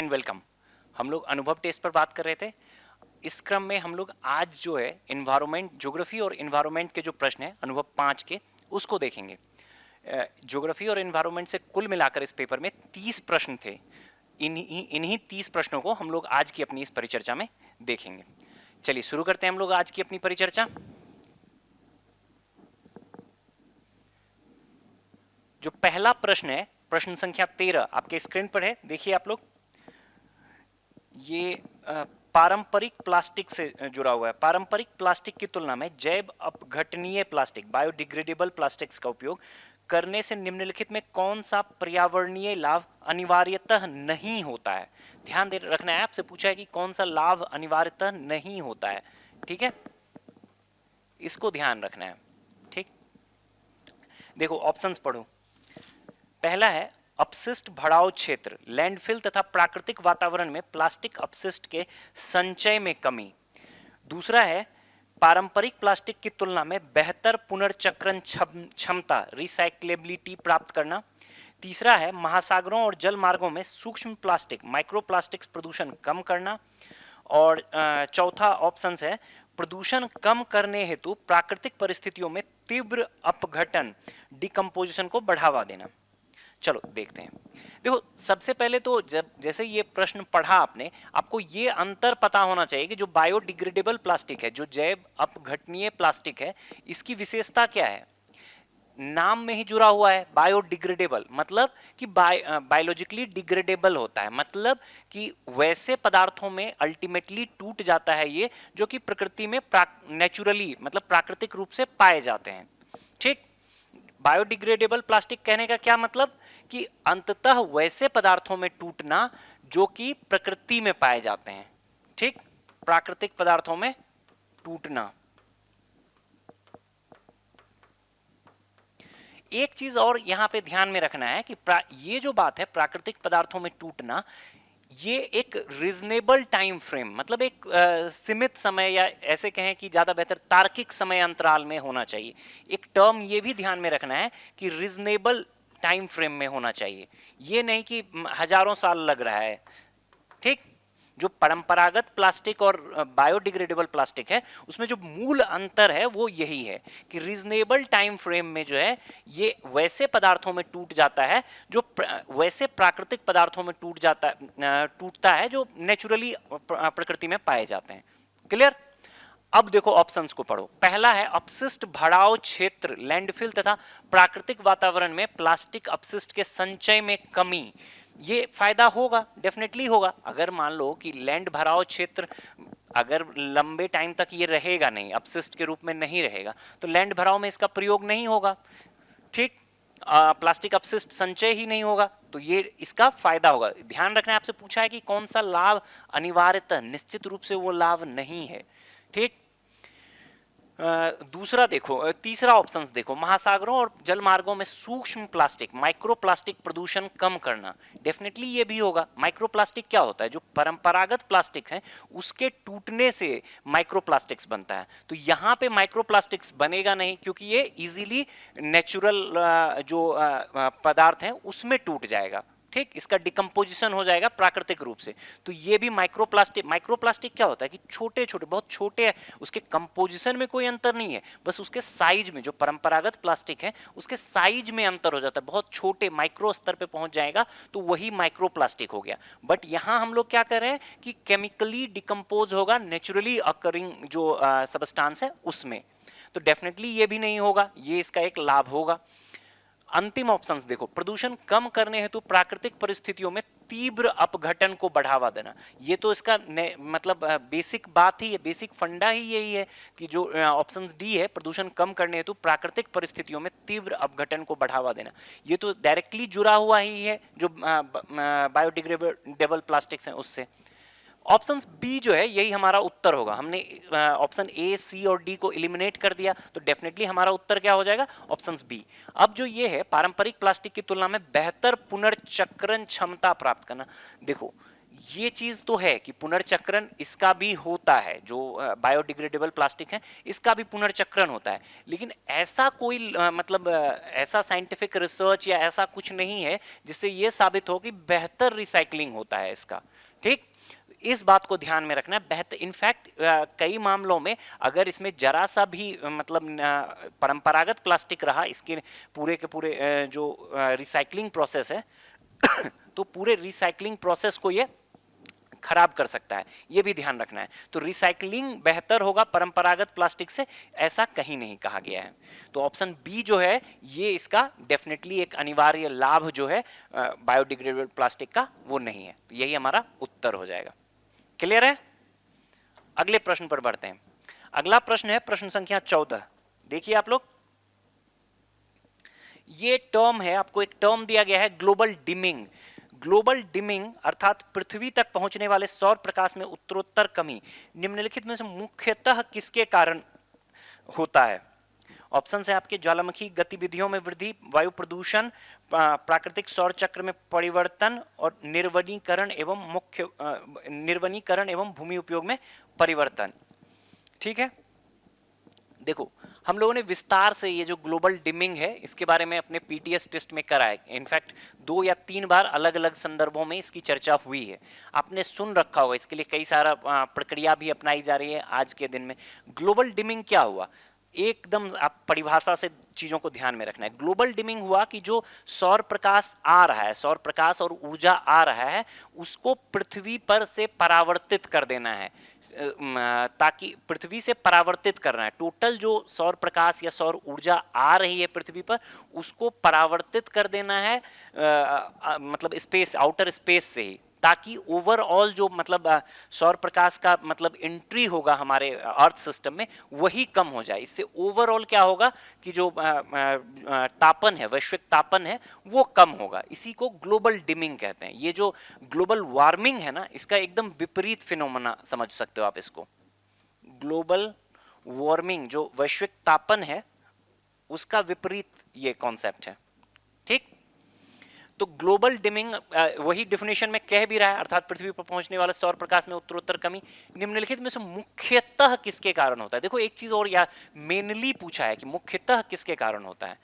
And welcome. हम लोग अनुभव टेस्ट पर बात कर रहे थे। इस क्रम में हम लोग आज जो है इन्वायरमेंट, ज्योग्राफी और इन्वायरमेंट के जो प्रश्न है अनुभव 5 के, उसको देखेंगे। ज्योग्राफी और इन्वायरमेंट से कुल मिलाकर इस पेपर में 30 प्रश्न थे। इन्हीं 30 प्रश्नों को हम लोग आज की अपनी इस परिचर्चा में देखेंगे। चलिए शुरू करते हैं हम लोग आज की अपनी परिचर्चा। जो पहला प्रश्न है, प्रश्न संख्या 13 आपके स्क्रीन पर है, देखिए आप लोग। ये पारंपरिक प्लास्टिक से जुड़ा हुआ है। पारंपरिक प्लास्टिक की तुलना में जैव अपघटनीय प्लास्टिक, बायोडिग्रेडेबल प्लास्टिक्स का उपयोग करने से निम्नलिखित में कौन सा पर्यावरणीय लाभ अनिवार्यतः नहीं होता है। ध्यान दे रखना है, आपसे पूछा है कि कौन सा लाभ अनिवार्यतः नहीं होता है। ठीक है, इसको ध्यान रखना है। ठीक, देखो ऑप्शंस पढ़ो। पहला है अपशिष्ट भड़ाऊ क्षेत्र, लैंडफिल तथा प्राकृतिक वातावरण में प्लास्टिक अपशिष्ट के संचय में कमी। दूसरा है पारंपरिक प्लास्टिक की तुलना में बेहतर पुनर्चक्रण क्षमता, रिसाइक्लेबिलिटी प्राप्त करना। तीसरा है महासागरों और जल मार्गों में सूक्ष्म प्लास्टिक, माइक्रोप्लास्टिक्स प्रदूषण कम करना। और चौथा ऑप्शन है प्रदूषण कम करने हेतु प्राकृतिक परिस्थितियों में तीव्र अपघटन, डिकम्पोजिशन को बढ़ावा देना। चलो देखते हैं। देखो सबसे पहले तो जब जैसे ये प्रश्न पढ़ा आपने, आपको ये अंतर पता होना चाहिए कि जो बायोडिग्रेडेबल प्लास्टिक है, जो जैव अपघटनीय प्लास्टिक है, इसकी विशेषता क्या है। नाम में ही जुड़ा हुआ है बायोडिग्रेडेबल, मतलब कि बायोलॉजिकली डिग्रेडेबल होता है, मतलब कि वैसे पदार्थों में अल्टीमेटली टूट जाता है ये, जो कि प्रकृति में नेचुरली मतलब प्राकृतिक रूप से पाए जाते हैं। ठीक, बायोडिग्रेडेबल प्लास्टिक कहने का क्या मतलब कि अंततः वैसे पदार्थों में टूटना जो कि प्रकृति में पाए जाते हैं। ठीक, प्राकृतिक पदार्थों में टूटना। एक चीज और यहां पे ध्यान में रखना है कि ये जो बात है प्राकृतिक पदार्थों में टूटना, ये एक रीजनेबल टाइम फ्रेम, मतलब एक सीमित समय, या ऐसे कहें कि ज्यादा बेहतर तार्किक समय अंतराल में होना चाहिए। एक टर्म ये भी ध्यान में रखना है कि रीजनेबल टाइम फ्रेम में होना चाहिए, ये नहीं कि हजारों साल लग रहा है। ठीक, जो परंपरागत प्लास्टिक और बायोडिग्रेडेबल प्लास्टिक है, उसमें जो मूल अंतर है वो यही है कि रीजनेबल टाइम फ्रेम में जो है ये वैसे पदार्थों में टूट जाता है जो वैसे प्राकृतिक पदार्थों में टूटता है जो नेचुरली प्रकृति में पाए जाते हैं। क्लियर। अब देखो ऑप्शंस को पढ़ो। पहला है अपशिष्ट भड़ाऊ क्षेत्र, लैंडफिल तथा प्राकृतिक वातावरण में प्लास्टिक अपशिष्ट के संचय में कमी। ये फायदा होगा, डेफिनेटली होगा। अगर मान लो कि लैंड भराव क्षेत्र अगर लंबे टाइम तक ये रहेगा नहीं, अपशिष्ट के रूप में नहीं रहेगा, तो लैंड भराव में इसका प्रयोग नहीं होगा। ठीक, प्लास्टिक अपशिष्ट संचय ही नहीं होगा, तो ये इसका फायदा होगा। ध्यान रखना है, आपसे पूछा है कि कौन सा लाभ अनिवार्यतः, निश्चित रूप से वो लाभ नहीं है। ठीक, दूसरा देखो, तीसरा ऑप्शन देखो, महासागरों और जल मार्गों में सूक्ष्म प्लास्टिक, माइक्रो प्लास्टिक प्रदूषण कम करना। डेफिनेटली ये भी होगा। माइक्रो प्लास्टिक क्या होता है, जो परंपरागत प्लास्टिक है उसके टूटने से माइक्रो प्लास्टिक्स बनता है, तो यहाँ पे माइक्रो प्लास्टिक्स बनेगा नहीं, क्योंकि ये इजीली नेचुरल जो पदार्थ है उसमें टूट जाएगा। ठीक, इसका डिकम्पोजिशन हो जाएगा प्राकृतिक रूप से। तो ये भी माइक्रोप्लास्टिक क्या होता है कि छोटे छोटे, बहुत छोटे है, उसके कंपोजिशन में कोई अंतर नहीं है, बस उसके साइज में, जो परंपरागत प्लास्टिक है उसके साइज में अंतर हो जाता है, बहुत छोटे माइक्रो स्तर पे पहुंच जाएगा, तो वही माइक्रोप्लास्टिक हो गया। बट यहां हम लोग क्या कर रहे हैं कि केमिकली डिकम्पोज होगा, नेचुरली अकरिंग जो सबस्टांस है उसमें, तो डेफिनेटली ये भी नहीं होगा, ये इसका एक लाभ होगा। अंतिम ऑप्शंस देखो, प्रदूषण कम करने हेतु प्राकृतिक परिस्थितियों में तीव्र अपघटन को बढ़ावा देना। ये तो इसका मतलब बेसिक बात ही है, बेसिक फंडा ही यही है कि जो ऑप्शन डी है, प्रदूषण कम करने हेतु प्राकृतिक परिस्थितियों में तीव्र अपघटन को बढ़ावा देना, ये तो डायरेक्टली जुड़ा हुआ ही है जो बायोडिग्रेडेबल प्लास्टिक्स हैं उससे। ऑप्शन बी जो है यही हमारा उत्तर होगा। हमने ऑप्शन ए, सी और डी को एलिमिनेट कर दिया, तो डेफिनेटली हमारा उत्तर क्या हो जाएगा, ऑप्शन बी। अब जो ये है पारंपरिक प्लास्टिक की तुलना में बेहतर पुनर्चक्रण क्षमता प्राप्त करना, देखो ये चीज तो है कि पुनर्चक्रण इसका भी होता है, जो बायोडिग्रेडेबल प्लास्टिक है इसका भी पुनर्चक्रण होता है, लेकिन ऐसा कोई मतलब ऐसा साइंटिफिक रिसर्च या ऐसा कुछ नहीं है जिससे ये साबित हो कि बेहतर रिसाइकलिंग होता है इसका। ठीक, इस बात को ध्यान में रखना है। बेहतर इनफैक्ट कई मामलों में अगर इसमें जरा सा भी मतलब परंपरागत प्लास्टिक रहा इसके पूरे के पूरे जो रिसाइकलिंग प्रोसेस है तो पूरे रिसाइकलिंग प्रोसेस को ये खराब कर सकता है, ये भी ध्यान रखना है। तो रिसाइकलिंग बेहतर होगा परंपरागत प्लास्टिक से, ऐसा कहीं नहीं कहा गया है। तो ऑप्शन बी जो है ये इसका डेफिनेटली एक अनिवार्य लाभ जो है बायोडिग्रेडेबल प्लास्टिक का वो नहीं है, तो यही हमारा उत्तर हो जाएगा। क्लियर है? अगले प्रश्न पर बढ़ते हैं। अगला प्रश्न है प्रश्न संख्या 14। देखिए आप लोग, ये टर्म है, आपको एक टर्म दिया गया है ग्लोबल डिमिंग। ग्लोबल डिमिंग अर्थात पृथ्वी तक पहुंचने वाले सौर प्रकाश में उत्तरोत्तर कमी निम्नलिखित में से मुख्यतः किसके कारण होता है? ऑप्शन है आपके ज्वालामुखी गतिविधियों में वृद्धि, वायु प्रदूषण, प्राकृतिक सौर चक्र में परिवर्तन और निर्वनीकरण एवं भूमि उपयोग में परिवर्तन। ठीक है, देखो हम लोगों ने विस्तार से ये जो ग्लोबल डिमिंग है इसके बारे में अपने पीटीएस टेस्ट में करा है। इनफैक्ट 2 या 3 बार अलग अलग संदर्भों में इसकी चर्चा हुई है, आपने सुन रखा होगा। इसके लिए कई सारा प्रक्रिया भी अपनाई जा रही है आज के दिन में। ग्लोबल डिमिंग क्या हुआ, एकदम आप परिभाषा से चीजों को ध्यान में रखना है। ग्लोबल डिमिंग हुआ कि जो सौर प्रकाश आ रहा है, सौर प्रकाश और ऊर्जा आ रहा है, उसको पृथ्वी पर से परावर्तित कर देना है, ताकि पृथ्वी से परावर्तित करना है। टोटल जो सौर प्रकाश या सौर ऊर्जा आ रही है पृथ्वी पर उसको परावर्तित कर देना है, मतलब स्पेस, आउटर स्पेस से ही, ताकि ओवरऑल जो मतलब सौर प्रकाश का मतलब एंट्री होगा हमारे अर्थ सिस्टम में वही कम हो जाए। इससे ओवरऑल क्या होगा कि जो तापन है, वैश्विक तापन है, वो कम होगा। इसी को ग्लोबल डिमिंग कहते हैं। ये जो ग्लोबल वार्मिंग है ना, इसका एकदम विपरीत फिनोमेना समझ सकते हो आप इसको। ग्लोबल वार्मिंग जो वैश्विक तापन है उसका विपरीत ये कॉन्सेप्ट है। ठीक, तो ग्लोबल डिमिंग वही डिफिनेशन में कह भी रहा है, अर्थात पृथ्वी पर पहुंचने वाले सौर प्रकाश में उत्तरोत्तर कमी निम्नलिखित में से मुख्यतः किसके कारण होता है। देखो एक चीज और यहाँ मेनली पूछा है कि मुख्यतः किसके कारण होता है।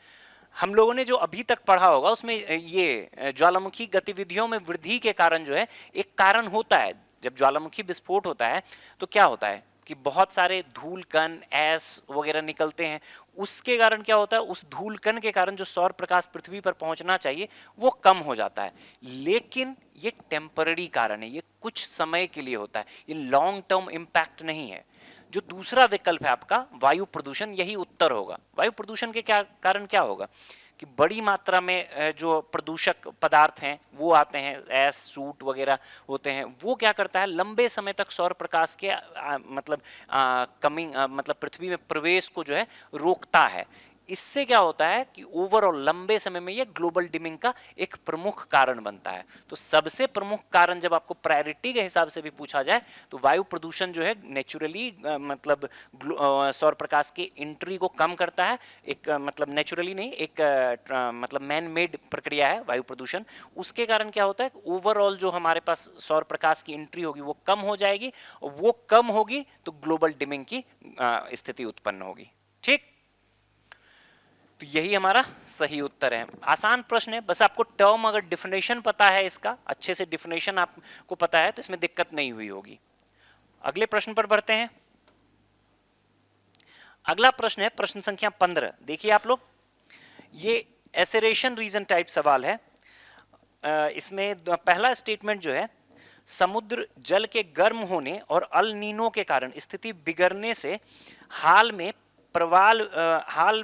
हम लोगों ने जो अभी तक पढ़ा होगा उसमें ये ज्वालामुखी गतिविधियों में वृद्धि के कारण जो है एक कारण होता है। जब ज्वालामुखी विस्फोट होता है तो क्या होता है कि बहुत सारे धूल कण, ऐस वगैरह निकलते हैं। उसके कारण क्या होता है, उस धूल कण के कारण जो सौर प्रकाश पृथ्वी पर पहुंचना चाहिए वो कम हो जाता है। लेकिन ये टेम्पररी कारण है, ये कुछ समय के लिए होता है, ये लॉन्ग टर्म इंपैक्ट नहीं है। जो दूसरा विकल्प है आपका वायु प्रदूषण, यही उत्तर होगा। वायु प्रदूषण के क्या कारण क्या होगा कि बड़ी मात्रा में जो प्रदूषक पदार्थ हैं वो आते हैं, एस, सूट वगैरह होते हैं। वो क्या करता है, लंबे समय तक सौर प्रकाश के मतलब कमिंग मतलब पृथ्वी में प्रवेश को जो है रोकता है। इससे क्या होता है कि ओवरऑल लंबे समय में ये ग्लोबल डिमिंग का एक प्रमुख कारण बनता है। तो सबसे प्रमुख कारण जब आपको प्रायोरिटी के हिसाब से भी पूछा जाए तो वायु प्रदूषण जो है नेचुरली मतलब सौर प्रकाश की एंट्री को कम करता है। एक मतलब नेचुरली नहीं, एक मतलब मैन मेड प्रक्रिया है वायु प्रदूषण। उसके कारण क्या होता है, ओवरऑल जो हमारे पास सौर प्रकाश की एंट्री होगी वो कम हो जाएगी, और वो कम होगी तो ग्लोबल डिमिंग की स्थिति उत्पन्न होगी। ठीक, तो यही हमारा सही उत्तर है। आसान प्रश्न है, बस आपको टर्म अगर डिफिनेशन पता है, इसका अच्छे से डिफिनेशन आपको पता है तो इसमें दिक्कत नहीं हुई होगी। अगले प्रश्न पर बढ़ते हैं। अगला प्रश्न है प्रश्न संख्या 15। देखिए आप लोग, ये एसेरेशन रीजन टाइप सवाल है। इसमें पहला स्टेटमेंट जो है, समुद्र जल के गर्म होने और अल नीनो के कारण स्थिति बिगड़ने से हाल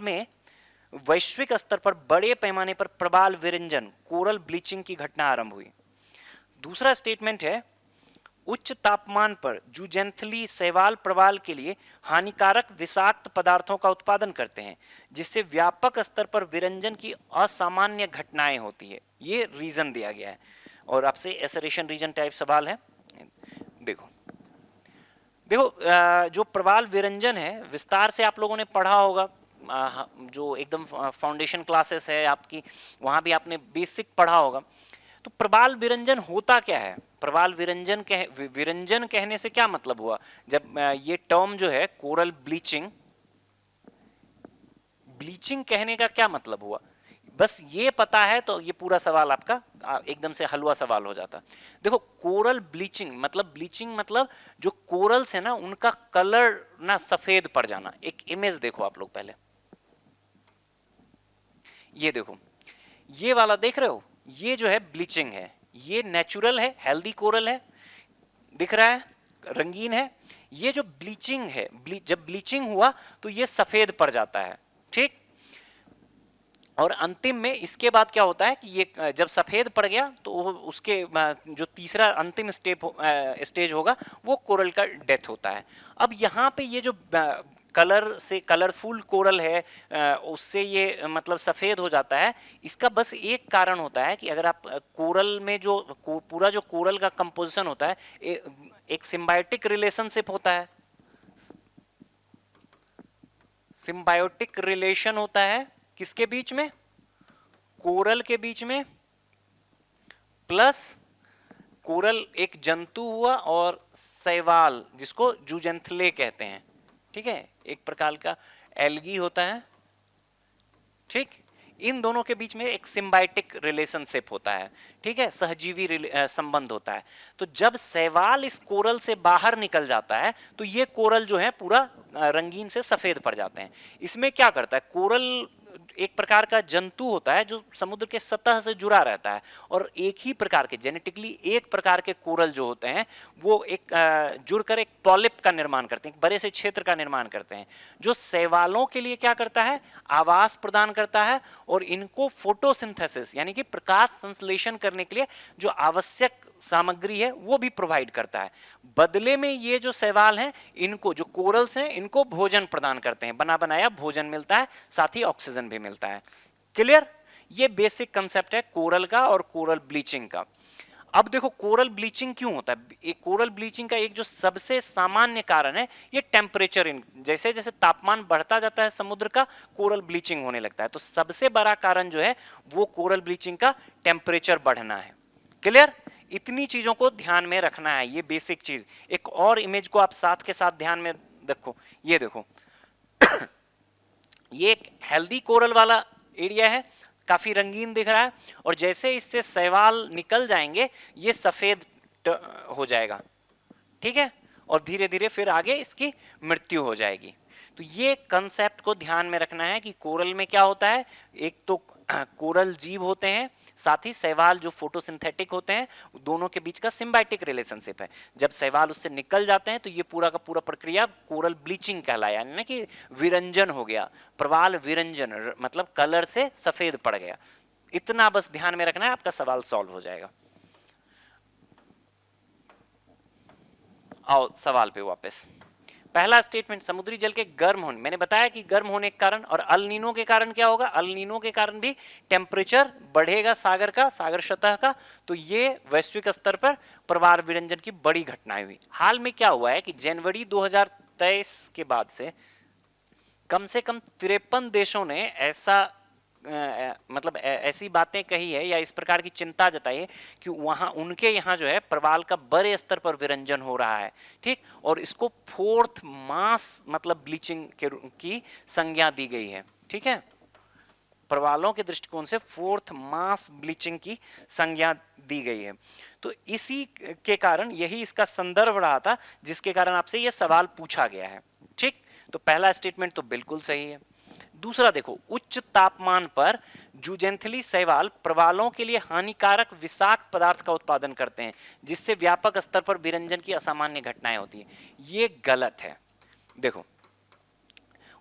में वैश्विक स्तर पर बड़े पैमाने पर प्रवाल विरंजन, कोरल ब्लीचिंग की घटना आरंभ हुई। दूसरा स्टेटमेंट है, उच्च तापमान पर जूजेंथली शैवाल प्रवाल के लिए हानिकारक विषाक्त पदार्थों का उत्पादन करते हैं, जिससे व्यापक स्तर पर विरंजन की असामान्य घटनाएं होती है। ये रीजन दिया गया है और आपसे एसरेशन रीजन टाइप सवाल है। देखो जो प्रवाल विरंजन है विस्तार से आप लोगों ने पढ़ा होगा, जो एकदम फाउंडेशन क्लासेस है आपकी, वहां भी आपने बेसिक पढ़ा होगा। तो प्रवाल विरंजन होता क्या है? प्रवाल विरंजन विरंजन कहने से क्या मतलब हुआ? जब ये टर्म जो है कोरल ब्लीचिंग, ब्लीचिंग कहने का क्या मतलब हुआ? बस ये पता है तो ये पूरा सवाल आपका एकदम से हलवा सवाल हो जाता। देखो कोरल ब्लीचिंग मतलब जो कोरल्स है ना उनका कलर ना सफेद पड़ जाना। एक इमेज देखो आप लोग पहले, ये देखो, ये वाला देख रहे हो, ये जो है ब्लीचिंग है, ये नेचुरल है, हेल्दी कोरल है, दिख रहा है, रंगीन है। ये जो ब्लीचिंग है, जब ब्लीचिंग हुआ तो ये सफेद पड़ जाता है, ठीक। और अंतिम में इसके बाद क्या होता है कि ये जब सफेद पड़ गया तो उसके जो तीसरा अंतिम स्टेज होगा वो कोरल का डेथ होता है। अब यहाँ पे ये जो कलर से कलरफुल कोरल है उससे ये मतलब सफेद हो जाता है। इसका बस एक कारण होता है कि अगर आप कोरल में जो पूरा जो कोरल का कंपोजिशन होता है एक सिम्बायोटिक रिलेशनशिप होता है, सिम्बायोटिक रिलेशन होता है किसके बीच में? कोरल के बीच में, प्लस कोरल एक जंतु हुआ और शैवाल जिसको जूजेंथले कहते हैं, ठीक है, एक प्रकार का एल्गी होता है, ठीक। इन दोनों के बीच में एक सिम्बायोटिक रिलेशनशिप होता है, ठीक है, सहजीवी संबंध होता है। तो जब शैवाल इस कोरल से बाहर निकल जाता है तो ये कोरल जो है पूरा रंगीन से सफेद पड़ जाते हैं। इसमें क्या करता है, कोरल एक प्रकार का जंतु होता है जो समुद्र के सतह से जुड़ा रहता है और एक ही प्रकार के जेनेटिकली एक प्रकार के कोरल जो होते हैं वो एक जुड़कर एक पॉलिप का निर्माण करते हैं, एक बड़े से क्षेत्र का निर्माण करते हैं जो शैवालों के लिए क्या करता है, आवास प्रदान करता है और इनको फोटोसिंथेसिस यानी कि प्रकाश संश्लेषण करने के लिए जो आवश्यक सामग्री है वो भी प्रोवाइड करता है। बदले में ये जो शैवाल हैं इनको, जो कोरल्स हैं, इनको भोजन प्रदान करते हैं, बना बनाया भोजन मिलता है, साथ ही ऑक्सीजन भी मिलता है। क्लियर? ये बेसिक कंसेप्ट है कोरल का और कोरल ब्लीचिंग का। अब देखो कोरल ब्लीचिंग क्यों होता है? एक कोरल ब्लीचिंग का एक जो सबसे सामान्य कारण है ये टेम्परेचर, जैसे जैसे तापमान बढ़ता जाता है समुद्र का कोरल ब्लीचिंग होने लगता है। तो सबसे बड़ा कारण जो है वो कोरल ब्लीचिंग का टेम्परेचर बढ़ना है। क्लियर? इतनी चीजों को ध्यान में रखना है, ये बेसिक चीज। एक और इमेज को आप साथ के साथ ध्यान में देखो, ये देखो ये एक हेल्दी कोरल वाला एरिया है, काफी रंगीन दिख रहा है और जैसे इससे शैवाल निकल जाएंगे ये सफेद हो जाएगा, ठीक है, और धीरे धीरे फिर आगे इसकी मृत्यु हो जाएगी। तो ये कंसेप्ट को ध्यान में रखना है कि कोरल में क्या होता है, एक तो कोरल जीव होते हैं, साथ ही शैवाल जो फोटोसिंथेटिक होते हैं, दोनों के बीच का सिम्बायोटिक रिलेशनशिप है। जब शैवाल उससे निकल जाते हैं तो ये पूरा का पूरा प्रक्रिया कोरल ब्लीचिंग कहलाया, यानी ना कि विरंजन हो गया, प्रवाल विरंजन मतलब कलर से सफेद पड़ गया। इतना बस ध्यान में रखना है, आपका सवाल सॉल्व हो जाएगा। आओ सवाल पे वापस। पहला स्टेटमेंट, समुद्री जल के गर्म होने, मैंने बताया कि गर्म होने के कारण और अल नीनो के कारण क्या होगा, अल नीनो के कारण भी टेम्परेचर बढ़ेगा सागर का, सागर सतह का। तो ये वैश्विक स्तर पर प्रवाल विरंजन की बड़ी घटनाएं हुई। हाल में क्या हुआ है कि जनवरी 2023 के बाद से कम 53 देशों ने ऐसा मतलब ऐसी बातें कही है या इस प्रकार की चिंता जताई है कि वहां उनके यहाँ जो है प्रवाल का बड़े स्तर पर विरंजन हो रहा है, ठीक। और इसको फोर्थ मास मतलब ब्लीचिंग की संज्ञा दी गई है, ठीक है। प्रवालों के दृष्टिकोण से फोर्थ मास ब्लीचिंग की संज्ञा दी गई है। तो इसी के कारण यही इसका संदर्भ रहा था जिसके कारण आपसे यह सवाल पूछा गया है, ठीक। तो पहला स्टेटमेंट तो बिल्कुल सही है। दूसरा देखो, उच्च तापमान पर जूजेंथली शैवाल प्रवालों के लिए हानिकारक विषाक्त पदार्थ का उत्पादन करते हैं जिससे व्यापक स्तर पर विरंजन की असामान्य घटनाएं होती हैं। ये गलत है। देखो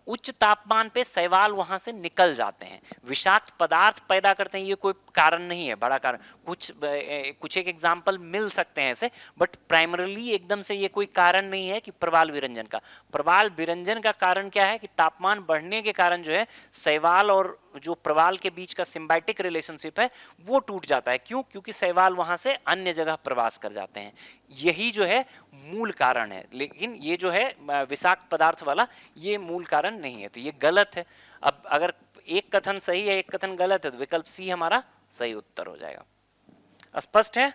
उच्च तापमान पे शैवाल वहां से निकल जाते हैं, विषाक्त पदार्थ पैदा करते हैं, ये कोई कारण नहीं है बड़ा कारण। कुछ एक एग्जांपल मिल सकते हैं ऐसे, बट प्राइमरीली एकदम से ये कोई कारण नहीं है कि प्रवाल विरंजन का। प्रवाल विरंजन का कारण क्या है कि तापमान बढ़ने के कारण जो है शैवाल और जो प्रवाल के बीच का सिम्बायोटिक रिलेशनशिप है वो टूट जाता है। क्यों? क्योंकि शैवाल वहां से अन्य जगह प्रवास कर जाते हैं। यही जो है मूल कारण है, लेकिन ये जो है विषाक्त पदार्थ वाला ये मूल कारण नहीं है। तो ये गलत है। अब अगर एक कथन सही है एक कथन गलत है तो विकल्प सी हमारा सही उत्तर हो जाएगा। स्पष्ट है?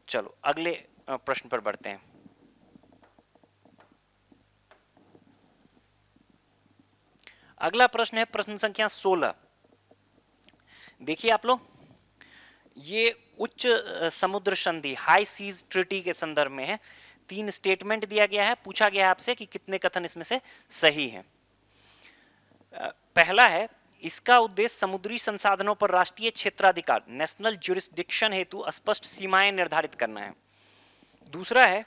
चलो अगले प्रश्न पर बढ़ते हैं। अगला प्रश्न है प्रश्न संख्या 16। देखिए आप लोग, ये उच्च समुद्र संधि हाई सीज ट्रिटी के संदर्भ में है। 3 स्टेटमेंट दिया गया है, पूछा गया है आपसे कि कितने कथन इसमें से सही हैं। पहला है, इसका उद्देश्य समुद्री संसाधनों पर राष्ट्रीय क्षेत्राधिकार नेशनल ज्यूरिसडिक्शन हेतु स्पष्ट सीमाएं निर्धारित करना है। दूसरा है,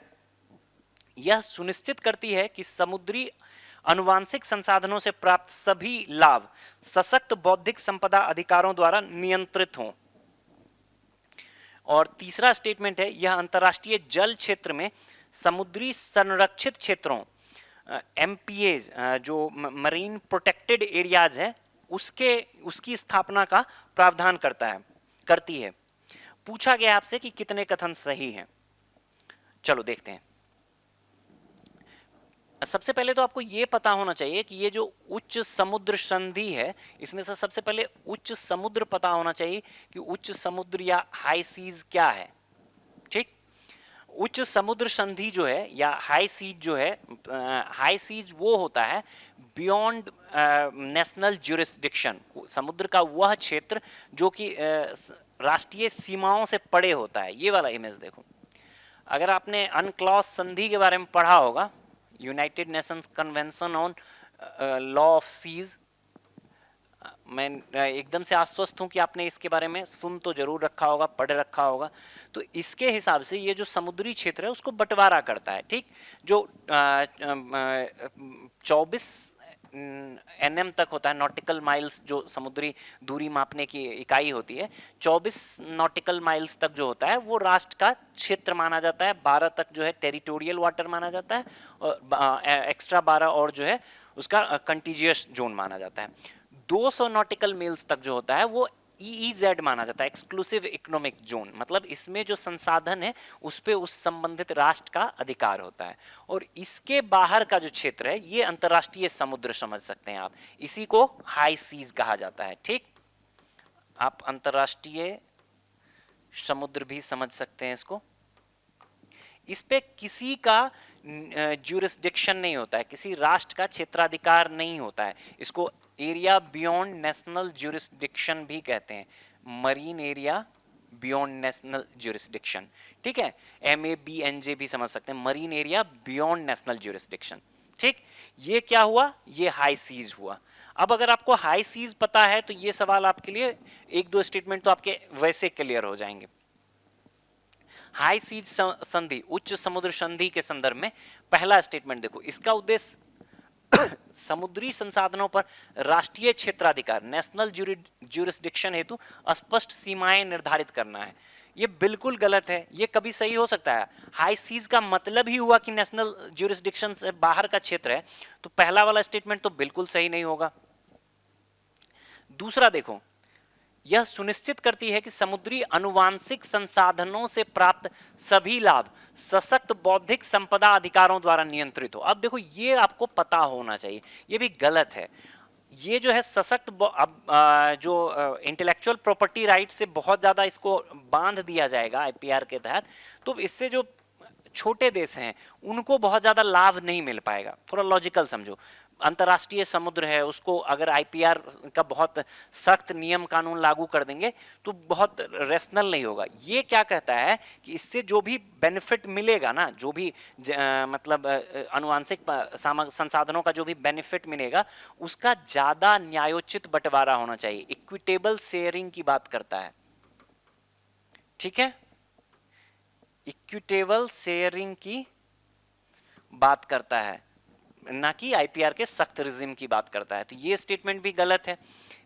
यह सुनिश्चित करती है कि समुद्री अनुवांशिक संसाधनों से प्राप्त सभी लाभ सशक्त बौद्धिक संपदा अधिकारों द्वारा नियंत्रित हों। और तीसरा स्टेटमेंट है, यह अंतर्राष्ट्रीय जल क्षेत्र में समुद्री संरक्षित क्षेत्रों एमपीएज जो मरीन प्रोटेक्टेड एरियाज है उसकी स्थापना का प्रावधान करती है। पूछा गया आपसे कि कितने कथन सही हैं। चलो देखते हैं। सबसे पहले तो आपको यह पता होना चाहिए कि ये जो उच्च समुद्र संधि है, इसमें से सबसे पहले उच्च समुद्र पता होना चाहिए कि उच्च समुद्र या हाई सीज क्या है। ठीक, उच्च समुद्र संधि जो है या हाई सीज जो है, हाई सीज वो होता है बियॉन्ड नेशनल ज्यूरिसडिक्शन, समुद्र का वह क्षेत्र जो कि राष्ट्रीय सीमाओं से परे होता है। ये वाला इमेज देखो, अगर आपने अनक्लॉज संधि के बारे में पढ़ा होगा, United Nations convention on law of seas, मैं एकदम से आश्वस्त हूं कि आपने इसके बारे में सुन तो जरूर रखा होगा, पढ़ रखा होगा। तो इसके हिसाब से ये जो समुद्री क्षेत्र है उसको बंटवारा करता है। ठीक, जो 24 NM तक होता है, नॉटिकल माइल्स जो समुद्री दूरी मापने की इकाई होती है, 24 नॉटिकल माइल्स तक जो होता है वो राष्ट्र का क्षेत्र माना जाता है। 12 तक जो है टेरिटोरियल वाटर माना जाता है, और एक्स्ट्रा 12 और जो है उसका कंटीजियस जोन माना जाता है। 200 नॉटिकल मील्स तक जो होता है वो EEZ माना जाता है, एक्सक्लूसिव इकोनॉमिक जोन, मतलब इसमें जो संसाधन है उस पे उस संबंधित राष्ट्र का अधिकार होता है। और इसके बाहर का जो क्षेत्र है ये अंतर्राष्ट्रीय समुद्र समझ सकते हैं आप, इसी को हाई सीज कहा जाता है। ठीक, आप अंतर्राष्ट्रीय समुद्र भी समझ सकते हैं इसको। इस पे किसी का ज्यूरिसडिक्शन नहीं होता है, किसी राष्ट्र का क्षेत्राधिकार नहीं होता है। इसको एरिया बियॉन्ड नेशनल ज्यूरिसडिक्शन भी कहते हैं, marine area beyond national jurisdiction. ठीक है, MABNJ भी समझ सकते हैं, marine area beyond national jurisdiction. ठीक, ये क्या हुआ, ये हाई सीज हुआ। अब अगर आपको हाई सीज पता है तो ये सवाल आपके लिए, एक दो स्टेटमेंट तो आपके वैसे क्लियर हो जाएंगे। हाई सीज संधि, उच्च समुद्र संधि के संदर्भ में पहला स्टेटमेंट देखो, इसका उद्देश्य समुद्री संसाधनों पर राष्ट्रीय क्षेत्राधिकार नेशनल ज्यूरिसडिक्शन हेतु स्पष्ट सीमाएं निर्धारित करना है। ये बिल्कुल गलत है, ये कभी सही हो सकता है? हाई सीज का मतलब ही हुआ कि नेशनल ज्यूरिसडिक्शन से बाहर का क्षेत्र है, तो पहला वाला स्टेटमेंट तो बिल्कुल सही नहीं होगा। दूसरा देखो, यह सुनिश्चित करती है कि समुद्री अनुवांशिक संसाधनों से प्राप्त सभी लाभ सशक्त बौद्धिक संपदा अधिकारों द्वारा नियंत्रित हो। अब देखो, ये आपको पता होना चाहिए, ये भी गलत है। ये जो है सशक्त, जो इंटेलेक्चुअल प्रॉपर्टी राइट से बहुत ज्यादा इसको बांध दिया जाएगा IPR के तहत, तो इससे जो छोटे देश हैं उनको बहुत ज्यादा लाभ नहीं मिल पाएगा। थोड़ा लॉजिकल समझो, अंतर्राष्ट्रीय समुद्र है, उसको अगर IPR का बहुत सख्त नियम कानून लागू कर देंगे तो बहुत रेशनल नहीं होगा। ये क्या कहता है कि इससे जो भी बेनिफिट मिलेगा ना, जो भी मतलब अनुवांशिक संसाधनों का जो भी बेनिफिट मिलेगा उसका ज्यादा न्यायोचित बंटवारा होना चाहिए, इक्विटेबल शेयरिंग की बात करता है। ठीक है, इक्विटेबल शेयरिंग की बात करता है, ना कि IPR के सख्त रिजिम की बात करता है। तो ये स्टेटमेंट भी गलत है।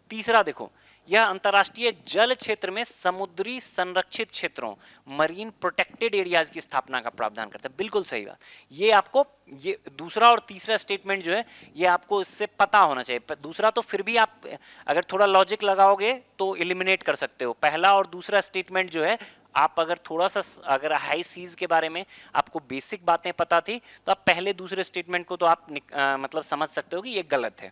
तीसरा देखो, यह अंतर्राष्ट्रीय जल क्षेत्र में समुद्री संरक्षित क्षेत्रों मरीन प्रोटेक्टेड एरियाज की स्थापना का प्रावधान करता है, बिल्कुल सही बात। ये आपको, ये दूसरा और तीसरा स्टेटमेंट जो है ये आपको इससे पता होना चाहिए। दूसरा तो फिर भी आप अगर थोड़ा लॉजिक लगाओगे तो एलिमिनेट कर सकते हो, पहला और दूसरा स्टेटमेंट जो है आप अगर थोड़ा सा अगर हाई सीज के बारे में आपको बेसिक बातें पता थी तो आप पहले दूसरे स्टेटमेंट को तो आप मतलब समझ सकते हो कि ये गलत है।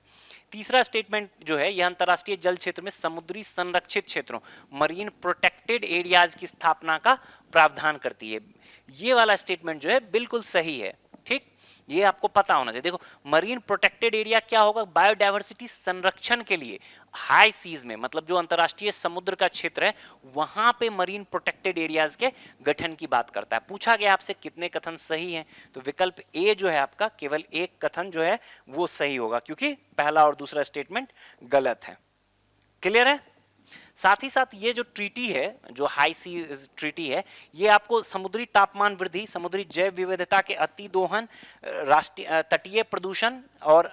तीसरा स्टेटमेंट जो है यह अंतर्राष्ट्रीय जल क्षेत्र में समुद्री संरक्षित क्षेत्रों मरीन प्रोटेक्टेड एरियाज की स्थापना का प्रावधान करती है। ये वाला स्टेटमेंट जो है बिल्कुल सही है। ठीक, ये आपको पता होना चाहिए। देखो मरीन प्रोटेक्टेड एरिया क्या होगा, बायोडायवर्सिटी संरक्षण के लिए हाई सीज में, मतलब जो अंतरराष्ट्रीय समुद्र का क्षेत्र है वहां पे मरीन प्रोटेक्टेड एरियाज के गठन की बात करता है। पूछा गया आपसे कितने कथन सही हैं, तो विकल्प ए जो है आपका केवल एक कथन जो है वो सही होगा, क्योंकि पहला और दूसरा स्टेटमेंट गलत है। क्लियर है? साथ ही साथ ये जो ट्रीटी है, जो हाई सी ट्रीटी है, ये आपको समुद्री तापमान वृद्धि, समुद्री जैव विविधता के अति दोहन, राष्ट्रीय तटीय प्रदूषण और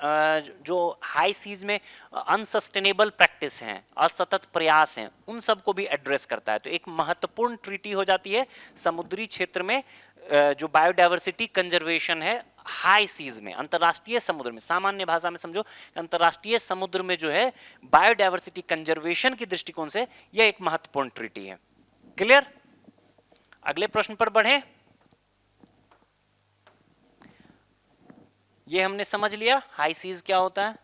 जो हाई सीज में अनसस्टेनेबल प्रैक्टिस हैं, असतत प्रयास हैं, उन सब को भी एड्रेस करता है। तो एक महत्वपूर्ण ट्रीटी हो जाती है समुद्री क्षेत्र में जो बायोडायवर्सिटी कंजर्वेशन है हाई सीज में, अंतरराष्ट्रीय समुद्र में। सामान्य भाषा में समझो, अंतरराष्ट्रीय समुद्र में जो है बायोडायवर्सिटी कंजर्वेशन की दृष्टिकोण से यह एक महत्वपूर्ण ट्रीटी है। क्लियर? अगले प्रश्न पर बढ़े। ये हमने समझ लिया हाई सीज क्या होता है।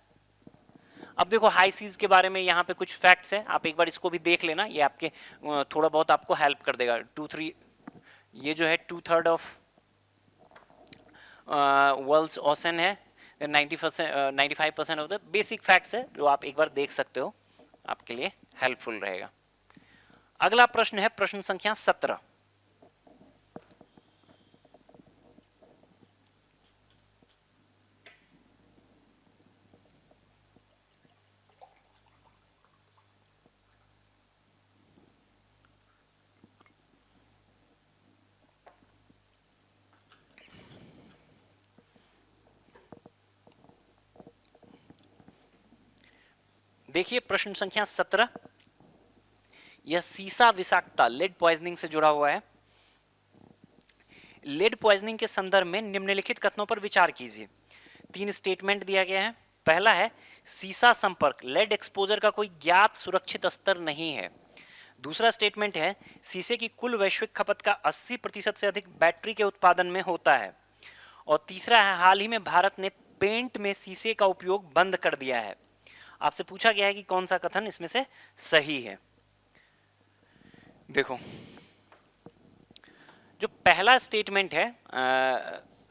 अब देखो हाई सीज के बारे में यहाँ पे कुछ फैक्ट्स हैं, आप एक बार इसको भी देख लेना, ये आपके थोड़ा बहुत आपको हेल्प कर देगा। 2-3 ये जो है 2/3 ऑफ वर्ल्ड्स ओशन है, 95% ऑफ द बेसिक फैक्ट्स है जो आप एक बार देख सकते हो, आपके लिए हेल्पफुल रहेगा। अगला प्रश्न है प्रश्न संख्या 17। देखिए प्रश्न संख्या 17, यह सीसा विषाक्तता लेड पॉइजनिंग से जुड़ा हुआ है। लेड पॉइजनिंग के संदर्भ में निम्नलिखित कथनों पर विचार कीजिए। 3 स्टेटमेंट दिया गया है। पहला है सीसा संपर्क लेड एक्सपोजर का कोई ज्ञात सुरक्षित स्तर नहीं है। दूसरा स्टेटमेंट है सीसे की कुल वैश्विक खपत का 80% से अधिक बैटरी के उत्पादन में होता है। और तीसरा है हाल ही में भारत ने पेंट में सीसे का उपयोग बंद कर दिया है। आपसे पूछा गया है कि कौन सा कथन इसमें से सही है। देखो जो पहला स्टेटमेंट है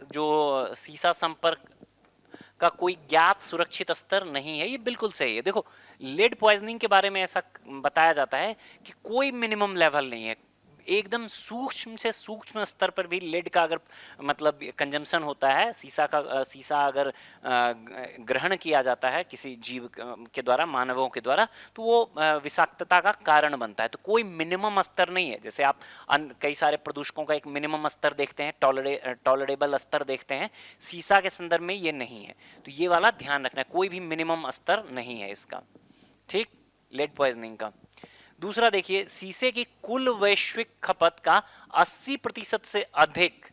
जो सीसा संपर्क का कोई ज्ञात सुरक्षित स्तर नहीं है, ये बिल्कुल सही है। देखो लेड पॉइजनिंग के बारे में ऐसा बताया जाता है कि कोई मिनिमम लेवल नहीं है, एकदम सूक्ष्म से सूक्ष्म स्तर पर भी लेड का अगर मतलब कंजम्पशन होता है, सीसा अगर ग्रहण किया जाता है किसी जीव के द्वारा, मानवों के द्वारा, तो वो विषाक्तता का कारण बनता है। तो कोई मिनिमम स्तर नहीं है। जैसे आप कई सारे प्रदूषकों का एक मिनिमम स्तर देखते हैं, टॉलरेबल स्तर देखते हैं, सीसा के संदर्भ में ये नहीं है। तो ये वाला ध्यान रखना है, कोई भी मिनिमम स्तर नहीं है इसका। ठीक, लेड पॉइजनिंग का। दूसरा देखिए सीसे की कुल वैश्विक खपत का 80% से अधिक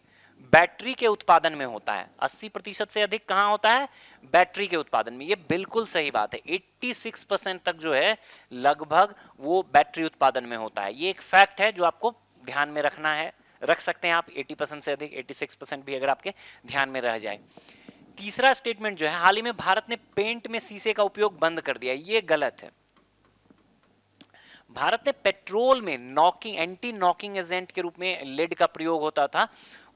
बैटरी के उत्पादन में होता है। 80% से अधिक कहां होता है? बैटरी के उत्पादन में। ये बिल्कुल सही बात है। 86% तक जो है लगभग वो बैटरी उत्पादन में होता है। ये एक फैक्ट है जो आपको ध्यान में रखना है, रख सकते हैं आप। 80% से अधिक, 86% भी अगर आपके ध्यान में रह जाए। तीसरा स्टेटमेंट जो है हाल ही में भारत ने पेंट में सीसे का उपयोग बंद कर दिया, ये गलत है। भारत ने पेट्रोल में नॉकिंग, एंटी नॉकिंग एजेंट के रूप में लेड का प्रयोग होता था,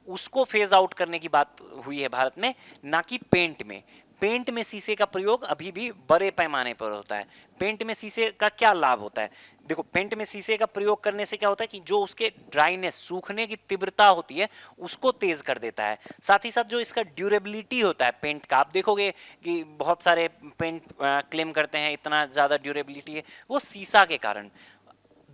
उसको फेज आउट करने की बात हुई है भारत में, ना कि पेंट में। पेंट में शीशे का प्रयोग अभी भी बड़े पैमाने पर होता है। पेंट में शीशे का क्या लाभ होता है? देखो पेंट में शीशे का प्रयोग करने से क्या होता है कि जो उसके ड्राइनेस, सूखने की तीव्रता होती है उसको तेज कर देता है। साथ ही साथ जो इसका ड्यूरेबिलिटी होता है पेंट का, आप देखोगे कि बहुत सारे पेंट क्लेम करते हैं इतना ज्यादा ड्यूरेबिलिटी है, वो शीशा के कारण।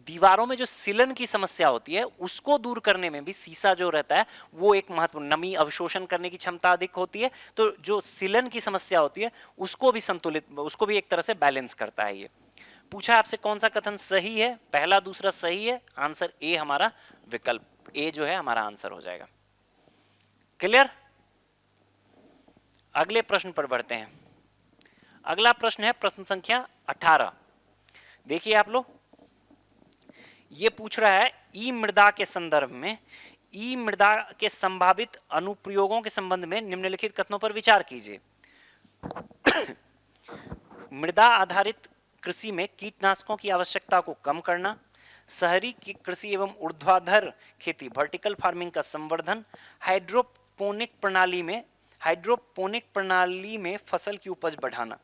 दीवारों में जो सिलन की समस्या होती है उसको दूर करने में भी शीशा जो रहता है वो एक महत्वपूर्ण, नमी अवशोषण करने की क्षमता अधिक होती है, तो जो सिलन की समस्या होती है उसको भी संतुलित, उसको भी एक तरह से बैलेंस करता है। ये पूछा आपसे कौन सा कथन सही है, पहला दूसरा सही है, आंसर ए हमारा, विकल्प ए जो है हमारा आंसर हो जाएगा। क्लियर? अगले प्रश्न पर बढ़ते हैं। अगला प्रश्न है प्रश्न संख्या 18। देखिए आप लोग, ये पूछ रहा है ई मृदा के संदर्भ में ई मृदा के संभावित अनुप्रयोगों के संबंध में निम्नलिखित कथनों पर विचार कीजिए। मृदा आधारित कृषि में कीटनाशकों की आवश्यकता को कम करना, शहरी की कृषि एवं ऊर्ध्वाधर खेती वर्टिकल फार्मिंग का संवर्धन, हाइड्रोपोनिक प्रणाली में फसल की उपज बढ़ाना।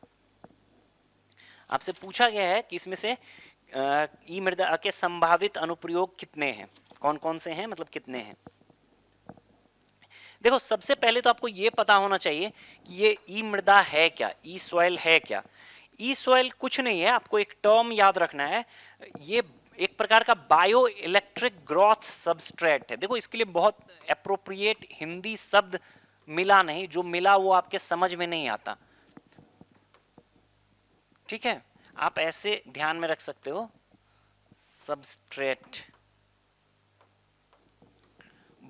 आपसे पूछा गया है कि इसमें से ई मृदा के संभावित अनुप्रयोग कितने हैं, कौन कौन से हैं, मतलब कितने हैं। देखो, सबसे पहले तो आपको यह पता होना चाहिए कि ये ई मृदा है क्या, ई सॉइल है क्या। ई सॉइल कुछ नहीं है, आपको एक टर्म याद रखना है, ये एक प्रकार का बायो इलेक्ट्रिक ग्रोथ सबस्ट्रेट है। देखो, इसके लिए बहुत एप्रोप्रिएट हिंदी शब्द मिला नहीं, जो मिला वो आपके समझ में नहीं आता। ठीक है, आप ऐसे ध्यान में रख सकते हो, substrate,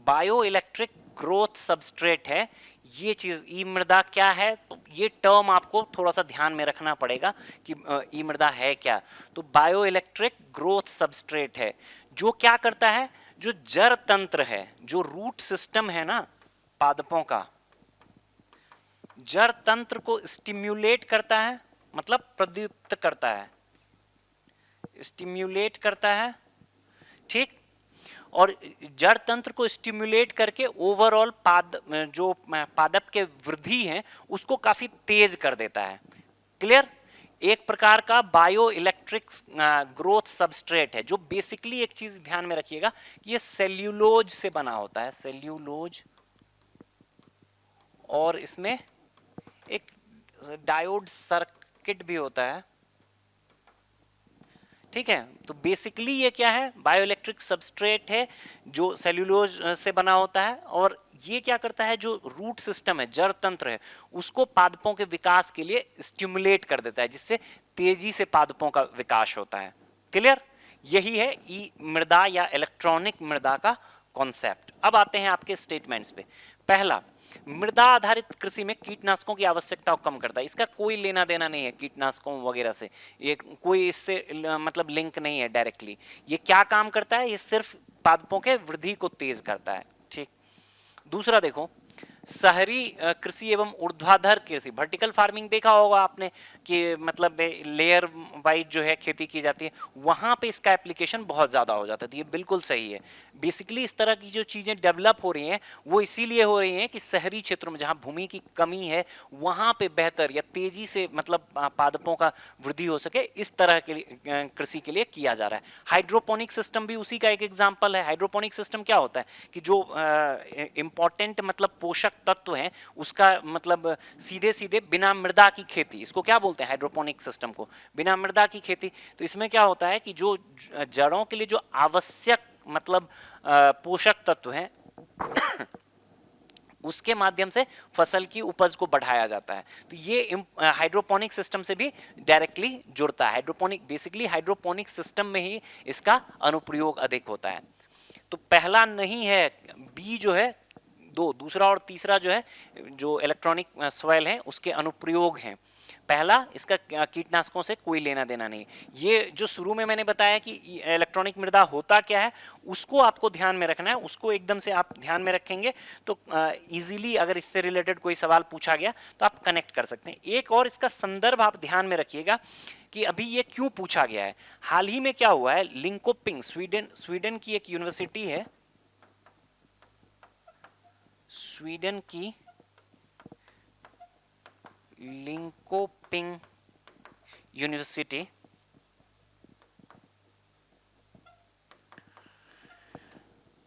bio electric growth substrate है ये चीज। ई मृदा क्या है, तो ये टर्म आपको थोड़ा सा ध्यान में रखना पड़ेगा कि ई मृदा है क्या। तो बायो इलेक्ट्रिक ग्रोथ सबस्ट्रेट है, जो क्या करता है, जो जड़ तंत्र है, जो रूट सिस्टम है ना पादपों का, जड़ तंत्र को स्टिम्युलेट करता है, मतलब प्रदीप्त करता है, स्टिम्युलेट करता है। ठीक, और जड़ तंत्र को स्टिम्युलेट करके ओवरऑल जो पादप के वृद्धि है उसको काफी तेज कर देता है। क्लियर, एक प्रकार का बायो इलेक्ट्रिक ग्रोथ सबस्ट्रेट है, जो बेसिकली एक चीज ध्यान में रखिएगा कि ये सेल्यूलोज से बना होता है, सेल्यूलोज, और इसमें एक डायोड सर्किट भी होता है। ठीक है, तो बेसिकली ये क्या है, बायोइलेक्ट्रिक सबस्ट्रेट है जो सेल्यूलोज से बना होता है, और ये क्या करता है, जो रूट सिस्टम है, जड़ तंत्र है, उसको पादपों के विकास के लिए स्टिमुलेट कर देता है, जिससे तेजी से पादपों का विकास होता है। क्लियर, यही है ई मृदा या इलेक्ट्रॉनिक मृदा का कॉन्सेप्ट। अब आते हैं आपके स्टेटमेंट्स पे। पहला, मृदा आधारित कृषि में कीटनाशकों की आवश्यकता को कम करता है। इसका कोई लेना देना नहीं है कीटनाशकों वगैरह से, ये कोई इससे मतलब लिंक नहीं है डायरेक्टली। ये क्या काम करता है, ये सिर्फ पादपों के वृद्धि को तेज करता है। ठीक, दूसरा देखो, शहरी कृषि एवं ऊर्ध्वाधर कृषि, वर्टिकल फार्मिंग देखा होगा आपने कि मतलब लेयर वाइज जो है खेती की जाती है, वहां पे इसका एप्लीकेशन बहुत ज्यादा हो जाता है। तो ये बिल्कुल सही है। बेसिकली इस तरह की जो चीजें डेवलप हो रही हैं वो इसीलिए हो रही हैं कि शहरी क्षेत्रों में जहां भूमि की कमी है वहां पे बेहतर या तेजी से मतलब पादपों का वृद्धि हो सके, इस तरह के कृषि के लिए किया जा रहा है। हाइड्रोपोनिक सिस्टम भी उसी का एक एग्जाम्पल है। हाइड्रोपोनिक सिस्टम क्या होता है कि जो इंपॉर्टेंट मतलब पोषक तत्व हैं उसका मतलब सीधे सीधे बिना मृदा की खेती, इसको क्या बोलते हैं, हाइड्रोपोनिक सिस्टम को, बिना मृदा की खेती। तो इसमें क्या होता है कि जो जड़ों के लिए जो आवश्यक मतलब पोषक तत्व हैं उसके माध्यम से फसल की उपज को बढ़ाया जाता है। तो ये हाइड्रोपोनिक सिस्टम से भी डायरेक्टली जुड़ता है। हाइड्रोपोनिक, बेसिकली हाइड्रोपोनिक सिस्टम में ही इसका अनुप्रयोग अधिक होता है। तो पहला नहीं है, बी जो है दो, दूसरा और तीसरा जो है जो इलेक्ट्रॉनिक सॉइल है उसके अनुप्रयोग हैं। पहला, इसका कीटनाशकों से कोई लेना देना नहीं। ये जो शुरू में मैंने बताया कि इलेक्ट्रॉनिक मृदा होता क्या है उसको आपको ध्यान में रखना है, उसको एकदम से आप ध्यान में रखेंगे तो इजीली अगर इससे रिलेटेड कोई सवाल पूछा गया तो आप कनेक्ट कर सकते हैं। एक और इसका संदर्भ आप ध्यान में रखिएगा कि अभी ये क्यों पूछा गया है। हाल ही में क्या हुआ है, लिंकोपिंग, स्वीडन की एक यूनिवर्सिटी है, स्वीडन की लिंकोपिंग यूनिवर्सिटी,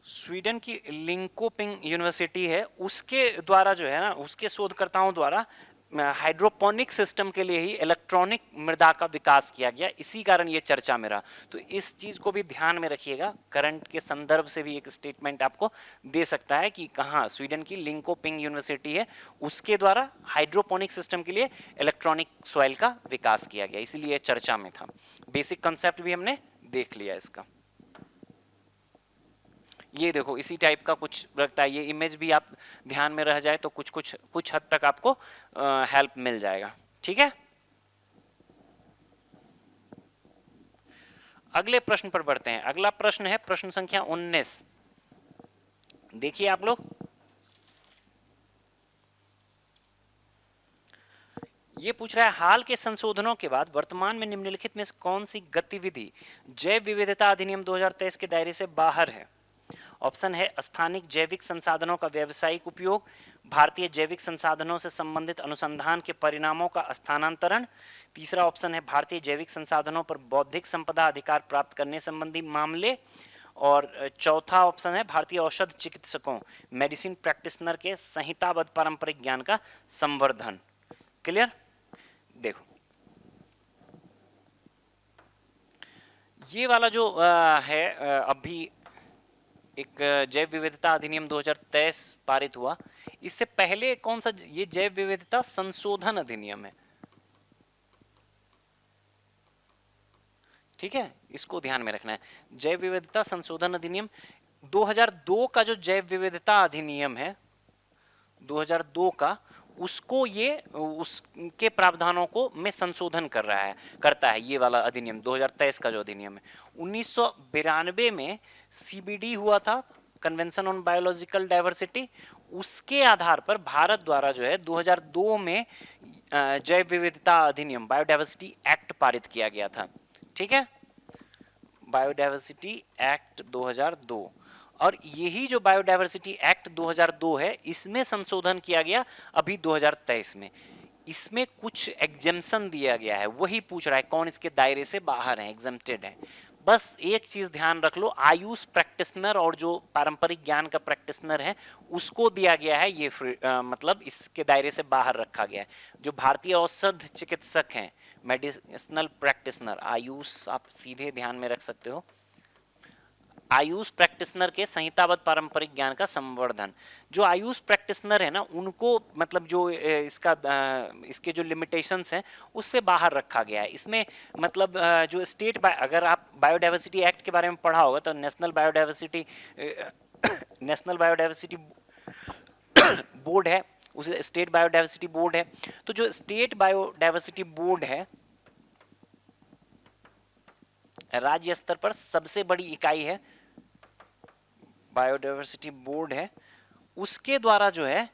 स्वीडन की लिंकोपिंग यूनिवर्सिटी है, उसके द्वारा जो है ना, उसके शोधकर्ताओं द्वारा हाइड्रोपोनिक सिस्टम के लिए ही इलेक्ट्रॉनिक मृदा का विकास किया गया, इसी कारण ये चर्चा में रहा। तो इस चीज को भी ध्यान में रखिएगा, करंट के संदर्भ से भी एक स्टेटमेंट आपको दे सकता है कि कहाँ स्वीडन की लिंकोपिंग यूनिवर्सिटी है, उसके द्वारा हाइड्रोपोनिक सिस्टम के लिए इलेक्ट्रॉनिक सॉइल का विकास किया गया, इसीलिए चर्चा में था। बेसिक कंसेप्ट भी हमने देख लिया इसका। ये देखो इसी टाइप का कुछ लगता है, ये इमेज भी आप ध्यान में रह जाए तो कुछ हद तक आपको हेल्प मिल जाएगा। ठीक है, अगले प्रश्न पर बढ़ते हैं। अगला प्रश्न है प्रश्न संख्या 19। देखिए आप लोग, ये पूछ रहा है हाल के संशोधनों के बाद वर्तमान में निम्नलिखित में से कौन सी गतिविधि जैव विविधता अधिनियम 2023 के दायरे से बाहर है। ऑप्शन है स्थानिक जैविक संसाधनों का व्यावसायिक उपयोग, भारतीय जैविक संसाधनों से संबंधित अनुसंधान के परिणामों का स्थानांतरण, तीसरा ऑप्शन है भारतीय जैविक संसाधनों पर बौद्धिक संपदा अधिकार प्राप्त करने संबंधी मामले, और चौथा ऑप्शन है भारतीय औषध चिकित्सकों मेडिसिन प्रैक्टिशनर के संहिताबद्ध पारंपरिक ज्ञान का संवर्धन। क्लियर? देखो ये वाला जो है अभी एक जैव विविधता अधिनियम 2023 पारित हुआ, इससे पहले कौन सा ये जैव विविधता संशोधन अधिनियम है। ठीक है, इसको ध्यान में रखना है। जैव विविधता संशोधन अधिनियम 2002 का जो जैव विविधता अधिनियम है 2002 का, उसको ये उसके प्रावधानों को में संशोधन करता है ये वाला अधिनियम 2023 का जो अधिनियम है। 1992 में सीबीडी हुआ था, कन्वेंशन ऑन बायोलॉजिकल डाइवर्सिटी, उसके आधार पर भारत द्वारा जो है 2002 में जैव विविधता अधिनियम बायोडाइवर्सिटी एक्ट पारित किया गया था। ठीक है, बायोडाइवर्सिटी एक्ट 2002, और यही जो बायोडाइवर्सिटी एक्ट 2002 है इसमें संशोधन किया गया अभी 2023 में। इसमें कुछ एग्जेम्पशन दिया गया है, वही पूछ रहा है कौन इसके दायरे से बाहर है, एग्जेम्प्टेड है। बस एक चीज ध्यान रख लो, आयुष प्रैक्टिशनर और जो पारंपरिक ज्ञान का प्रैक्टिशनर है उसको दिया गया है ये मतलब इसके दायरे से बाहर रखा गया है। जो भारतीय औषध चिकित्सक हैं मेडिसिनल प्रैक्टिशनर, आयुष आप सीधे ध्यान में रख सकते हो, आयुष प्रैक्टिशनर के संहिताबद्ध पारंपरिक ज्ञान का संवर्धन। जो आयुष प्रैक्टिशनर है ना उनको मतलब जो इसके जो लिमिटेशंस हैं उससे बाहर रखा गया है। इसमें मतलब जो अगर आप बायोडाइवर्सिटी एक्ट के बारे में पढ़ा होगा तो नेशनल बायोडाइवर्सिटी बोर्ड है, उस स्टेट बायोडाइवर्सिटी बोर्ड है। तो जो स्टेट बायोडाइवर्सिटी बोर्ड है राज्य स्तर पर सबसे बड़ी इकाई है, बायोडाइवर्सिटी बोर्ड है, उसके द्वारा जो है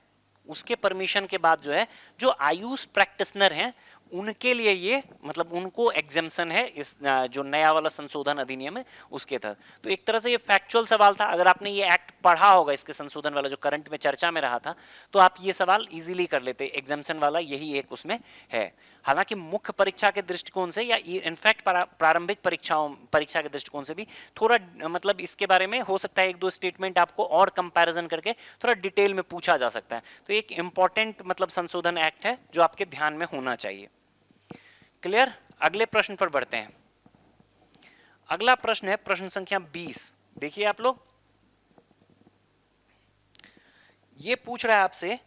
उसके परमिशन के बाद जो है जो आयुष प्रैक्टिशनर हैं उनके लिए ये मतलब उनको एग्जेम्पशन है इस जो नया वाला संशोधन अधिनियम है उसके तहत। तो एक तरह से ये फैक्चुअल सवाल था, अगर आपने ये एक्ट पढ़ा होगा इसके संशोधन वाला जो करंट में चर्चा में रहा था तो आप ये सवाल इजीली कर लेते, एग्जेम्पशन वाला यही एक उसमें है। हालांकि मुख्य परीक्षा के दृष्टिकोण से या इनफैक्ट प्रारंभिक परीक्षा के दृष्टिकोण से भी थोड़ा मतलब इसके बारे में हो सकता है एक दो स्टेटमेंट आपको और कंपैरिजन करके थोड़ा डिटेल में पूछा जा सकता है। तो एक इंपॉर्टेंट मतलब संशोधन एक्ट है जो आपके ध्यान में होना चाहिए। क्लियर? अगले प्रश्न पर बढ़ते हैं। अगला प्रश्न है प्रश्न संख्या 20। देखिए आप लोग, ये पूछ रहा है आपसे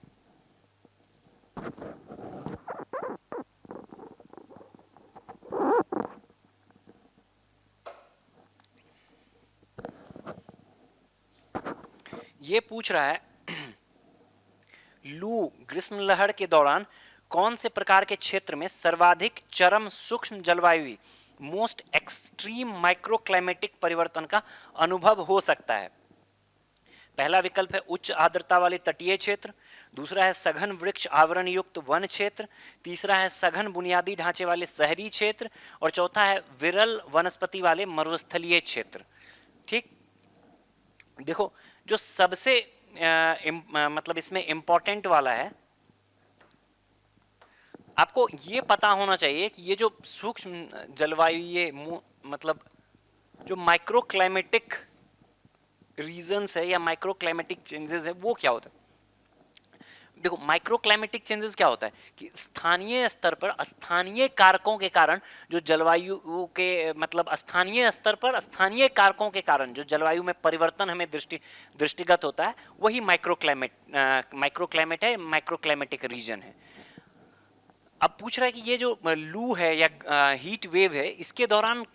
लू ग्रीष्म लहर के दौरान कौन से प्रकार के क्षेत्र में सर्वाधिक चरम सूक्ष्म जलवायु मोस्ट एक्सट्रीम माइक्रोक्लाइमेटिक परिवर्तन का अनुभव हो सकता है। पहला विकल्प है उच्च आर्द्रता वाले तटीय क्षेत्र, दूसरा है सघन वृक्ष आवरण युक्त वन क्षेत्र, तीसरा है सघन बुनियादी ढांचे वाले शहरी क्षेत्र, और चौथा है विरल वनस्पति वाले मरुस्थलीय क्षेत्र। ठीक, देखो जो सबसे मतलब इसमें इंपॉर्टेंट वाला है, आपको ये पता होना चाहिए कि ये जो सूक्ष्म जलवायु ये मतलब जो माइक्रोक्लाइमेटिक रीजंस है या माइक्रोक्लाइमेटिक चेंजेस है वो क्या होता है। देखो माइक्रोक्लाइमेटिक चेंजेस क्या होता है कि स्थानीय स्तर पर स्थानीय कारकों के कारण जो जलवायु के मतलब स्थानीय स्तर पर स्थानीय कारकों के कारण जो जलवायु में परिवर्तन हमें दृष्टिगत होता है वही माइक्रोक्लाइमेट है, माइक्रोक्लाइमेटिक रीजन है। अब पूछ रहा है कि ये जो लू है या हीट वेव है इसके दौरान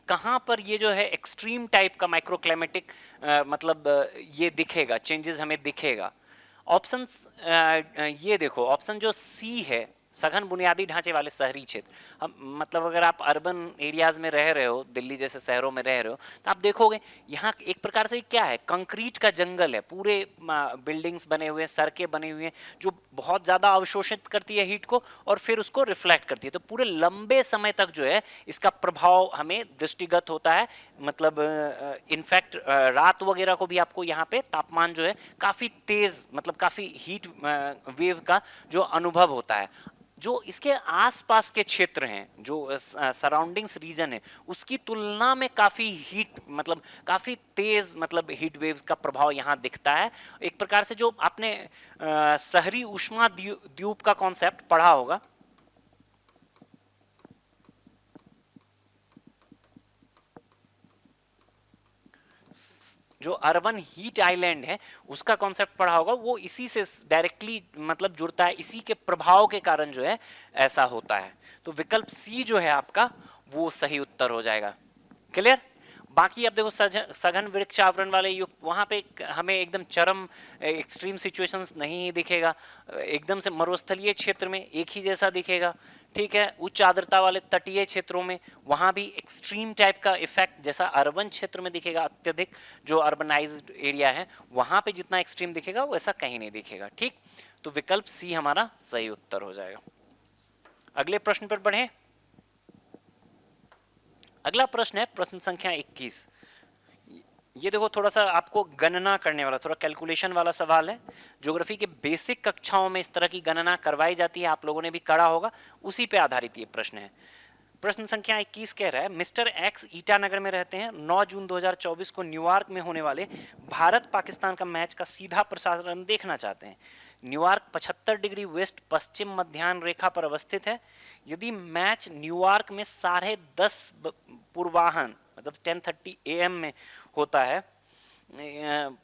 कहां पर ये जो है एक्सट्रीम टाइप का माइक्रोक्लाइमेटिक मतलब ये दिखेगा, चेंजेस हमें दिखेगा। ऑप्शंस ये देखो, ऑप्शन जो सी है सघन बुनियादी ढांचे वाले शहरी क्षेत्र, हम मतलब अगर आप अर्बन एरियाज में रह रहे हो, दिल्ली जैसे शहरों में रह रहे हो, तो आप देखोगे यहाँ एक प्रकार से क्या है, कंक्रीट का जंगल है, पूरे बिल्डिंग्स बने हुए हैं, सड़कें बनी हुई हैं जो बहुत ज़्यादा अवशोषित करती है हीट को और फिर उसको रिफ्लेक्ट करती है। तो पूरे लंबे समय तक जो है इसका प्रभाव हमें दृष्टिगत होता है। मतलब इनफैक्ट रात वगैरह को भी आपको यहाँ पे तापमान जो है काफ़ी तेज, मतलब काफ़ी हीट वेव का जो अनुभव होता है। जो इसके आसपास के क्षेत्र हैं, जो सराउंडिंग्स रीजन है, उसकी तुलना में काफ़ी हीट, मतलब काफ़ी तेज, मतलब हीट वेव्स का प्रभाव यहाँ दिखता है। एक प्रकार से जो आपने शहरी ऊष्मा द्वीप का कॉन्सेप्ट पढ़ा होगा, जो अर्बन हीट आइलैंड है उसका कॉन्सेप्ट पढ़ा होगा, वो इसी से डायरेक्टली मतलब जुड़ता है, इसी के प्रभाव के कारण जो है ऐसा होता है। तो विकल्प सी जो है आपका वो सही उत्तर हो जाएगा। क्लियर? बाकी अब देखो सघन वृक्ष आवरण वाले युग, वहां पे हमें एकदम चरम एक्सट्रीम सिचुएशंस नहीं दिखेगा, एकदम से मरुस्थलीय क्षेत्र में एक ही जैसा दिखेगा। ठीक है, उच्च आर्द्रता वाले तटीय क्षेत्रों में वहां भी एक्सट्रीम टाइप का इफेक्ट जैसा अर्बन क्षेत्र में दिखेगा, अत्यधिक जो अर्बनाइज्ड एरिया है वहां पे जितना एक्सट्रीम दिखेगा वैसा कहीं नहीं दिखेगा। ठीक, तो विकल्प सी हमारा सही उत्तर हो जाएगा। अगले प्रश्न पर बढ़े। अगला प्रश्न है प्रश्न संख्या 21। ये देखो थोड़ा सा आपको गणना करने वाला, थोड़ा कैलकुलेशन वाला सवाल है। ज्योग्राफी के बेसिक कक्षाओं में इस तरह की गणना करवाई जाती है, आप लोगों ने भी करा होगा, उसी पे आधारित ये प्रश्न है। प्रश्न संख्या 21 कह रहा है, मिस्टर एक्स ईटानगर में रहते हैं। 9 जून 2024 को न्यूयॉर्क में होने वाले भारत पाकिस्तान का मैच का सीधा प्रसारण देखना चाहते हैं। न्यूयॉर्क 75 डिग्री वेस्ट पश्चिम मध्याह्न रेखा पर अवस्थित है। यदि मैच न्यूयॉर्क में 10:30 पूर्वाह्न मतलब 10:30 AM में होता है,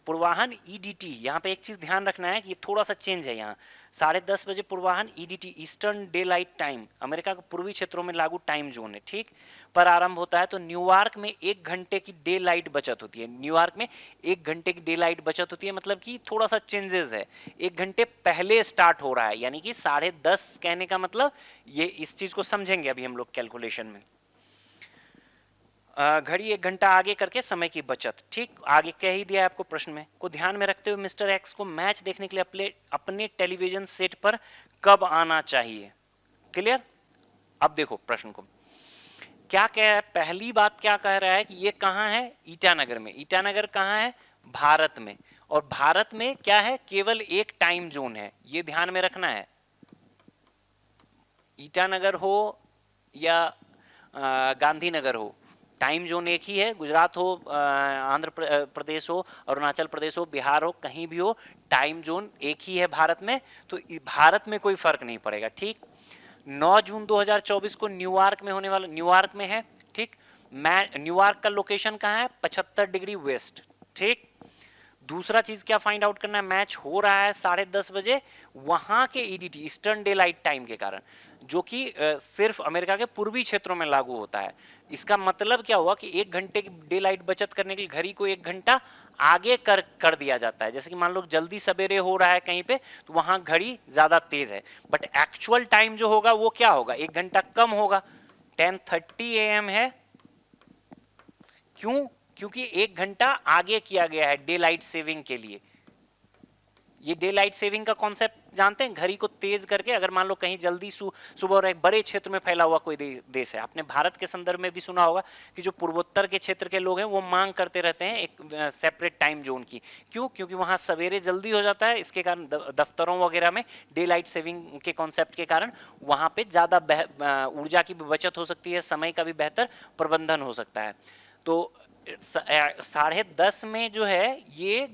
पूर्वाह्न ईडीटी, यहाँ पे एक चीज ध्यान रखना है कि ये थोड़ा सा चेंज है, यहाँ 10:30 बजे पूर्वाह्न EDT eastern daylight time, America के पूर्वी क्षेत्रों में लागू टाइम जोन है, ठीक, पर आरंभ होता है। तो न्यूयॉर्क में 1 घंटे की डे लाइट बचत होती है, न्यूयॉर्क में 1 घंटे की डे लाइट बचत होती है, मतलब कि थोड़ा सा चेंजेस है, 1 घंटे पहले स्टार्ट हो रहा है, यानी कि 10:30 कहने का मतलब ये, इस चीज को समझेंगे अभी हम लोग कैलकुलेशन में। घड़ी 1 घंटा आगे करके समय की बचत, ठीक, आगे कह ही दिया है आपको प्रश्न में। को ध्यान में रखते हुए मिस्टर एक्स को मैच देखने के लिए अपने टेलीविजन सेट पर कब आना चाहिए। क्लियर? अब देखो प्रश्न को क्या कह रहा है, पहली बात क्या कह रहा है कि ये कहां है, ईटानगर में। ईटानगर कहां है, भारत में, और भारत में क्या है, केवल एक टाइम जोन है, ये ध्यान में रखना है। ईटानगर हो या गांधीनगर हो, टाइम जोन एक ही है। गुजरात हो, आंध्र प्रदेश हो, अरुणाचल प्रदेश हो, बिहार हो, कहीं भी हो, टाइम जोन एक ही है भारत में, तो भारत में कोई फर्क नहीं पड़ेगा। ठीक, 9 जून 2024 को न्यूयॉर्क में होने वाला, न्यूयॉर्क में है, ठीक, मैं न्यूयॉर्क का लोकेशन कहाँ है, 75 डिग्री वेस्ट। ठीक, दूसरा चीज क्या फाइंड आउट करना है, मैच हो रहा है 10:30 बजे वहां के EDT eastern daylight time के कारण, जो कि सिर्फ अमेरिका के पूर्वी क्षेत्रों में लागू होता है। इसका मतलब क्या हुआ कि 1 घंटे की डे लाइट बचत करने के लिए घड़ी को 1 घंटा आगे कर दिया जाता है। जैसे कि मान लो जल्दी सवेरे हो रहा है कहीं पे, तो वहां घड़ी ज्यादा तेज है, बट एक्चुअल टाइम जो होगा वो क्या होगा, 1 घंटा कम होगा, 10:30 AM है। क्यों? क्योंकि 1 घंटा आगे किया गया है डे लाइट सेविंग के लिए। ये डे लाइट सेविंग का कॉन्सेप्ट जानते हैं, घड़ी को तेज करके, अगर मान लो कहीं जल्दी सुबह और एक बड़े क्षेत्र में फैला हुआ कोई देश है, आपने भारत के संदर्भ में भी सुना होगा कि जो पूर्वोत्तर के क्षेत्र के लोग हैं वो मांग करते रहते हैं एक सेपरेट टाइम जोन की। क्यों? क्योंकि वहां सवेरे जल्दी हो जाता है, इसके कारण दफ्तरों वगैरह में डे लाइट सेविंग के कॉन्सेप्ट के कारण वहां पे ज्यादा ऊर्जा की भी बचत हो सकती है, समय का भी बेहतर प्रबंधन हो सकता है। तो 10:30 में जो है ये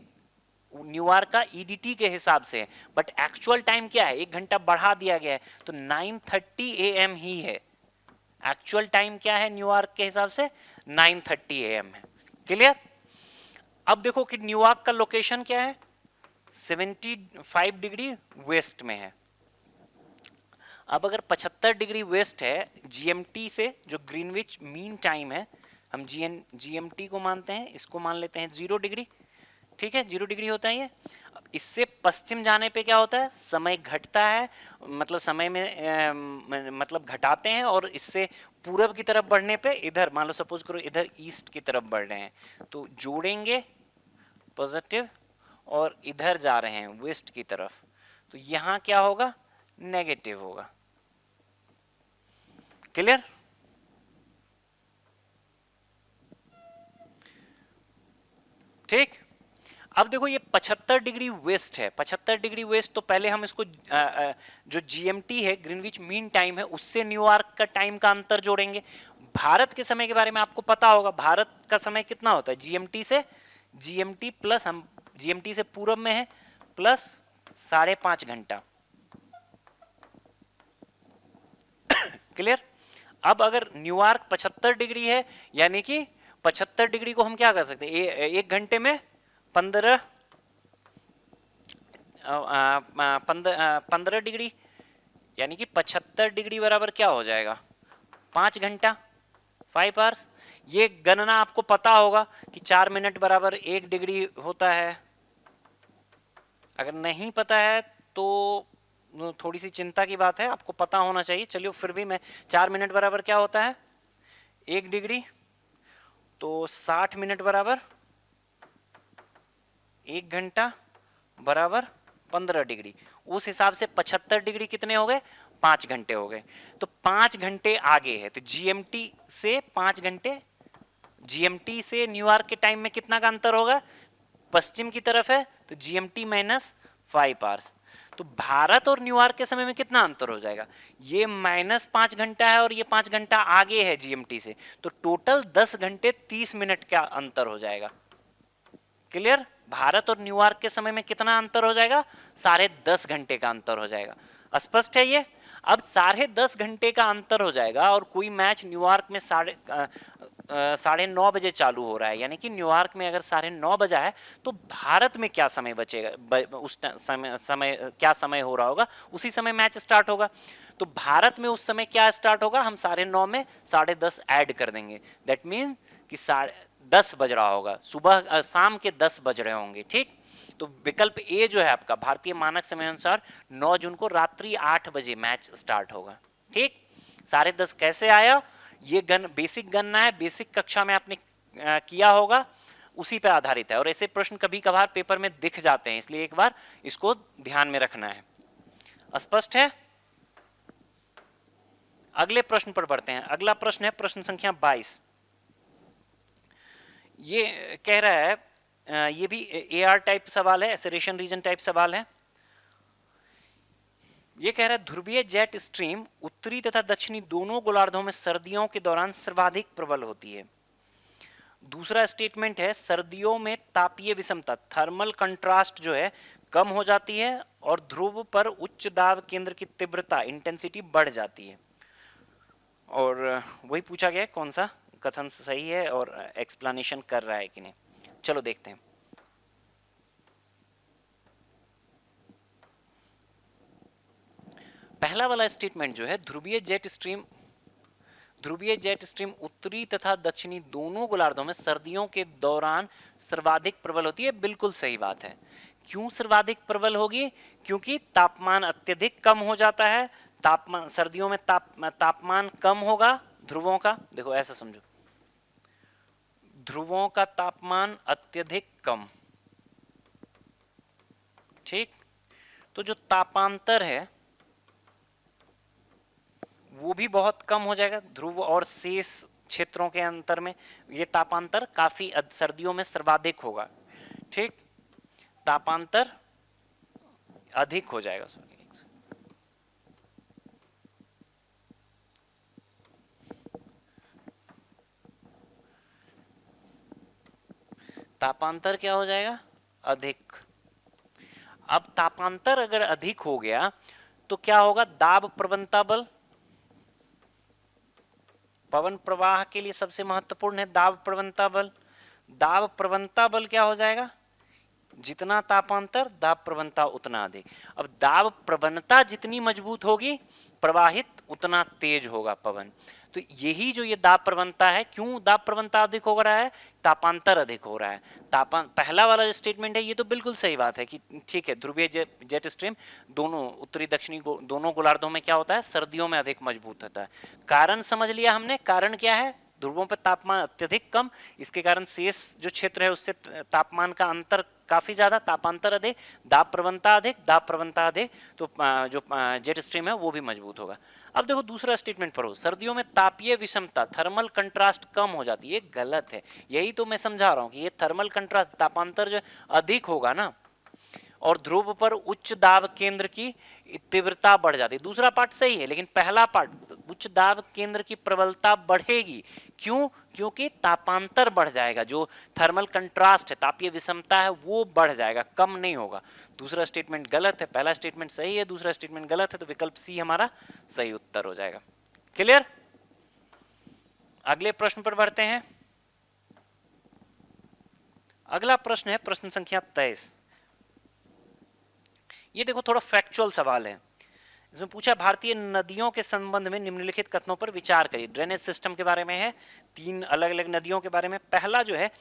न्यूयॉर्क का ईडीटी के हिसाब से, बट एक्चुअल टाइम क्या है, 1 घंटा बढ़ा दिया गया है, तो 9:30 AM ही है। एक्चुअल टाइम क्या है न्यूयॉर्क के हिसाब से, 9:30 AM है। क्लियर? अब देखो कि न्यूयॉर्क का लोकेशन क्या है, 75 डिग्री वेस्ट में है। अब अगर 75 डिग्री वेस्ट है जीएमटी से, जो ग्रीनविच मीन टाइम है, हम जीएमटी को मानते हैं, इसको मान लेते हैं 0 डिग्री, ठीक है, 0 डिग्री होता है ये। इससे पश्चिम जाने पे क्या होता है, समय घटता है, मतलब समय में मतलब घटाते हैं, और इससे पूरब की तरफ बढ़ने पे इधर मान लो सपोज करो इधर ईस्ट की तरफ बढ़ रहे हैं तो जोड़ेंगे पॉजिटिव, और इधर जा रहे हैं वेस्ट की तरफ तो यहां क्या होगा, नेगेटिव होगा। क्लियर? ठीक। अब देखो ये 75 डिग्री वेस्ट है, 75 डिग्री वेस्ट, तो पहले हम इसको जो जीएमटी है ग्रीनविच मीन टाइम है उससे न्यूयॉर्क का टाइम का अंतर जोड़ेंगे। भारत के समय के बारे में आपको पता होगा, भारत का समय कितना होता है जीएमटी से, जीएमटी प्लस हम जीएमटी से पूरब में है प्लस 5.5 घंटा। क्लियर? अब अगर न्यूयॉर्क 75 डिग्री है यानी कि 75 डिग्री को हम क्या कर सकते हैं, एक घंटे में 15 डिग्री, यानी कि 75 डिग्री बराबर क्या हो जाएगा, 5 घंटा, 5 आवर्स। ये गणना आपको पता होगा कि 4 मिनट बराबर 1 डिग्री होता है। अगर नहीं पता है तो थोड़ी सी चिंता की बात है, आपको पता होना चाहिए। चलिए फिर भी मैं 4 मिनट बराबर क्या होता है 1 डिग्री, तो 60 मिनट बराबर 1 घंटा बराबर 15 डिग्री। उस हिसाब से 75 डिग्री कितने हो गए, 5 घंटे हो गए। तो 5 घंटे आगे है, तो जीएमटी से 5 घंटे, जीएमटी से न्यूयॉर्क के टाइम में कितना का अंतर होगा, पश्चिम की तरफ है तो जीएमटी माइनस 5 आवर्स। तो भारत और न्यूयॉर्क के समय में कितना अंतर हो जाएगा, ये -5 घंटा है और ये 5 घंटा आगे है जीएमटी से, तो टोटल 10 घंटे 30 मिनट का अंतर हो जाएगा। क्लियर? भारत और न्यूयॉर्क के समय में कितना अंतर हो जाएगा, 10.5 घंटे का अंतर हो जाएगा। स्पष्ट है ये? अब 10.5 घंटे का अंतर हो जाएगा और कोई मैच न्यूयॉर्क में 9:30 बजे चालू हो रहा है, यानी कि न्यूयॉर्क में अगर 9:30 बजा है तो भारत में क्या समय बचेगा, उस समय क्या समय हो रहा होगा, उसी समय मैच स्टार्ट होगा। तो भारत में उस समय क्या स्टार्ट होगा, हम 9:30 में 10:30 ऐड कर देंगे, दैट मीन कि 10 बज रहा होगा, सुबह शाम के 10 बज रहे होंगे। ठीक, तो विकल्प ए जो है आपका, भारतीय मानक समय अनुसार 9 जून को रात्रि 8 बजे मैच स्टार्ट होगा। ठीक, 10:30 कैसे आया, ये बेसिक गणना है, बेसिक कक्षा में आपने किया होगा, उसी पे आधारित है, और ऐसे प्रश्न कभी कभार पेपर में दिख जाते हैं, इसलिए एक बार इसको ध्यान में रखना है। स्पष्ट है? अगले प्रश्न पर बढ़ते हैं। अगला प्रश्न है प्रश्न संख्या 22। ये कह रहा है, ये भी एआर टाइप सवाल है, एसरेशन रीजन टाइप सवाल है। ये कह रहा है ध्रुवीय जेट स्ट्रीम उत्तरी तथा दक्षिणी दोनों गोलार्धों में सर्दियों के दौरान सर्वाधिक प्रबल होती है। दूसरा स्टेटमेंट है सर्दियों में तापीय विषमता, थर्मल कंट्रास्ट जो है कम हो जाती है और ध्रुव पर उच्च दाब केंद्र की तीव्रता इंटेंसिटी बढ़ जाती है। और वही पूछा गया कौन सा कथन सही है और एक्सप्लेनेशन कर रहा है कि नहीं। चलो देखते हैं। पहला वाला स्टेटमेंट जो है ध्रुवीय जेट स्ट्रीम उत्तरी तथा दक्षिणी दोनों गोलार्धों में सर्दियों के दौरान सर्वाधिक प्रबल होती है, बिल्कुल सही बात है। क्यों सर्वाधिक प्रबल होगी, क्योंकि तापमान अत्यधिक कम हो जाता है, तापमान सर्दियों में तापमान कम होगा ध्रुवों का, देखो ऐसा समझो, ध्रुवों का तापमान अत्यधिक कम। ठीक, तो जो तापांतर है वो भी बहुत कम हो जाएगा, ध्रुव और शेष क्षेत्रों के अंतर में ये तापांतर काफी सर्दियों में सर्वाधिक होगा। ठीक, तापांतर अधिक हो जाएगा। तापांतर क्या हो जाएगा, अधिक। अब तापांतर अगर अधिक हो गया तो क्या होगा, दाब प्रवणता बल, पवन प्रवाह के लिए सबसे महत्वपूर्ण है दाब प्रवणता बल। दाब प्रवणता बल क्या हो जाएगा, जितना तापांतर दाब प्रवणता उतना अधिक। अब दाब प्रवणता जितनी मजबूत होगी प्रवाहित उतना तेज होगा पवन। तो यही जो ये दाब प्रवणता है, क्यों दाब प्रवणता अधिक हो रहा है, तापांतर अधिक हो रहा है। पहला वाला जो स्टेटमेंट है ये तो बिल्कुल सही बात है कि ठीक है, ध्रुवीय जेट स्ट्रीम दोनों उत्तरी दक्षिणी दोनों गोलार्धों में क्या होता है, सर्दियों में अधिक मजबूत होता है। कारण समझ लिया हमने, कारण क्या है, ध्रुवों पर तापमान अत्यधिक कम, इसके कारण शेष जो क्षेत्र है उससे तापमान का अंतर काफी ज्यादा, तापांतर अधिक, दाब प्रवणता अधिक, दाब प्रवणता अधिक, तो जो जेट स्ट्रीम है वो भी मजबूत होगा। अब देखो दूसरा स्टेटमेंट पढ़ो, सर्दियों में तापीय विषमता थर्मल कंट्रास्ट कम हो जाती है, ये गलत है। यही तो मैं समझा रहा हूं कि ये थर्मल कंट्रास्ट तापांतर जो अधिक होगा ना, और ध्रुव पर उच्च दाब केंद्र की तीव्रता बढ़ जाती है। दूसरा पार्ट सही है, लेकिन पहला पार्ट उच्च दाब केंद्र की प्रबलता बढ़ेगी, क्यों, क्योंकि तापांतर बढ़ जाएगा, जो थर्मल कंट्रास्ट है, तापीय विषमता है, वो बढ़ जाएगा, कम नहीं होगा। दूसरा स्टेटमेंट गलत है, पहला स्टेटमेंट सही है, दूसरा स्टेटमेंट गलत है, तो विकल्प सी हमारा सही उत्तर हो जाएगा। क्लियर? अगले प्रश्न पर बढ़ते हैं। अगला प्रश्न है प्रश्न संख्या 23। ये देखो थोड़ा फैक्चुअल सवाल है। इसमें पूछा भारतीय नदियों के संबंध में निम्नलिखित कथनों पर विचार करिए। ड्रेनेज सिस्टम के बारे में है, 3 अलग अलग नदियों के बारे में। पहला जो है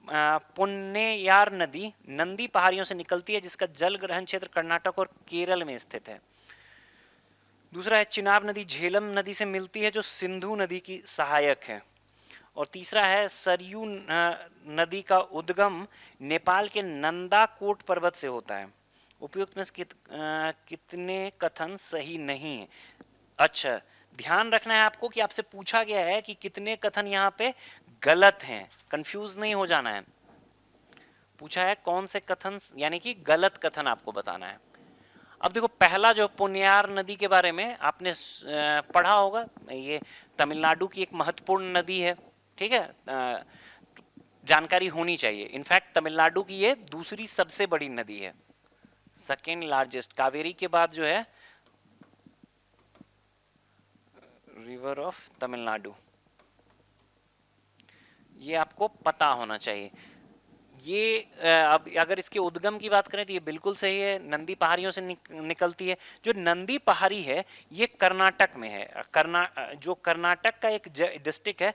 पुन्नेयार नदी नंदी पहाड़ियों से निकलती है, जिसका जल ग्रहण क्षेत्र कर्नाटक और केरल में स्थित है। दूसरा है चिनाब नदी झेलम नदी से मिलती है, जो सिंधु नदी की सहायक है। और तीसरा है सरयू नदी का उद्गम नेपाल के नंदाकोट पर्वत से होता है। उपयुक्त में कितने कथन सही नहीं है? अच्छा, ध्यान रखना है आपको कि आपसे पूछा गया है कि कितने कथन यहाँ पे गलत हैं, कंफ्यूज नहीं हो जाना है। पूछा है कौन से कथन, यानी कि गलत कथन आपको बताना है। अब देखो पहला जो पुन्यार नदी के बारे में आपने पढ़ा होगा, ये तमिलनाडु की एक महत्वपूर्ण नदी है, ठीक है, जानकारी होनी चाहिए। इनफैक्ट तमिलनाडु की ये दूसरी सबसे बड़ी नदी है, सेकेंड लार्जेस्ट, कावेरी के बाद जो है रिवर ऑफ तमिलनाडु, ये आपको पता होना चाहिए। ये अब अगर इसके उद्गम की बात करें तो ये बिल्कुल सही है, नंदी पहाड़ियों से निकलती है। जो नंदी पहाड़ी है ये कर्नाटक में है, जो कर्नाटक का एक डिस्ट्रिक्ट है,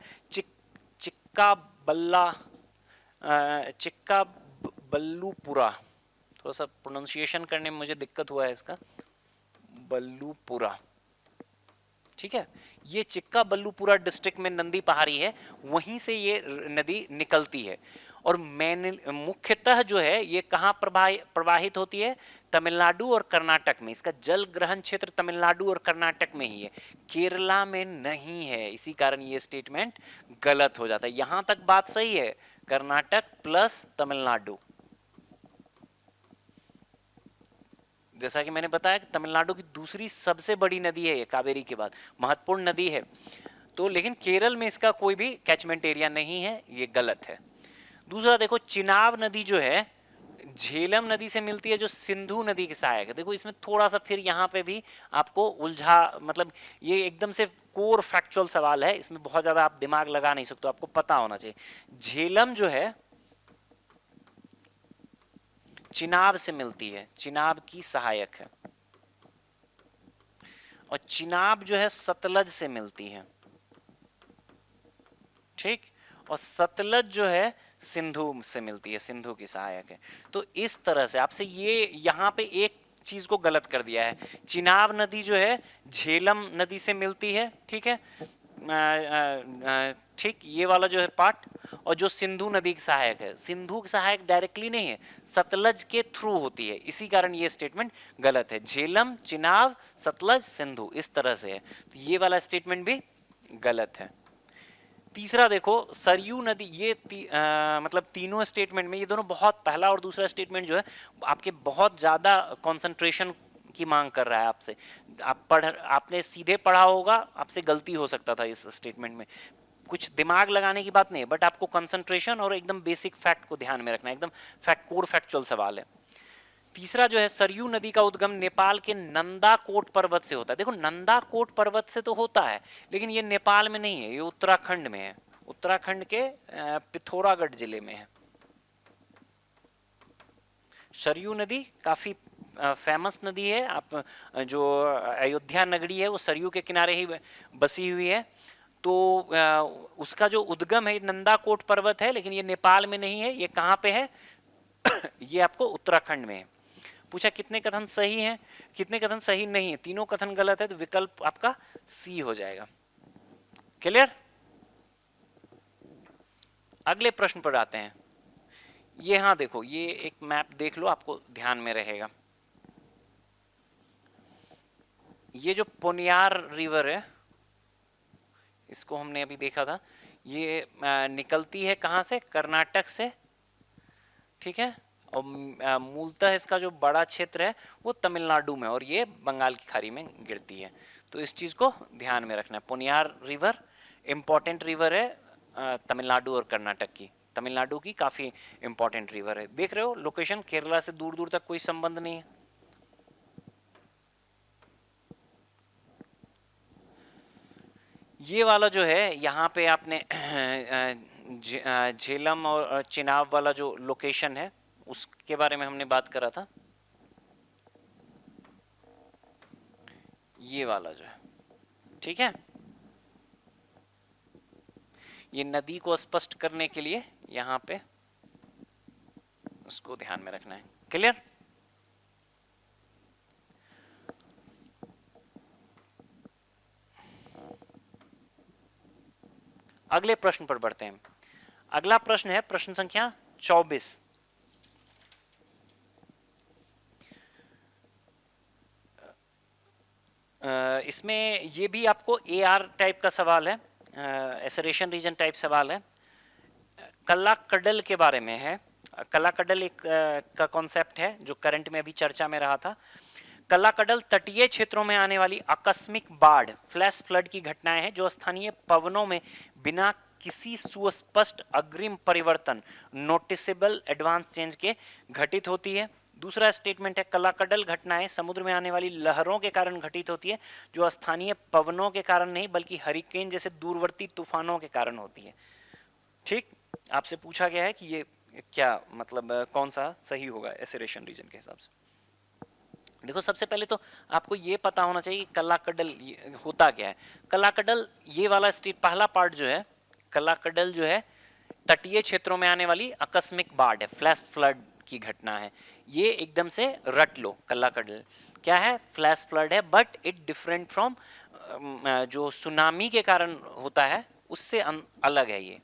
चिक्काबल्लूपुरा, थोड़ा सा प्रोनाउंसिएशन करने में मुझे दिक्कत हुआ है इसका, बल्लूपुरा, ठीक है। ये चिक्काबल्लूपुरा डिस्ट्रिक्ट में नंदी पहाड़ी है, वहीं से ये नदी निकलती है। और मुख्यतः जो है ये कहाँ प्रवाहित होती है, तमिलनाडु और कर्नाटक में। इसका जल ग्रहण क्षेत्र तमिलनाडु और कर्नाटक में ही है, केरला में नहीं है, इसी कारण ये स्टेटमेंट गलत हो जाता है। यहां तक बात सही है, कर्नाटक प्लस तमिलनाडु। जैसा कि मैंने बताया कि तमिलनाडु की दूसरी सबसे बड़ी नदी है ये, कावेरी के बाद महत्वपूर्ण नदी है। तो लेकिन केरल में इसका कोई भी कैचमेंट एरिया नहीं है, ये गलत है। दूसरा देखो, चिनाब नदी जो है झेलम नदी से मिलती है, जो सिंधु नदी के सहायक है। देखो इसमें थोड़ा सा फिर यहाँ पे भी आपको उलझा, मतलब ये एकदम से कोर फैक्चुअल सवाल है, इसमें बहुत ज्यादा आप दिमाग लगा नहीं सकते, आपको पता होना चाहिए। झेलम जो है चिनाब से मिलती है, चिनाब की सहायक है। और चिनाब जो है सतलज से मिलती है, ठीक। और सतलज जो है सिंधु से मिलती है, सिंधु की सहायक है। तो इस तरह से आपसे ये यहाँ पे एक चीज को गलत कर दिया है। चिनाब नदी जो है झेलम नदी से मिलती है, ठीक है, ठीक, ये वाला जो है पार्ट। और जो सिंधु नदी की सहायक है, सिंधु की सहायक डायरेक्टली नहीं है, सतलज के थ्रू होती है, इसी कारण ये स्टेटमेंट गलत है। झेलम, चिनाब, सतलज, सिंधु, इस तरह से है, तो ये वाला स्टेटमेंट भी गलत है। तीसरा देखो, सरयू नदी, ये मतलब तीनों स्टेटमेंट में ये दोनों बहुत, पहला और दूसरा स्टेटमेंट जो है आपके बहुत ज्यादा कंसंट्रेशन की मांग कर रहा है आपसे। आपने सीधे पढ़ा होगा, आपसे गलती हो सकता था इस स्टेटमेंट में, कुछ दिमाग लगाने की बात नहीं है, बट आपको कंसंट्रेशन और एकदम बेसिक फैक्ट को ध्यान में रखना है, एकदम कोर फैक्चुअल सवाल है। तीसरा जो है, सरयू नदी का उद्गम नेपाल के नंदाकोट पर्वत से होता है। देखो नंदाकोट पर्वत से तो होता है, लेकिन ये नेपाल में नहीं है, ये उत्तराखंड में है, उत्तराखंड के पिथौरागढ़ जिले में है। सरयू नदी काफी फेमस नदी है, आप जो अयोध्या नगरी है वो सरयू के किनारे ही बसी हुई है। तो उसका जो उद्गम है नंदाकोट पर्वत है, लेकिन ये नेपाल में नहीं है। ये कहाँ पे है? ये आपको उत्तराखंड में है। पूछा कितने कथन सही हैं, कितने कथन सही नहीं है? तीनों कथन गलत है, तो विकल्प आपका सी हो जाएगा। क्लियर? अगले प्रश्न पर आते हैं। ये हाँ देखो, ये एक मैप देख लो, आपको ध्यान में रहेगा। ये जो पुनियार रिवर है, इसको हमने अभी देखा था, ये निकलती है कहाँ से? कर्नाटक से, ठीक है। और मूलतः इसका जो बड़ा क्षेत्र है वो तमिलनाडु में, और ये बंगाल की खाड़ी में गिरती है। तो इस चीज को ध्यान में रखना है। पुनियार रिवर इंपॉर्टेंट रिवर है तमिलनाडु और कर्नाटक की। तमिलनाडु की काफी इंपॉर्टेंट रिवर है। देख रहे हो लोकेशन, केरला से दूर दूर तक कोई संबंध नहीं है। ये वाला जो है यहाँ पे आपने झेलम और चिनाब वाला जो लोकेशन है उसके बारे में हमने बात करा था। ये वाला जो है, ठीक है, ये नदी को स्पष्ट करने के लिए यहाँ पे उसको ध्यान में रखना है। क्लियर? अगले प्रश्न पर बढ़ते हैं। अगला प्रश्न है प्रश्न संख्या 24। इसमें ये भी आपको AR टाइप का सवाल है, एसरेशन रीजन टाइप सवाल है। कल्लाकडल के बारे में है। कल्लाकडल एक का कॉन्सेप्ट है जो करंट में अभी चर्चा में रहा था। कल्लाकडल तटीय क्षेत्रों में आने वाली आकस्मिक बाढ़, फ्लैश फ्लड की घटनाएं हैं जो स्थानीय पवनों में बिना किसी सुस्पष्ट अग्रिम परिवर्तन, नोटिसेबल एडवांस चेंज के घटित होती है। दूसरा स्टेटमेंट है कल्लाकडल घटनाएं समुद्र में आने वाली लहरों के कारण घटित होती है जो स्थानीय पवनों के कारण नहीं बल्कि हरिकेन जैसे दूरवर्ती तूफानों के कारण होती है। ठीक, आपसे पूछा गया है कि ये क्या मतलब कौन सा सही होगा एसरेशन रीजन के हिसाब से। देखो सबसे पहले तो आपको ये पता होना चाहिए कि कल्लाकडल होता क्या है। कल्लाकडल ये वाला स्टेट पहला पार्ट जो है, कल्लाकडल जो है तटीय क्षेत्रों में आने वाली आकस्मिक बाढ़ है, फ्लैश फ्लड की घटना है। ये एकदम से रट लो, कल्लाकडल क्या है? फ्लैश फ्लड है, बट इट डिफरेंट फ्रॉम जो सुनामी के कारण होता है उससे अलग है। ये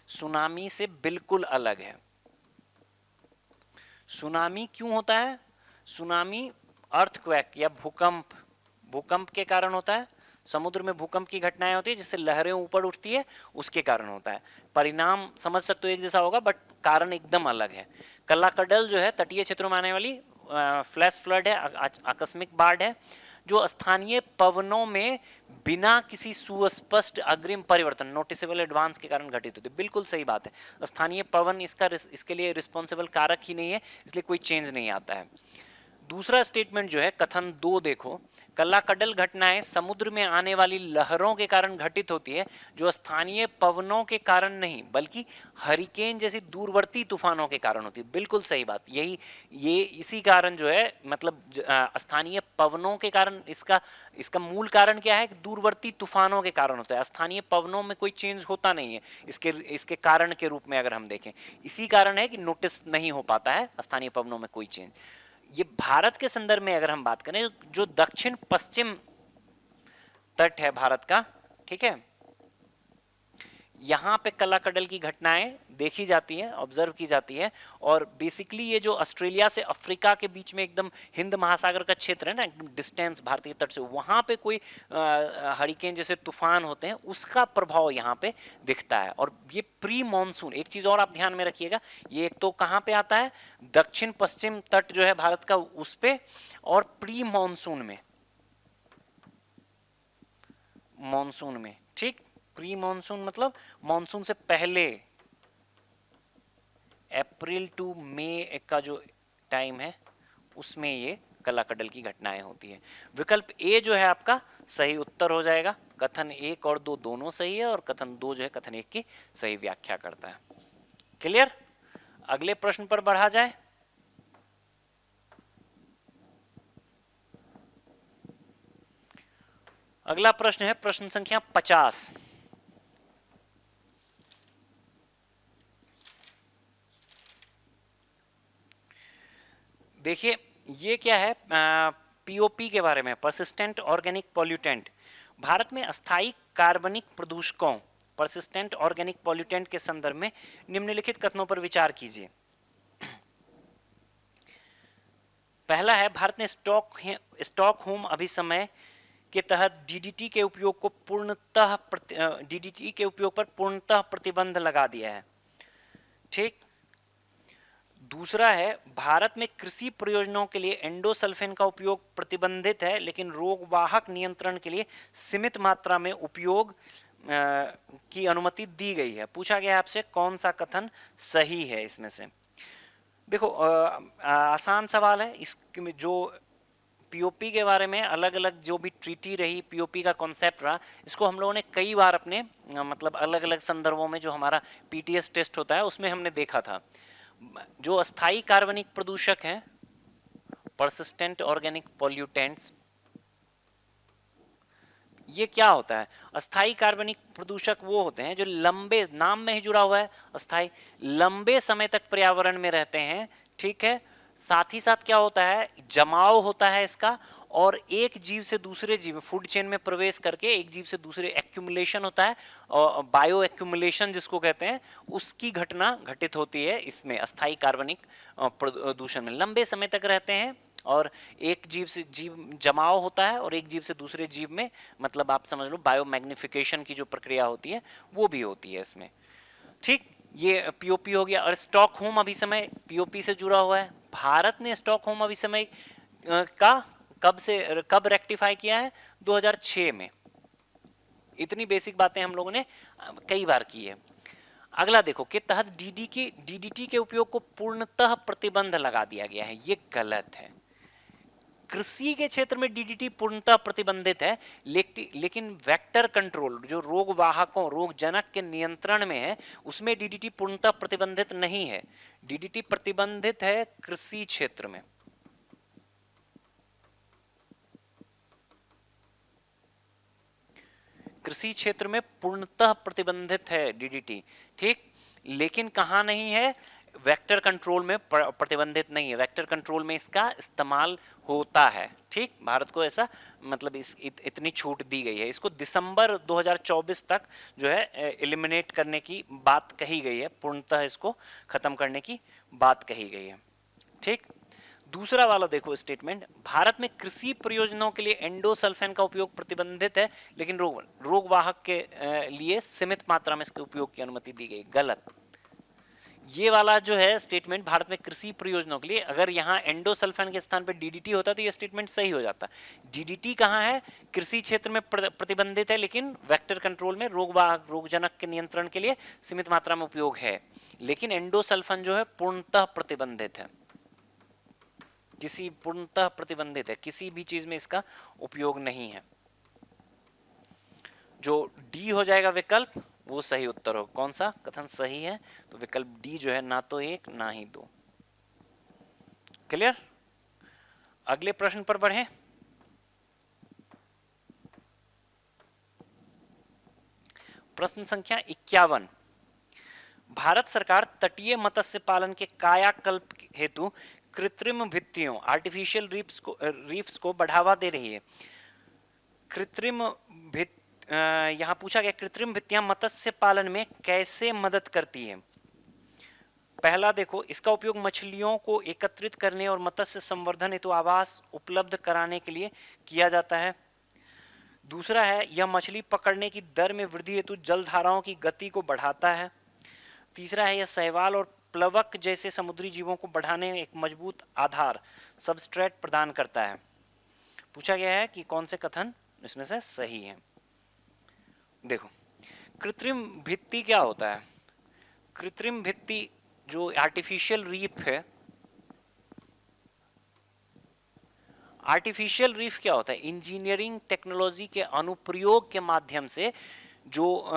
सुनामी से बिल्कुल अलग है। सुनामी क्यों होता है? सुनामी अर्थक्वेक या भूकंप, भूकंप के कारण होता है। समुद्र में भूकंप की घटनाएं होती है जिससे लहरें ऊपर उठती है, उसके कारण होता है। परिणाम समझ सकते हो एक जैसा होगा बट कारण एकदम अलग है। कल्लाकडल जो है तटीय क्षेत्रों में आने वाली फ्लैश फ्लड है, आकस्मिक बाढ़ है जो स्थानीय पवनों में बिना किसी सुस्पष्ट अग्रिम परिवर्तन, नोटिसेबल एडवांस के कारण घटित होती है। बिल्कुल सही बात है। स्थानीय पवन इसके लिए रिस्पॉन्सिबल कारक ही नहीं है, इसलिए कोई चेंज नहीं आता है। दूसरा स्टेटमेंट जो है कथन 2 देखो, कल्लाकडल घटनाएं समुद्र में आने वाली लहरों के कारण घटित होती है जो स्थानीय पवनों के कारण नहीं बल्कि हरिकेन जैसी दूरवर्ती तूफानों के कारण होती है। बिल्कुल सही बात, यही ये इसी कारण जो है मतलब स्थानीय पवनों के कारण, इसका इसका मूल कारण क्या है कि दूरवर्ती तूफानों के कारण होता है। स्थानीय पवनों में कोई चेंज होता नहीं है इसके कारण के रूप में अगर हम देखें, इसी कारण है कि नोटिस नहीं हो पाता है स्थानीय पवनों में कोई चेंज। ये भारत के संदर्भ में अगर हम बात करें, जो दक्षिण पश्चिम तट है भारत का, ठीक है, यहां पे कल्लाकडल की घटनाएं देखी जाती हैं, ऑब्जर्व की जाती है। और बेसिकली ये जो ऑस्ट्रेलिया से अफ्रीका के बीच में एकदम हिंद महासागर का क्षेत्र है ना, एकदम डिस्टेंस भारतीय तट से, वहां पे कोई हरिकेन जैसे तूफान होते हैं उसका प्रभाव यहाँ पे दिखता है। और ये प्री मॉनसून, एक चीज और आप ध्यान में रखिएगा, ये एक तो कहाँ पे आता है, दक्षिण पश्चिम तट जो है भारत का उस पे, और प्री मॉनसून में, मॉनसून में, ठीक। प्री मॉनसून मतलब मॉनसून से पहले, अप्रैल टू मई का जो टाइम है उसमें ये कल्लाकडल की घटनाएं होती है। विकल्प ए जो है आपका सही उत्तर हो जाएगा। कथन 1 और 2 दोनों सही है और कथन 2 जो है कथन 1 की सही व्याख्या करता है। क्लियर? अगले प्रश्न पर बढ़ा जाए। अगला प्रश्न है प्रश्न संख्या 50। देखिए ये क्या है, पीओपी के बारे में, परसिस्टेंट ऑर्गेनिक पॉल्यूटेंट। भारत में अस्थायी कार्बनिक प्रदूषकों, परसिस्टेंट ऑर्गेनिक पॉल्यूटेंट के संदर्भ में निम्नलिखित कथनों पर विचार कीजिए। पहला है, भारत ने स्टॉकहोम अभिसमय के तहत डीडीटी के उपयोग को डीडीटी के उपयोग पर पूर्णतः प्रतिबंध लगा दिया है। ठीक। दूसरा है, भारत में कृषि प्रयोजनों के लिए एंडोसल्फेन का उपयोग प्रतिबंधित है, लेकिन रोगवाहक नियंत्रण के लिए सीमित मात्रा में उपयोग की अनुमति दी गई है। पूछा गया आपसे कौन सा कथन सही है इसमें से। देखो आसान सवाल है। इसमें जो पीओपी के बारे में अलग अलग जो भी ट्रीटी रही, पीओपी का कॉन्सेप्ट रहा, इसको हम लोगों ने कई बार अपने मतलब अलग अलग संदर्भों में जो हमारा पीटीएस टेस्ट होता है उसमें हमने देखा था। जो अस्थायी कार्बनिक प्रदूषक हैं, परसिस्टेंट ऑर्गेनिक पॉल्यूटेंट्स, ये क्या होता है? अस्थायी कार्बनिक प्रदूषक वो होते हैं जो लंबे, नाम में ही जुड़ा हुआ है अस्थायी, लंबे समय तक पर्यावरण में रहते हैं। ठीक है। साथ ही साथ क्या होता है, जमाव होता है इसका, और एक जीव से दूसरे जीव, फूड चेन में प्रवेश करके एक जीव से दूसरे, एक्यूमुलेशन होता है, और बायो एक्यूमुलेशन जिसको कहते हैं, उसकी घटना घटित होती है इसमें अस्थायी कार्बनिक प्रदूषण में। लंबे समय तक रहते हैं और एक जीव से जीव जमाव होता है और एक जीव से दूसरे जीव में, मतलब आप समझ लो बायो मैग्निफिकेशन की जो प्रक्रिया होती है वो भी होती है इसमें। ठीक। ये पीओपी हो गया। और स्टॉकहोम अभिसमय पीओपी से जुड़ा हुआ है। भारत ने स्टॉकहोम अभिसमय का कब रेक्टिफाई किया है? 2006 में। इतनी बेसिक बातें हम लोगों ने कई बार की है। अगला देखो, के तहत डीडीटी के उपयोग को पूर्णतः प्रतिबंध लगा दिया गया है। ये गलत है। कृषि के क्षेत्र में डीडीटी पूर्णतः प्रतिबंधित है, लेकिन वेक्टर कंट्रोल, जो रोग वाहकों, रोग जनक के नियंत्रण में है, उसमें डीडीटी पूर्णतः प्रतिबंधित नहीं है। डीडीटी प्रतिबंधित है कृषि क्षेत्र में। कृषि क्षेत्र में पूर्णतः प्रतिबंधित है डीडीटी। ठीक। लेकिन कहां नहीं है? वेक्टर कंट्रोल में प्रतिबंधित नहीं है। वेक्टर कंट्रोल में इसका इस्तेमाल होता है। ठीक। भारत को ऐसा मतलब इतनी छूट दी गई है। इसको दिसंबर 2024 तक जो है एलिमिनेट करने की बात कही गई है, पूर्णतः इसको खत्म करने की बात कही गई है। ठीक। दूसरा वाला देखो स्टेटमेंट, भारत में कृषि प्रयोजनों के लिए एंडोसल्फेन का उपयोग प्रतिबंधित है, लेकिन रोगवाहक के लिए सीमित मात्रा में इसके उपयोग की अनुमति दी गई। गलत। ये वाला जो है स्टेटमेंट, भारत में कृषि प्रयोजनों के लिए, अगर यहाँ एंडोसल्फान के स्थान पर डीडीटी होता तो ये स्टेटमेंट सही हो जाता। डीडीटी कहाँ है? कृषि क्षेत्र में प्रतिबंधित है, लेकिन वेक्टर कंट्रोल में रोगजनक के नियंत्रण के लिए सीमित मात्रा में उपयोग है। लेकिन एंडोसल्फान जो है पूर्णतः प्रतिबंधित है, पूर्णतः प्रतिबंधित है, किसी भी चीज में इसका उपयोग नहीं है। जो डी हो जाएगा विकल्प, वो सही उत्तर हो। कौन सा कथन सही है? तो विकल्प डी जो है, ना तो एक ना ही दो। क्लियर? अगले प्रश्न पर बढ़ें। प्रश्न संख्या 51। भारत सरकार तटीय मत्स्य पालन के कायाकल्प हेतु कृत्रिम भित्तियों, आर्टिफिशियल रीफ्स को बढ़ावा दे रही है। कृत्रिम भित्ति, यहां पूछा गया कृत्रिम भित्तियां मत्स्य पालन में कैसे मदद करती है? पहला देखो, इसका उपयोग मछलियों को एकत्रित करने और मत्स्य संवर्धन हेतु आवास उपलब्ध कराने के लिए किया जाता है। दूसरा है, यह मछली पकड़ने की दर में वृद्धि हेतु जलधाराओं की गति को बढ़ाता है। तीसरा है, यह शैवाल और प्लवक जैसे समुद्री जीवों को बढ़ाने में एक मजबूत आधार, सबस्ट्रेट प्रदान करता है। पूछा गया है कि कौन से कथन इसमें से सही है। देखो, कृत्रिम भित्ति क्या होता है? कृत्रिम भित्ति जो आर्टिफिशियल रीफ है, आर्टिफिशियल रीफ क्या होता है? इंजीनियरिंग टेक्नोलॉजी के अनुप्रयोग के माध्यम से जो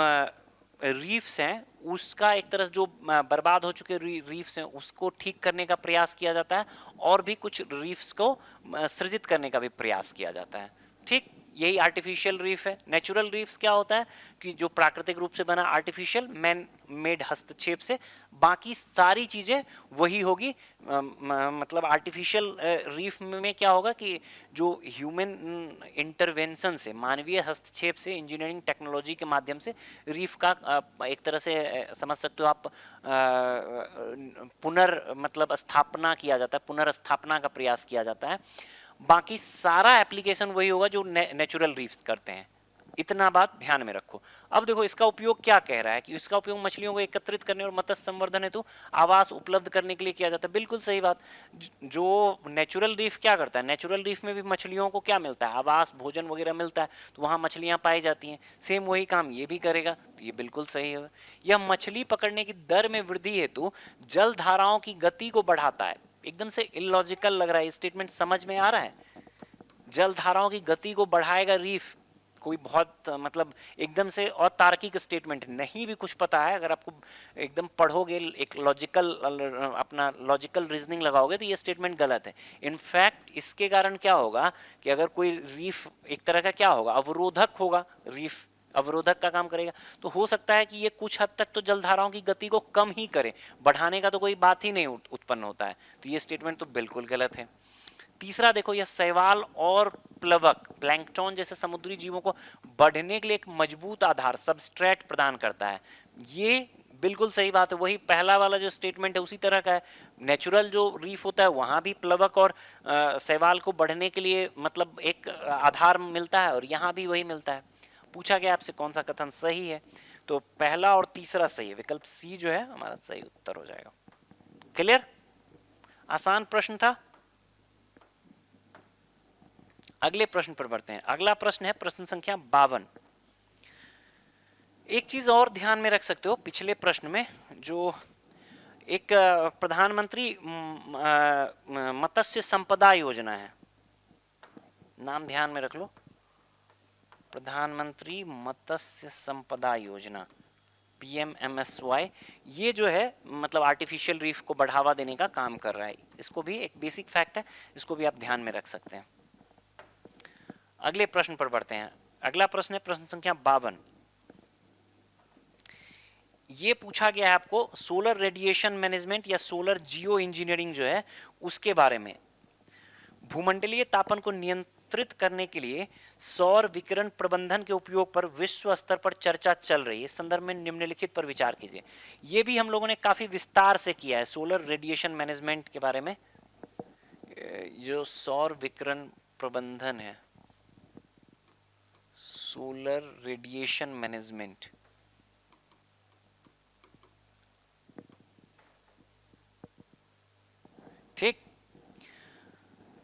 रीफ्स हैं, उसका एक तरह जो बर्बाद हो चुके रीफ्स हैं उसको ठीक करने का प्रयास किया जाता है, और भी कुछ रीफ्स को सृजित करने का भी प्रयास किया जाता है। ठीक। यही आर्टिफिशियल रीफ है। नेचुरल रीफ्स क्या होता है कि जो प्राकृतिक रूप से बना, आर्टिफिशियल मैन मेड हस्तक्षेप से बाकी सारी चीजें वही होगी। मतलब आर्टिफिशियल रीफ में क्या होगा कि जो ह्यूमन इंटरवेंशन से, मानवीय हस्तक्षेप से, इंजीनियरिंग टेक्नोलॉजी के माध्यम से रीफ का एक तरह से समझ सकते हो आप, मतलब स्थापना किया जाता है, पुनर्स्थापना का प्रयास किया जाता है। बाकी सारा एप्लीकेशन वही होगा जो नेचुरल रीफ्स करते हैं। इतना बात ध्यान में रखो। अब देखो इसका उपयोग क्या कह रहा है कि इसका उपयोग मछलियों को एकत्रित करने और मत्स्य संवर्धन हेतु आवास उपलब्ध करने के लिए किया जाता है। बिल्कुल सही बात। जो नेचुरल रीफ क्या करता है, नेचुरल रीफ में भी मछलियों को क्या मिलता है, आवास, भोजन वगैरह मिलता है, तो वहां मछलियां पाई जाती हैं। सेम वही काम ये भी करेगा, तो ये बिल्कुल सही है। यह मछली पकड़ने की दर में वृद्धि हेतु जल धाराओं की गति को बढ़ाता है। एकदम से इलॉजिकल लग रहा है, स्टेटमेंट समझ में आ रहा है? जल धाराओं की गति को बढ़ाएगा रीफ, कोई बहुत मतलब एकदम से अतार्किक स्टेटमेंट नहीं भी कुछ पता है, अगर आपको एकदम पढ़ोगे, एक लॉजिकल अपना लॉजिकल रीजनिंग लगाओगे तो ये स्टेटमेंट गलत है। इनफैक्ट इसके कारण क्या होगा कि अगर कोई रीफ एक तरह का क्या होगा, अवरोधक होगा, रीफ अवरोधक का काम करेगा, तो हो सकता है कि ये कुछ हद तक तो जलधाराओं की गति को कम ही करे, बढ़ाने का तो कोई बात ही नहीं उत्पन्न होता है। तो ये स्टेटमेंट तो बिल्कुल गलत है। तीसरा देखो, यह शैवाल और प्लवक, प्लैंकटन जैसे समुद्री जीवों को बढ़ने के लिए एक मजबूत आधार, सबस्ट्रेट प्रदान करता है। ये बिल्कुल सही बात है, वही पहला वाला जो स्टेटमेंट है उसी तरह का है। नेचुरल जो रीफ होता है वहां भी प्लवक और शैवाल को बढ़ने के लिए मतलब एक आधार मिलता है, और यहां भी वही मिलता है। पूछा गया आपसे कौन सा कथन सही है, तो पहला और तीसरा सही है, विकल्प सी जो है हमारा सही उत्तर हो जाएगा। क्लियर? आसान प्रश्न था। अगले प्रश्न पर बढ़ते हैं। अगला प्रश्न है प्रश्न संख्या 52। एक चीज और ध्यान में रख सकते हो, पिछले प्रश्न में जो एक प्रधानमंत्री मत्स्य संपदा योजना है, नाम ध्यान में रख लो, प्रधानमंत्री मत्स्य संपदा योजना, PMMSY, ये जो है मतलब आर्टिफिशियल रीफ को बढ़ावा देने का काम कर रहा है। इसको भी एक बेसिक फैक्ट है, इसको भी आप ध्यान में रख सकते हैं। अगले प्रश्न पर बढ़ते हैं। अगला प्रश्न है प्रश्न संख्या 52। ये पूछा गया है आपको सोलर रेडिएशन मैनेजमेंट या सोलर जियो इंजीनियरिंग जो है उसके बारे में। भूमंडलीय तापन को नियंत्रित करने के लिए सौर विकिरण प्रबंधन के उपयोग पर विश्व स्तर पर चर्चा चल रही है। इस संदर्भ में निम्नलिखित पर विचार कीजिए। ये भी हम लोगों ने काफी विस्तार से किया है सोलर रेडिएशन मैनेजमेंट के बारे में। जो सौर विकिरण प्रबंधन है, सोलर रेडिएशन मैनेजमेंट, ठीक।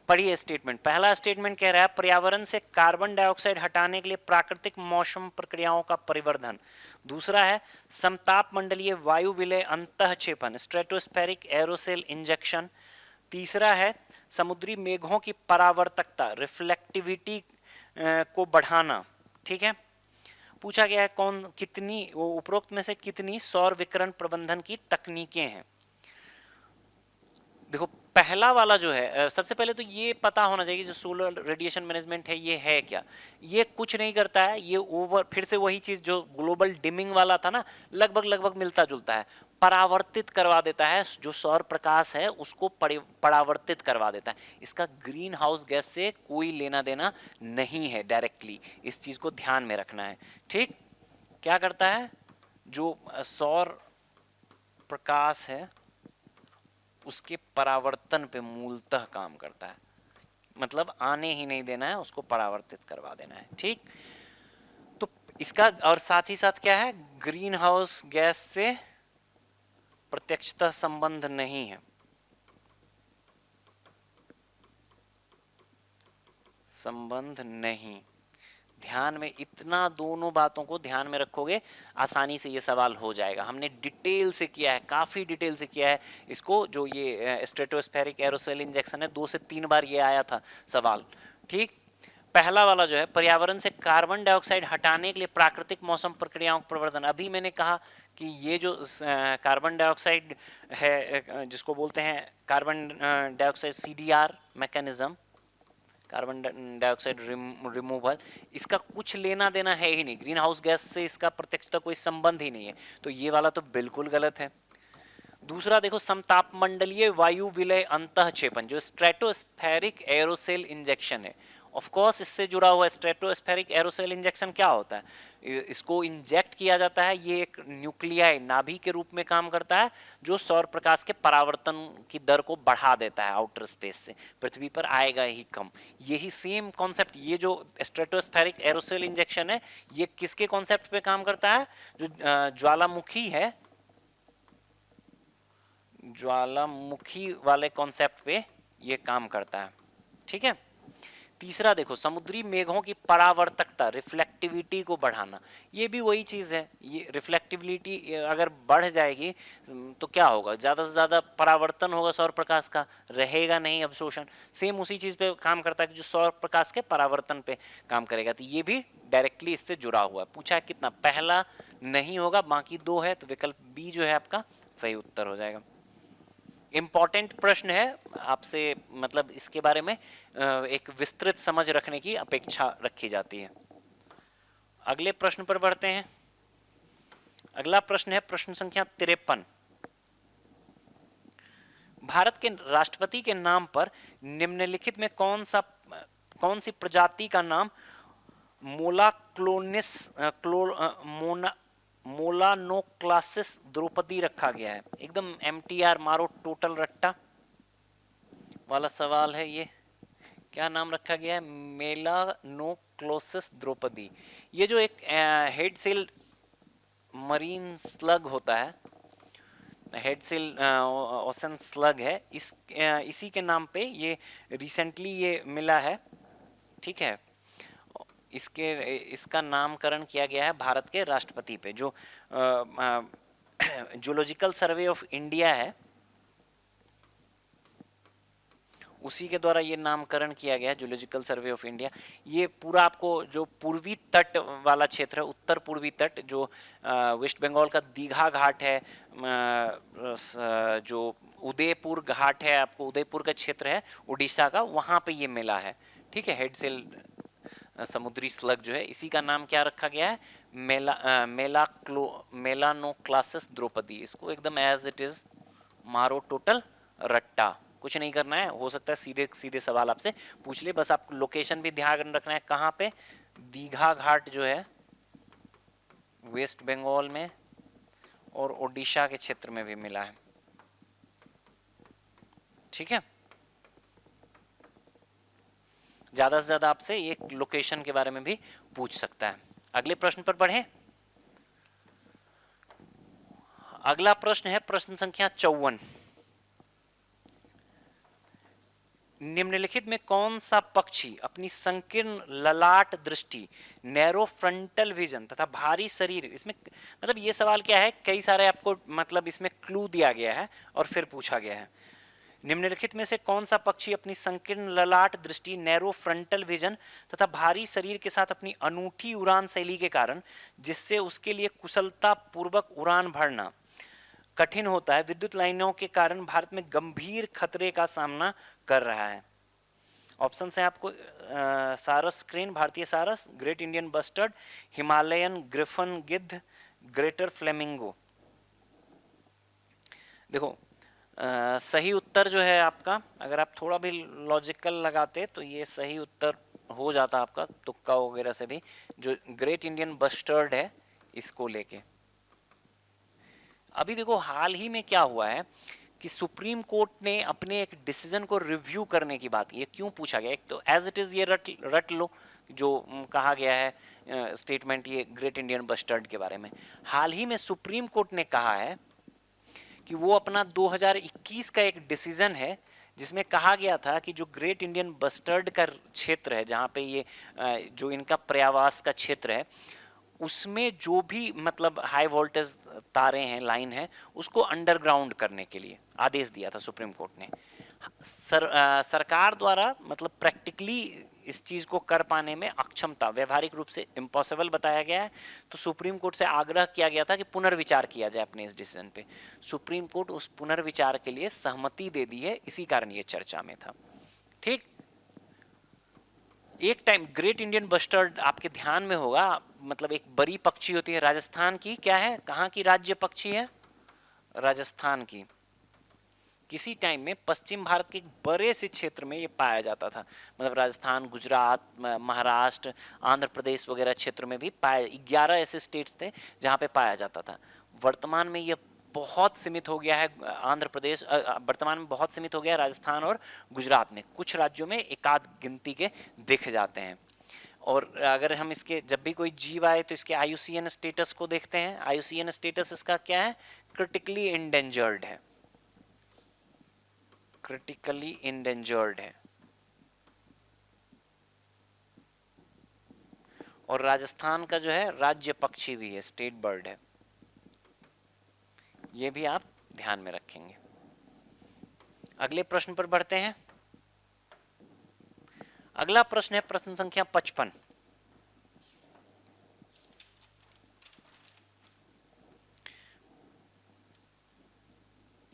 पढ़िए स्टेटमेंट। पहला स्टेटमेंट कह रहा है पर्यावरण से कार्बन डाइऑक्साइड हटाने के लिए प्राकृतिक मौसम प्रक्रियाओं का परिवर्धन। दूसरा है समताप मंडलीय वायु विलय अंतःक्षेपण, स्ट्रेटोस्फेरिक एरोसेल इंजेक्शन। तीसरा है समुद्री मेघों की परावर्तकता, रिफ्लेक्टिविटी को बढ़ाना। ठीक है। पूछा गया है कौन कितनी उपरोक्त में से कितनी सौर विकिरण प्रबंधन की तकनीकें हैं। देखो पहला वाला जो है, सबसे पहले तो ये पता होना चाहिए जो सोलर रेडिएशन मैनेजमेंट है ये है क्या। ये कुछ नहीं करता है, ये ओवर फिर से वही चीज जो ग्लोबल डिमिंग वाला था ना, लगभग लगभग मिलता जुलता है। परावर्तित करवा देता है, जो सौर प्रकाश है उसको परावर्तित करवा देता है। इसका ग्रीन हाउस गैस से कोई लेना देना नहीं है डायरेक्टली, इस चीज को ध्यान में रखना है। ठीक। क्या करता है, जो सौर प्रकाश है उसके परावर्तन पे मूलतः काम करता है, मतलब आने ही नहीं देना है, उसको परावर्तित करवा देना है। ठीक। तो इसका और साथ ही साथ क्या है, ग्रीन हाउस गैस से प्रत्यक्षतः संबंध नहीं है, संबंध नहीं। ध्यान में इतना दोनों बातों को ध्यान में रखोगे आसानी से ये सवाल हो जाएगा। हमने डिटेल से किया है, काफी डिटेल से किया है इसको। जो ये स्ट्रेटोस्फेरिक एरोसेल इंजेक्शन है, 2 से 3 बार ये आया था सवाल। ठीक। पहला वाला जो है पर्यावरण से कार्बन डाइऑक्साइड हटाने के लिए प्राकृतिक मौसम प्रक्रियाओं का प्रवर्धन। अभी मैंने कहा कि ये जो कार्बन डाइऑक्साइड है जिसको बोलते हैं carbon dioxide CDR mechanism, carbon dioxide removal, इसका कुछ लेना देना है ही नहीं, ग्रीन हाउस गैस से इसका प्रत्यक्षता कोई संबंध ही नहीं है, तो ये वाला तो बिल्कुल गलत है। दूसरा देखो, समतापमंडलीय वायु विलय अंतःक्षेपण जो स्ट्रेटोस्फेरिक एरोसेल इंजेक्शन है, ऑफ कोर्स इससे जुड़ा हुआ स्ट्रेटोस्फेरिक एरोसेल इंजेक्शन क्या होता है, इसको इंजेक्ट किया जाता है, ये एक न्यूक्लियाई नाभि के रूप में काम करता है जो सौर प्रकाश के परावर्तन की दर को बढ़ा देता है, आउटर स्पेस से पृथ्वी पर आएगा ही कम। यही सेम कॉन्सेप्ट, ये जो स्ट्रेटोस्फेरिक एरोसेल इंजेक्शन है, ये किसके कॉन्सेप्ट पे काम करता है, जो ज्वालामुखी है, ज्वालामुखी वाले कॉन्सेप्ट पे ये काम करता है। ठीक है। तीसरा देखो, समुद्री मेघों की परावर्तकता, रिफ्लेक्टिविटी को बढ़ाना, ये भी वही चीज है, ये रिफ्लेक्टिविटी अगर बढ़ जाएगी तो क्या होगा, ज्यादा से ज्यादा परावर्तन होगा सौर प्रकाश का, रहेगा नहीं अवशोषण। सेम उसी चीज पे काम करता है कि जो सौर प्रकाश के परावर्तन पे काम करेगा, तो ये भी डायरेक्टली इससे जुड़ा हुआ है। पूछा है कितना, पहला नहीं होगा, बाकी दो है, तो विकल्प बी जो है आपका सही उत्तर हो जाएगा। इंपॉर्टेंट प्रश्न है आपसे, मतलब इसके बारे में एक विस्तृत समझ रखने की अपेक्षा रखी जाती है। अगले प्रश्न पर बढ़ते हैं। अगला प्रश्न है प्रश्न संख्या 53। भारत के राष्ट्रपति के नाम पर निम्नलिखित में कौन सी प्रजाति का नाम मोलाक्लोनिस मोलानोक्लासिस द्रौपदी रखा गया है? एकदम MTR मारो, टोटल रट्टा वाला सवाल है ये। क्या नाम रखा गया है? मेलानोक्लोसिस द्रौपदी। ये जो एक हेड सेल मरीन स्लग होता है, हेड सेल ओशन स्लग है, इसी के नाम पे ये रिसेंटली ये मिला है। ठीक है, इसका नामकरण किया गया है भारत के राष्ट्रपति पे। जो जूलॉजिकल सर्वे ऑफ इंडिया है, उसी के द्वारा ये नामकरण किया गया है, जूलॉजिकल सर्वे ऑफ इंडिया। ये पूरा आपको जो पूर्वी तट वाला क्षेत्र है, उत्तर पूर्वी तट, जो वेस्ट बंगाल का दीघा घाट है, जो उदयपुर घाट है, आपको उदयपुर का क्षेत्र है उड़ीसा का, वहां पे ये मिला है। ठीक है, हेड सेल समुद्री स्लग जो है, इसी का नाम क्या रखा गया है? मेलानोक्लासिस द्रौपदी। इसको एकदम एज इट इज मारो, टोटल रट्टा, कुछ नहीं करना है। हो सकता है सीधे सीधे सवाल आपसे पूछ ले, बस आपको लोकेशन भी ध्यान रखना है, कहाँ पे, दीघा घाट जो है वेस्ट बंगाल में और ओडिशा के क्षेत्र में भी मिला है। ठीक है, ज्यादा से ज्यादा आपसे ये लोकेशन के बारे में भी पूछ सकता है। अगले प्रश्न पर बढ़े। अगला प्रश्न है प्रश्न संख्या 54। निम्नलिखित में कौन सा पक्षी अपनी संकीर्ण ललाट दृष्टि, नैरो फ्रंटल विजन तथा भारी शरीर, इसमें मतलब ये सवाल क्या है, कई सारे आपको मतलब इसमें क्लू दिया गया है और फिर पूछा गया है। निम्नलिखित में से कौन सा पक्षी अपनी संकीर्ण ललाट दृष्टि, नैरो फ्रंटल विजन तथा भारी शरीर के साथ अपनी अनूठी उड़ान शैली के कारण, जिससे उसके लिए कुशलता पूर्वक उड़ान भरना कठिन होता है, विद्युत लाइनों के कारण भारत में गंभीर खतरे का सामना कर रहा है? ऑप्शन है आपको सारस क्रेन, भारतीय सारस, great Indian bustard, Himalayan Griffin गिद्ध, ग्रेटर फ्लेमिंगो। देखो सही उत्तर जो है आपका, अगर आप थोड़ा भी लॉजिकल लगाते तो ये सही उत्तर हो जाता आपका, तुक्का वगैरह से भी, जो ग्रेट इंडियन बस्टर्ड है इसको लेके। अभी देखो हाल ही में क्या हुआ है कि सुप्रीम कोर्ट ने अपने एक डिसीजन को रिव्यू करने की बात की। ये क्यों पूछा गया, एक तो एज इट इज ये रट लो जो कहा गया है स्टेटमेंट ये ग्रेट इंडियन बस्टर्ड के बारे में। हाल ही में सुप्रीम कोर्ट ने कहा है कि वो अपना 2021 का एक डिसीजन है जिसमें कहा गया था कि जो ग्रेट इंडियन बस्टर्ड का क्षेत्र है, जहाँ पे ये जो इनका पर्यावास का क्षेत्र है, उसमें जो भी मतलब हाई वोल्टेज तारे हैं, लाइन है, उसको अंडरग्राउंड करने के लिए आदेश दिया था सुप्रीम कोर्ट ने। सरकार द्वारा मतलब प्रैक्टिकली इस चीज को कर पाने में अक्षमता, व्यवहारिक रूप से इम्पॉसिबल बताया गया है, तो सुप्रीम कोर्ट से आग्रह किया गया था कि पुनर्विचार किया जाए अपने इस डिसीजन पे। सुप्रीम कोर्ट उस पुनर्विचार के लिए सहमति दे दी है, इसी कारण ये चर्चा में था। ठीक, एक टाइम ग्रेट इंडियन बस्टर्ड आपके ध्यान में होगा, मतलब एक बड़ी पक्षी होती है राजस्थान की, क्या है, कहाँ की राज्य पक्षी है, राजस्थान की। किसी टाइम में पश्चिम भारत के एक बड़े से क्षेत्र में ये पाया जाता था, मतलब राजस्थान, गुजरात, महाराष्ट्र, आंध्र प्रदेश वगैरह क्षेत्र में भी पाया, 11 ऐसे स्टेट्स थे जहाँ पे पाया जाता था। वर्तमान में ये बहुत सीमित हो गया है, आंध्र प्रदेश वर्तमान में बहुत सीमित हो गया है राजस्थान और गुजरात में, कुछ राज्यों में एकाध गिनती के दिख जाते हैं। और अगर हम इसके, जब भी कोई जीव आए तो इसके आईयूसीएन स्टेटस को देखते हैं। आईयूसीएन स्टेटस इसका क्या है, क्रिटिकली इंडेंजर्ड है, क्रिटिकली इंडेंजर्ड है। और राजस्थान का जो है राज्य पक्षी भी है, स्टेट बर्ड है, ये भी आप ध्यान में रखेंगे। अगले प्रश्न पर बढ़ते हैं। अगला प्रश्न है प्रश्न संख्या 55।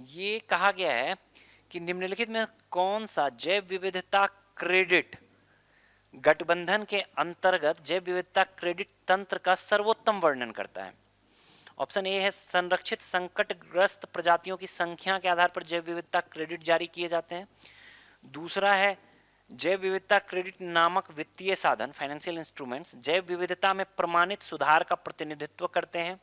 ये कहा गया है कि निम्नलिखित में कौन सा जैव विविधता क्रेडिट गठबंधन के अंतर्गत जैव विविधता क्रेडिट तंत्र का सर्वोत्तम वर्णन करता है। ऑप्शन ए है संरक्षित संकटग्रस्त प्रजातियों की संख्या के आधार पर जैव विविधता क्रेडिट जारी किए जाते हैं। दूसरा है जैव विविधता क्रेडिट नामक वित्तीय साधन, फाइनेंशियल इंस्ट्रूमेंट्स, जैव विविधता में प्रमाणित सुधार का प्रतिनिधित्व करते हैं।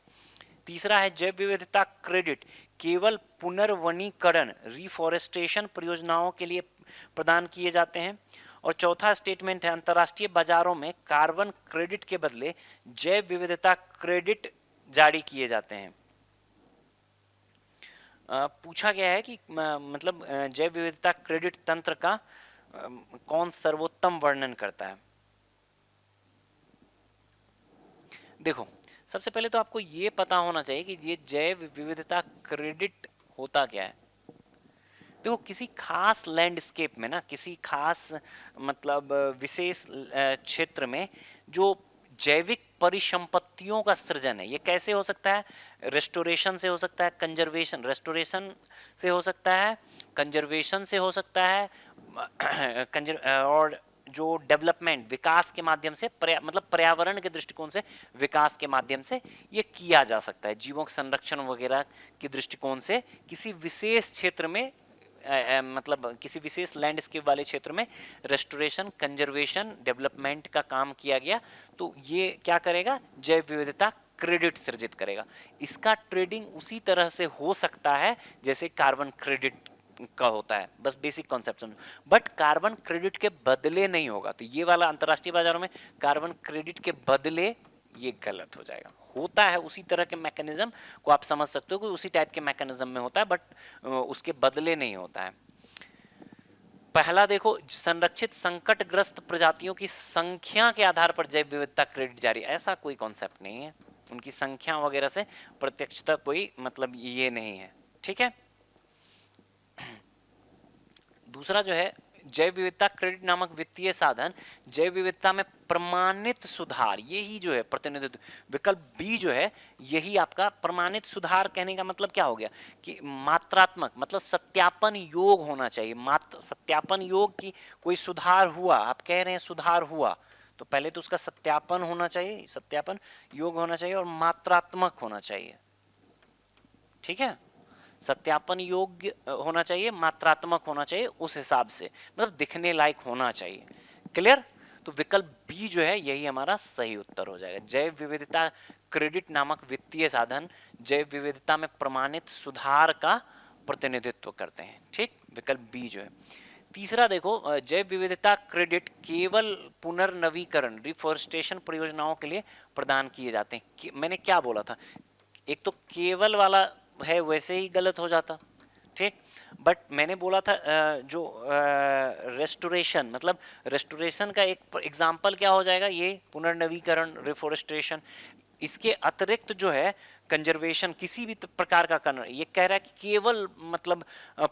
तीसरा है जैव विविधता क्रेडिट केवल पुनर्वनीकरण, रिफॉरेस्टेशन परियोजनाओं के लिए प्रदान किए जाते हैं। और चौथा स्टेटमेंट है अंतर्राष्ट्रीय बाजारों में कार्बन क्रेडिट के बदले जैव विविधता क्रेडिट जारी किए जाते हैं। पूछा गया है कि मतलब जैव विविधता क्रेडिट तंत्र का कौन सर्वोत्तम वर्णन करता है। देखो, सबसे पहले तो आपको ये पता होना चाहिए कि ये जैव विविधता क्रेडिट होता क्या है। देखो, किसी खास लैंडस्केप में ना, किसी खास मतलब विशेष क्षेत्र में जो जैविक परिसंपत्तियों का सृजन है, ये कैसे हो सकता है, रेस्टोरेशन से हो सकता है, कंजर्वेशन, रेस्टोरेशन से हो सकता है, कंजर्वेशन से हो सकता है, और जो डेवलपमेंट, विकास के माध्यम से, मतलब पर्यावरण के दृष्टिकोण से विकास के माध्यम से ये किया जा सकता है। जीवों के संरक्षण वगैरह के दृष्टिकोण से किसी विशेष क्षेत्र में मतलब किसी विशेष लैंडस्केप वाले क्षेत्र में रेस्टोरेशन, कंजर्वेशन, डेवलपमेंट का काम किया गया, तो ये क्या करेगा, जैव विविधता क्रेडिट सृजित करेगा। इसका ट्रेडिंग उसी तरह से हो सकता है जैसे कार्बन क्रेडिट का होता है, बस बेसिक कॉन्सेप्ट समझो। बट कार्बन क्रेडिट के बदले नहीं होगा, तो ये वाला अंतरराष्ट्रीय बाजारों में कार्बन क्रेडिट के बदले, ये गलत हो जाएगा। होता है उसी तरह के मैकेनिज्म को आप समझ सकते हो कि उसी टाइप के मैकेनिज्म में होता है, बट उसके बदले नहीं होता है। पहला देखो, संरक्षित संकटग्रस्त प्रजातियों की संख्या के आधार पर जैव विविधता क्रेडिट जारी, ऐसा कोई कॉन्सेप्ट नहीं है, उनकी संख्या वगैरह से प्रत्यक्षता कोई मतलब ये नहीं है, ठीक है। दूसरा जो है जैव विविधता क्रेडिट नामक वित्तीय साधन जैव विविधता में प्रमाणित सुधार, यही जो है प्रतिनिधित्व, विकल्प बी जो है यही आपका प्रमाणित सुधार। कहने का मतलब क्या हो गया कि मात्रात्मक, मतलब सत्यापन योग होना चाहिए, मात्र सत्यापन योग की कोई सुधार हुआ, आप कह रहे हैं सुधार हुआ, तो पहले तो उसका सत्यापन होना चाहिए, सत्यापन योग होना चाहिए और मात्रात्मक होना चाहिए, ठीक है। सत्यापन योग्य होना चाहिए, मात्रात्मक होना चाहिए, उस हिसाब से मतलब दिखने लायक होना चाहिए। क्लियर। तो विकल्प बी जो है यही हमारा सही उत्तर हो जाएगा। जैव विविधता क्रेडिट नामक वित्तीय साधन जैव विविधता में प्रमाणित सुधार का प्रतिनिधित्व करते हैं, ठीक, विकल्प बी जो है। तीसरा देखो, जैव विविधता क्रेडिट केवल पुनर्नवीकरण, रिफॉरेस्टेशन परियोजनाओं के लिए प्रदान किए जाते हैं। मैंने क्या बोला था, एक तो केवल वाला है वैसे ही गलत हो जाता, ठीक। बट मैंने बोला था जो रेस्टोरेशन, मतलब रेस्टोरेशन का एक एग्जांपल क्या हो जाएगा, ये पुनर्नवीकरण, रिफॉरेस्टेशन। इसके अतिरिक्त जो है कंजर्वेशन, किसी भी प्रकार का करना, ये कह रहा है कि केवल मतलब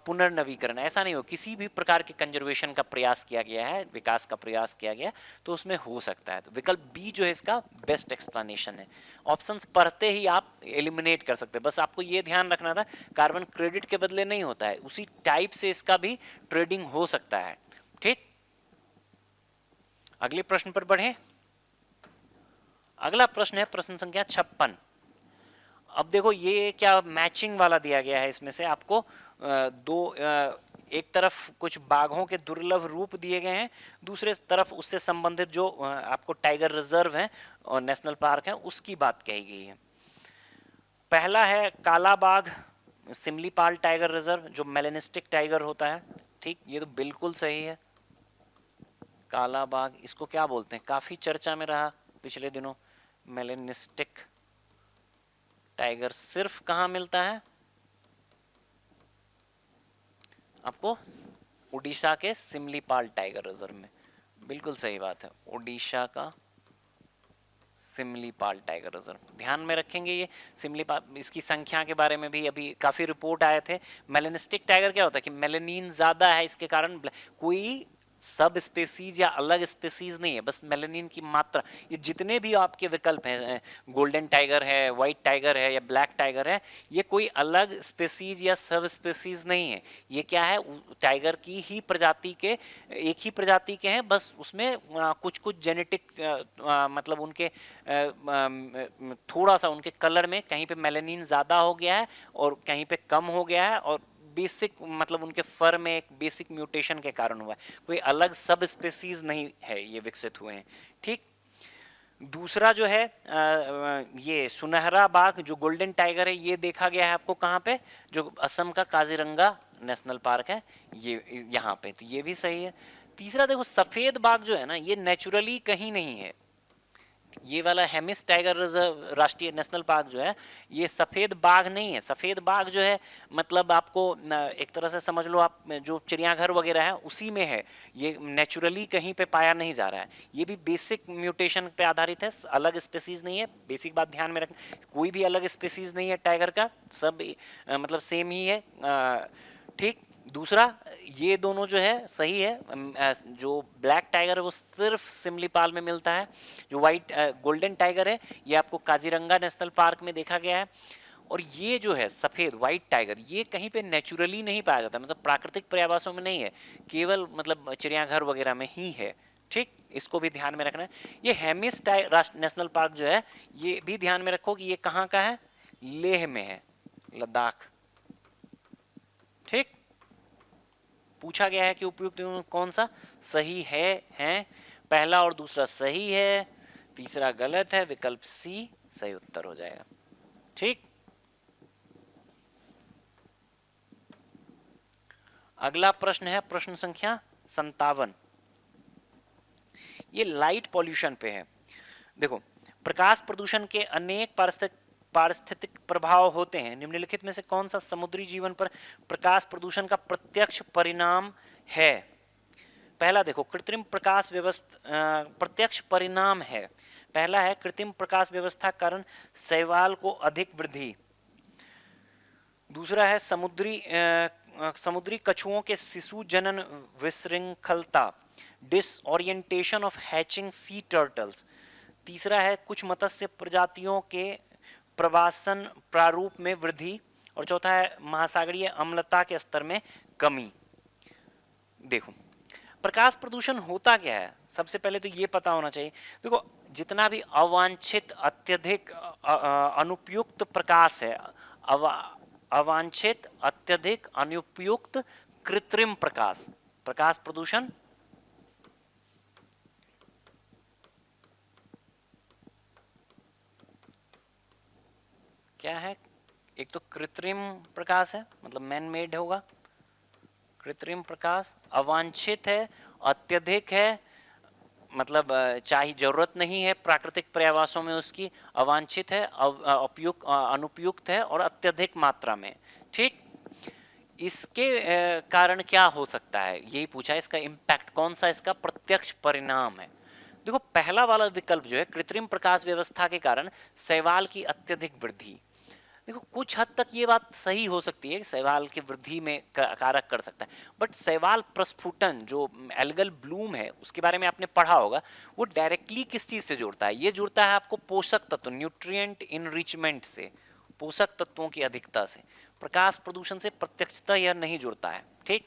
पुनर्नवीकरण, ऐसा नहीं हो, किसी भी प्रकार के कंजर्वेशन का प्रयास किया गया है, विकास का प्रयास किया गया, तो उसमें हो सकता है। तो विकल्प बी जो है इसका बेस्ट एक्सप्लेनेशन है। ऑप्शंस पढ़ते ही आप एलिमिनेट कर सकते हैं, बस आपको ये ध्यान रखना था कार्बन क्रेडिट के बदले नहीं होता है, उसी टाइप से इसका भी ट्रेडिंग हो सकता है, ठीक। अगले प्रश्न पर बढ़े। अगला प्रश्न है प्रश्न संख्या 56। अब देखो ये क्या मैचिंग वाला दिया गया है, इसमें से आपको एक तरफ कुछ बाघों के दुर्लभ रूप दिए गए हैं, दूसरे तरफ उससे संबंधित जो आपको टाइगर रिजर्व है और नेशनल पार्क है उसकी बात कही गई है। पहला है काला बाघ सिमलीपाल टाइगर रिजर्व, जो मेलेनिस्टिक टाइगर होता है। ठीक, ये तो बिल्कुल सही है। काला बाघ, इसको क्या बोलते हैं, काफी चर्चा में रहा पिछले दिनों। मेलेनिस्टिक टाइगर सिर्फ कहां मिलता है आपको, उड़ीसा के सिमलीपाल टाइगर रिजर्व में। बिल्कुल सही बात है, उड़ीसा का सिमलीपाल टाइगर रिजर्व ध्यान में रखेंगे। ये सिमलीपाल, इसकी संख्या के बारे में भी अभी काफी रिपोर्ट आए थे। मेलेनिस्टिक टाइगर क्या होता है कि मेलेनिन ज्यादा है, इसके कारण कोई सब स्पेसीज या अलग स्पेसीज नहीं है, बस मेलेनिन की मात्रा। ये जितने भी आपके विकल्प हैं, गोल्डन टाइगर है, व्हाइट टाइगर है या ब्लैक टाइगर है, ये कोई अलग स्पेसीज या सब स्पेसीज नहीं है। ये क्या है, टाइगर की ही प्रजाति के, एक ही प्रजाति के हैं, बस उसमें कुछ कुछ जेनेटिक मतलब उनके थोड़ा सा उनके कलर में कहीं पे मेलेनिन ज्यादा हो गया है और कहीं पे कम हो गया है, और बेसिक मतलब उनके फर में एक बेसिक म्यूटेशन के कारण हुआ है, कोई अलग सब स्पेसीज नहीं है, ये विकसित हुए हैं। ठीक, दूसरा जो है ये सुनहरा बाघ जो गोल्डन टाइगर है, ये देखा गया है आपको कहाँ पे, जो असम का काजीरंगा नेशनल पार्क है, ये यहाँ पे, तो ये भी सही है। तीसरा देखो सफेद बाघ जो है ना, ये नेचुरली कहीं नहीं है। ये वाला हेमिस टाइगर रिजर्व राष्ट्रीय नेशनल पार्क जो है, ये सफेद बाघ नहीं है। सफेद बाघ जो है मतलब आपको एक तरह से समझ लो आप, जो चिड़ियाघर वगैरह है उसी में है, ये नेचुरली कहीं पे पाया नहीं जा रहा है। ये भी बेसिक म्यूटेशन पे आधारित है, अलग स्पेसीज नहीं है। बेसिक बात ध्यान में रखना, कोई भी अलग स्पेसीज नहीं है टाइगर का, सब मतलब सेम ही है। ठीक, दूसरा ये दोनों जो है सही है। जो ब्लैक टाइगर है वो सिर्फ सिमलीपाल में मिलता है, जो वाइट गोल्डन टाइगर है ये आपको काजीरंगा नेशनल पार्क में देखा गया है। और ये जो है सफेद व्हाइट टाइगर, ये कहीं पे नेचुरली नहीं पाया जाता, मतलब प्राकृतिक पर्यावासों में नहीं है, केवल मतलब चिड़ियाघर वगैरह में ही है। ठीक, इसको भी ध्यान में रखना है। ये हेमिस नेशनल पार्क जो है, ये भी ध्यान में रखो कि ये कहाँ का है, लेह में है, लद्दाख। ठीक, पूछा गया है कि उपयुक्त कौन सा सही है, हैं पहला और दूसरा सही है, तीसरा गलत है, विकल्प सी सही उत्तर हो जाएगा। ठीक, अगला प्रश्न है प्रश्न संख्या 57। ये लाइट पॉल्यूशन पे है। देखो, प्रकाश प्रदूषण के अनेक पारिस्थितिक प्रभाव होते हैं, निम्नलिखित में से कौन सा समुद्री जीवन पर प्रकाश प्रदूषण का प्रत्यक्ष परिणाम है। पहला देखो, कृत्रिम प्रकाश व्यवस्था प्रत्यक्ष परिणाम है। पहला है कृत्रिम प्रकाश व्यवस्था कारण शैवाल को अधिक वृद्धि। दूसरा है समुद्री कछुओं के शिशु जनन विशृंखलता, disorientation of hatching sea turtles. तीसरा है कुछ मत्स्य प्रजातियों के प्रवासन प्रारूप में वृद्धि। और चौथा है महासागरीय अम्लता के स्तर में कमी। देखो, प्रकाश प्रदूषण होता क्या है, सबसे पहले तो ये पता होना चाहिए। देखो, जितना भी अवांछित अत्यधिक अनुपयुक्त प्रकाश है, अवांछित अत्यधिक अनुपयुक्त कृत्रिम प्रकाश, प्रकाश प्रदूषण क्या है। एक तो कृत्रिम प्रकाश है, मतलब मैन मेड होगा। कृत्रिम प्रकाश अवांछित है, अत्यधिक है, मतलब चाहिए जरूरत नहीं है प्राकृतिक पर्यावासों में उसकी, अवांछित है, उपयुक्त अनुपयुक्त है और अत्यधिक मात्रा में। ठीक, इसके कारण क्या हो सकता है यही पूछा है, इसका इम्पैक्ट कौन सा इसका प्रत्यक्ष परिणाम है। देखो, पहला वाला विकल्प जो है कृत्रिम प्रकाश व्यवस्था के कारण शैवाल की अत्यधिक वृद्धि। देखो, कुछ हद तक ये बात सही हो सकती है कि शैवाल की वृद्धि में कारक कर सकता है, बट शैवाल प्रस्फुटन जो एल्गल ब्लूम है उसके बारे में आपने पढ़ा होगा, वो डायरेक्टली किस चीज से जुड़ता है, ये जुड़ता है आपको पोषक तत्व न्यूट्रिएंट इनरिचमेंट से, पोषक तत्वों की अधिकता से। प्रकाश प्रदूषण से प्रत्यक्षतः यह नहीं जुड़ता है। ठीक,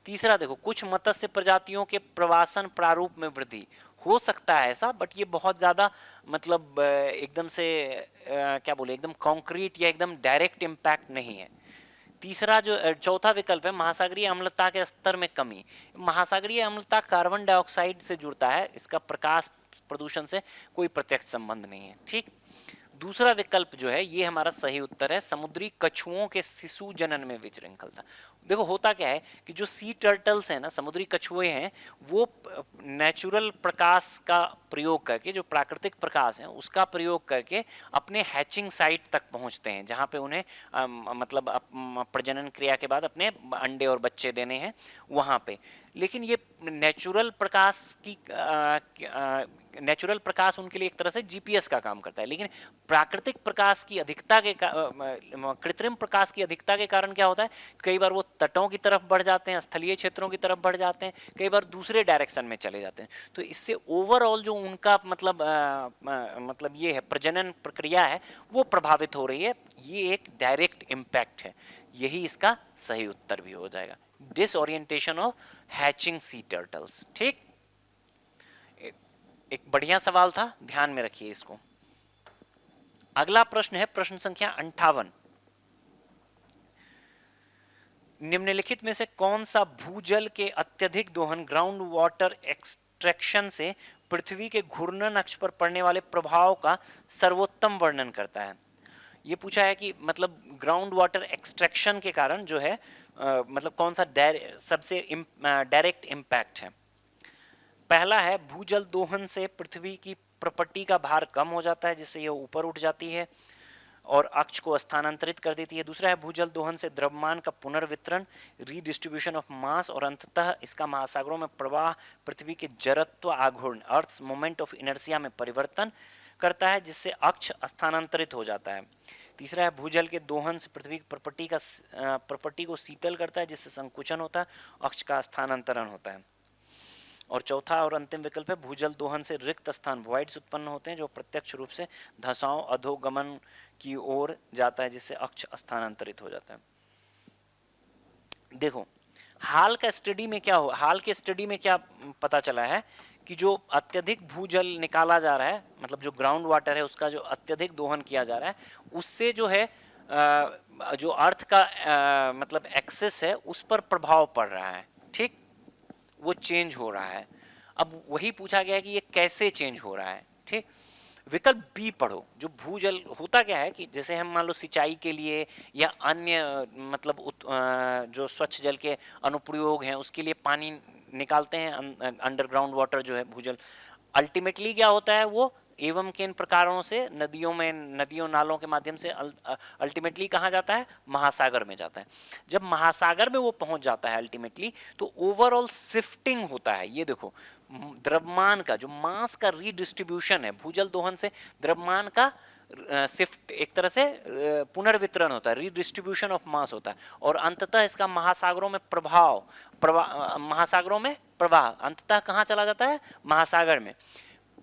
तीसरा देखो, कुछ मत्स्य प्रजातियों के प्रवासन प्रारूप में वृद्धि हो सकता है ऐसा, बट ये बहुत ज़्यादा मतलब एकदम से क्या बोले, एकदम कॉन्क्रीट या एकदम डायरेक्ट इम्पैक्ट नहीं है। तीसरा जो चौथा विकल्प है महासागरीय अम्लता के स्तर में कमी। महासागरीय अम्लता कार्बन डाइऑक्साइड से जुड़ता है, इसका प्रकाश प्रदूषण से कोई प्रत्यक्ष संबंध नहीं है। ठीक। दूसरा विकल्प जो है ये हमारा सही उत्तर है, समुद्री कछुओं के शिशु जनन में विशृंखलता। देखो होता क्या है कि जो सी टर्टल्स हैं ना, समुद्री कछुए हैं, वो नेचुरल प्रकाश का प्रयोग करके, जो प्राकृतिक प्रकाश है उसका प्रयोग करके अपने हैचिंग साइट तक पहुंचते हैं, जहां पे उन्हें मतलब प्रजनन क्रिया के बाद अपने अंडे और बच्चे देने हैं वहां पे। लेकिन ये नेचुरल प्रकाश की नेचुरल प्रकाश उनके लिए एक तरह से जीपीएस का काम करता है, लेकिन प्राकृतिक प्रकाश की अधिकता के कृत्रिम प्रकाश की अधिकता के कारण क्या होता है, कई बार वो तटों की तरफ बढ़ जाते हैं, स्थलीय क्षेत्रों की तरफ बढ़ जाते हैं, कई बार दूसरे डायरेक्शन में चले जाते हैं। तो इससे ओवरऑल जो उनका मतलब ये है प्रजनन प्रक्रिया है वो प्रभावित हो रही है। ये एक डायरेक्ट इम्पैक्ट है, यही इसका सही उत्तर भी हो जाएगा, disorientation of hatching sea turtles. ठीक, एक बढ़िया सवाल था, ध्यान में रखिए इसको। अगला प्रश्न है प्रश्न संख्या 58। निम्नलिखित में से कौन सा भूजल के अत्यधिक दोहन ग्राउंड वाटर एक्सट्रैक्शन से पृथ्वी के घूर्णन अक्ष पर पड़ने वाले प्रभाव का सर्वोत्तम वर्णन करता है? ये पूछा है कि मतलब ग्राउंड वाटर एक्सट्रैक्शन के कारण जो है मतलब कौन सा सबसे डायरेक्ट इम्पैक्ट है। पहला है भूजल दोहन से पृथ्वी की प्रपट्टी का भार कम हो जाता है, जिससे यह ऊपर उठ जाती है और अक्ष को स्थानांतरित कर देती है। दूसरा है भूजल दोहन से द्रव्यमान का पुनर्वितरण, रीडिस्ट्रीब्यूशन ऑफ मास, और अंततः इसका महासागरों में प्रवाह पृथ्वी के जड़त्व आघूर्ण अर्थ्स मोमेंट ऑफ इनर्शिया में परिवर्तन करता है, जिससे अक्ष स्थानांतरित हो जाता है। तीसरा है भूजल के दोहन से पृथ्वी की प्रपट्टी को शीतल करता है, जिससे संकुचन होता है, अक्ष का स्थानांतरण होता है। और चौथा और अंतिम विकल्प है भूजल दोहन से रिक्त स्थान वॉइड्स उत्पन्न होते हैं, जो प्रत्यक्ष रूप से धसाव अधोगमन की ओर जाता है, जिससे अक्ष स्थानांतरित हो जाता है। देखो हाल के स्टडी में क्या पता चला है कि जो अत्यधिक भूजल निकाला जा रहा है, मतलब जो ग्राउंड वाटर है उसका जो अत्यधिक दोहन किया जा रहा है, उससे जो है जो अर्थ का मतलब एक्सेस है उस पर प्रभाव पड़ रहा है। ठीक, वो चेंज हो रहा है। अब वही पूछा गया है कि ये कैसे चेंज हो रहा है। ठीक, विकल्प बी पढ़ो। जो भूजल होता क्या है कि जैसे हम मान लो सिंचाई के लिए या अन्य मतलब जो स्वच्छ जल के अनुप्रयोग हैं उसके लिए पानी निकालते हैं, अंडरग्राउंड वाटर जो है भूजल, अल्टीमेटली क्या होता है वो एवं किन प्रकारों से नदियों नालों के माध्यम से अल्टीमेटली कहाँ जाता है, महासागर में जाता है। जब महासागर में वो पहुंच जाता है अल्टीमेटली, तो ओवरऑल शिफ्टिंग होता है। ये देखो द्रव्यमान का जो मास का रीडिस्ट्रीब्यूशन है, भूजल दोहन से द्रव्यमान का शिफ्ट एक तरह से पुनर्वितरण होता है, रीडिस्ट्रीब्यूशन ऑफ मास होता है, और अंततः इसका महासागरों में प्रवाह अंततः कहाँ चला जाता है, महासागर में।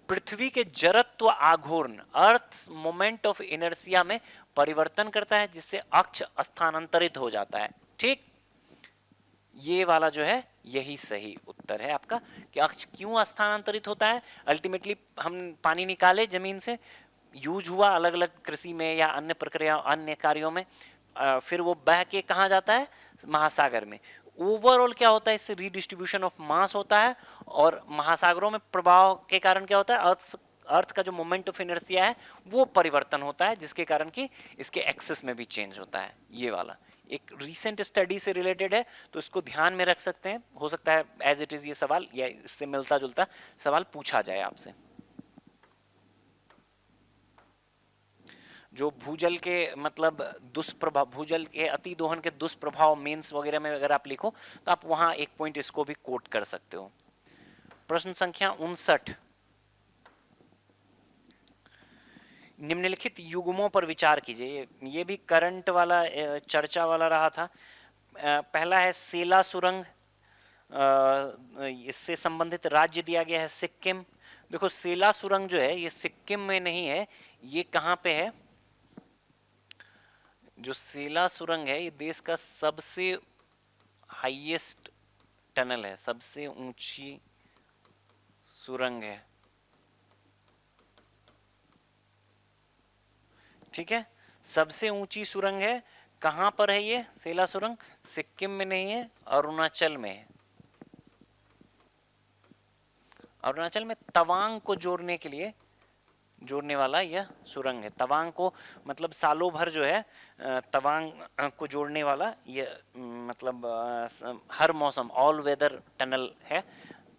पृथ्वी के जड़त्व आघूर्ण अर्थ मोमेंट ऑफ इनर्शिया में परिवर्तन करता है, जिससे अक्ष स्थानांतरित हो जाता है। ठीक, ये वाला जो है यही सही उत्तर है आपका कि अक्ष क्यों स्थानांतरित होता है। अल्टीमेटली हम पानी निकाले जमीन से, यूज हुआ अलग अलग कृषि में या अन्य प्रक्रिया अन्य कार्यों में, फिर वो बह के कहाँ जाता है, महासागर में। ओवरऑल क्या होता है, इससे रीडिस्ट्रीब्यूशन ऑफ मास होता है, और महासागरों में प्रभाव के कारण क्या होता है, अर्थ का जो मोमेंट ऑफ इनर्शिया है वो परिवर्तन होता है, जिसके कारण कि इसके एक्सेस में भी चेंज होता है। ये वाला एक रीसेंट स्टडी से रिलेटेड है, तो इसको ध्यान में रख सकते हैं। हो सकता है एज इट इज ये सवाल या इससे मिलता जुलता सवाल पूछा जाए आपसे। जो भूजल के मतलब दुष्प्रभाव, भूजल के अति दोहन के दुष्प्रभाव मेंस वगैरह में अगर आप लिखो तो आप वहां एक पॉइंट इसको भी कोट कर सकते हो। प्रश्न संख्या 59, निम्नलिखित युग्मों पर विचार कीजिए। ये भी करंट वाला चर्चा वाला रहा था। पहला है सेला सुरंग, इससे संबंधित राज्य दिया गया है सिक्किम। देखो सेला सुरंग जो है ये सिक्किम में नहीं है, ये कहाँ पे है, जो सेला सुरंग है ये देश का सबसे हाईएस्ट टनल है, सबसे ऊंची सुरंग है। ठीक है, सबसे ऊंची सुरंग है, कहां पर है ये सेला सुरंग? सिक्किम में नहीं है, अरुणाचल में है। अरुणाचल में तवांग को जोड़ने के लिए जोड़ने वाला यह सुरंग है। तवांग को मतलब सालों भर जो है तवांग को जोड़ने वाला यह मतलब हर मौसम ऑल वेदर टनल है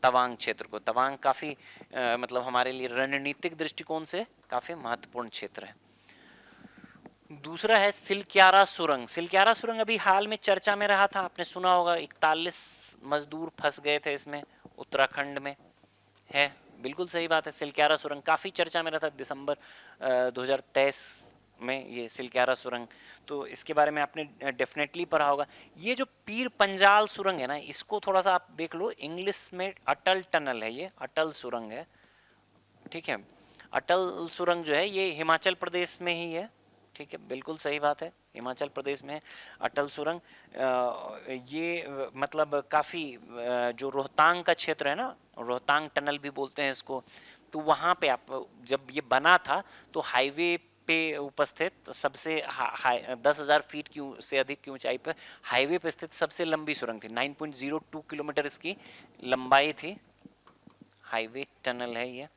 तवांग क्षेत्र को। तवांग काफी मतलब हमारे लिए रणनीतिक दृष्टिकोण से काफी महत्वपूर्ण क्षेत्र है। दूसरा है सिलक्यारा सुरंग। सिलक्यारा सुरंग अभी हाल में चर्चा में रहा था, आपने सुना होगा, 41 मजदूर फंस गए थे इसमें, उत्तराखंड में है। बिल्कुल सही बात है, सिलक्यारा सुरंग काफी चर्चा में रहा था दिसंबर 2023 में ये सिलक्यारा सुरंग। तो इसके बारे में आपने डेफिनेटली पढ़ा होगा। ये जो पीर पंजाल सुरंग है ना, इसको थोड़ा सा आप देख लो, इंग्लिश में अटल टनल है, ये अटल सुरंग है। ठीक है, अटल सुरंग जो है ये हिमाचल प्रदेश में ही है। ठीक है, बिल्कुल सही बात है, हिमाचल प्रदेश में अटल सुरंग। ये मतलब काफ़ी जो रोहतांग का क्षेत्र है ना, रोहतांग टनल भी बोलते हैं इसको, तो वहाँ पे आप जब ये बना था तो हाईवे पे उपस्थित सबसे 10,000 फीट की से अधिक की ऊंचाई पर हाईवे पे स्थित सबसे लंबी सुरंग थी। 9.02 किलोमीटर इसकी लंबाई थी। हाईवे टनल है ये।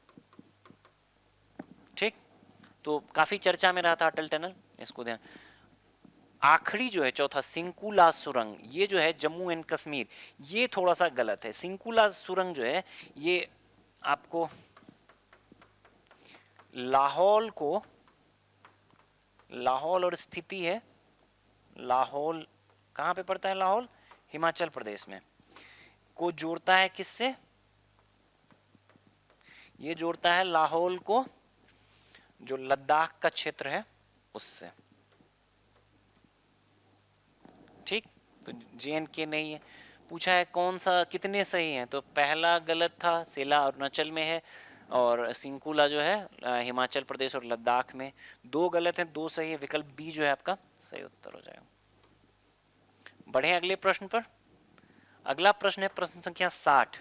ठीक, तो काफी चर्चा में रहा था अटल टनल, इसको ध्यान। आखिरी जो है चौथा, सिंकुला सुरंग, ये जो है जम्मू एंड कश्मीर, ये थोड़ा सा गलत है। सिंकुला सुरंग जो है ये आपको लाहौल को, लाहौल और स्पीति है, लाहौल कहाँ पे पड़ता है? लाहौल हिमाचल प्रदेश में, को जोड़ता है किससे? ये जोड़ता है लाहौल को जो लद्दाख का क्षेत्र है उससे। ठीक, तो JNK नहीं है। पूछा है कौन सा, कितने सही हैं? तो पहला गलत था, सेला अरुणाचल में है, और सिंकुला जो है हिमाचल प्रदेश और लद्दाख में। 2 गलत हैं, 2 सही है। विकल्प बी जो है आपका सही उत्तर हो जाएगा। बढ़े अगले प्रश्न पर। अगला प्रश्न है प्रश्न संख्या 60।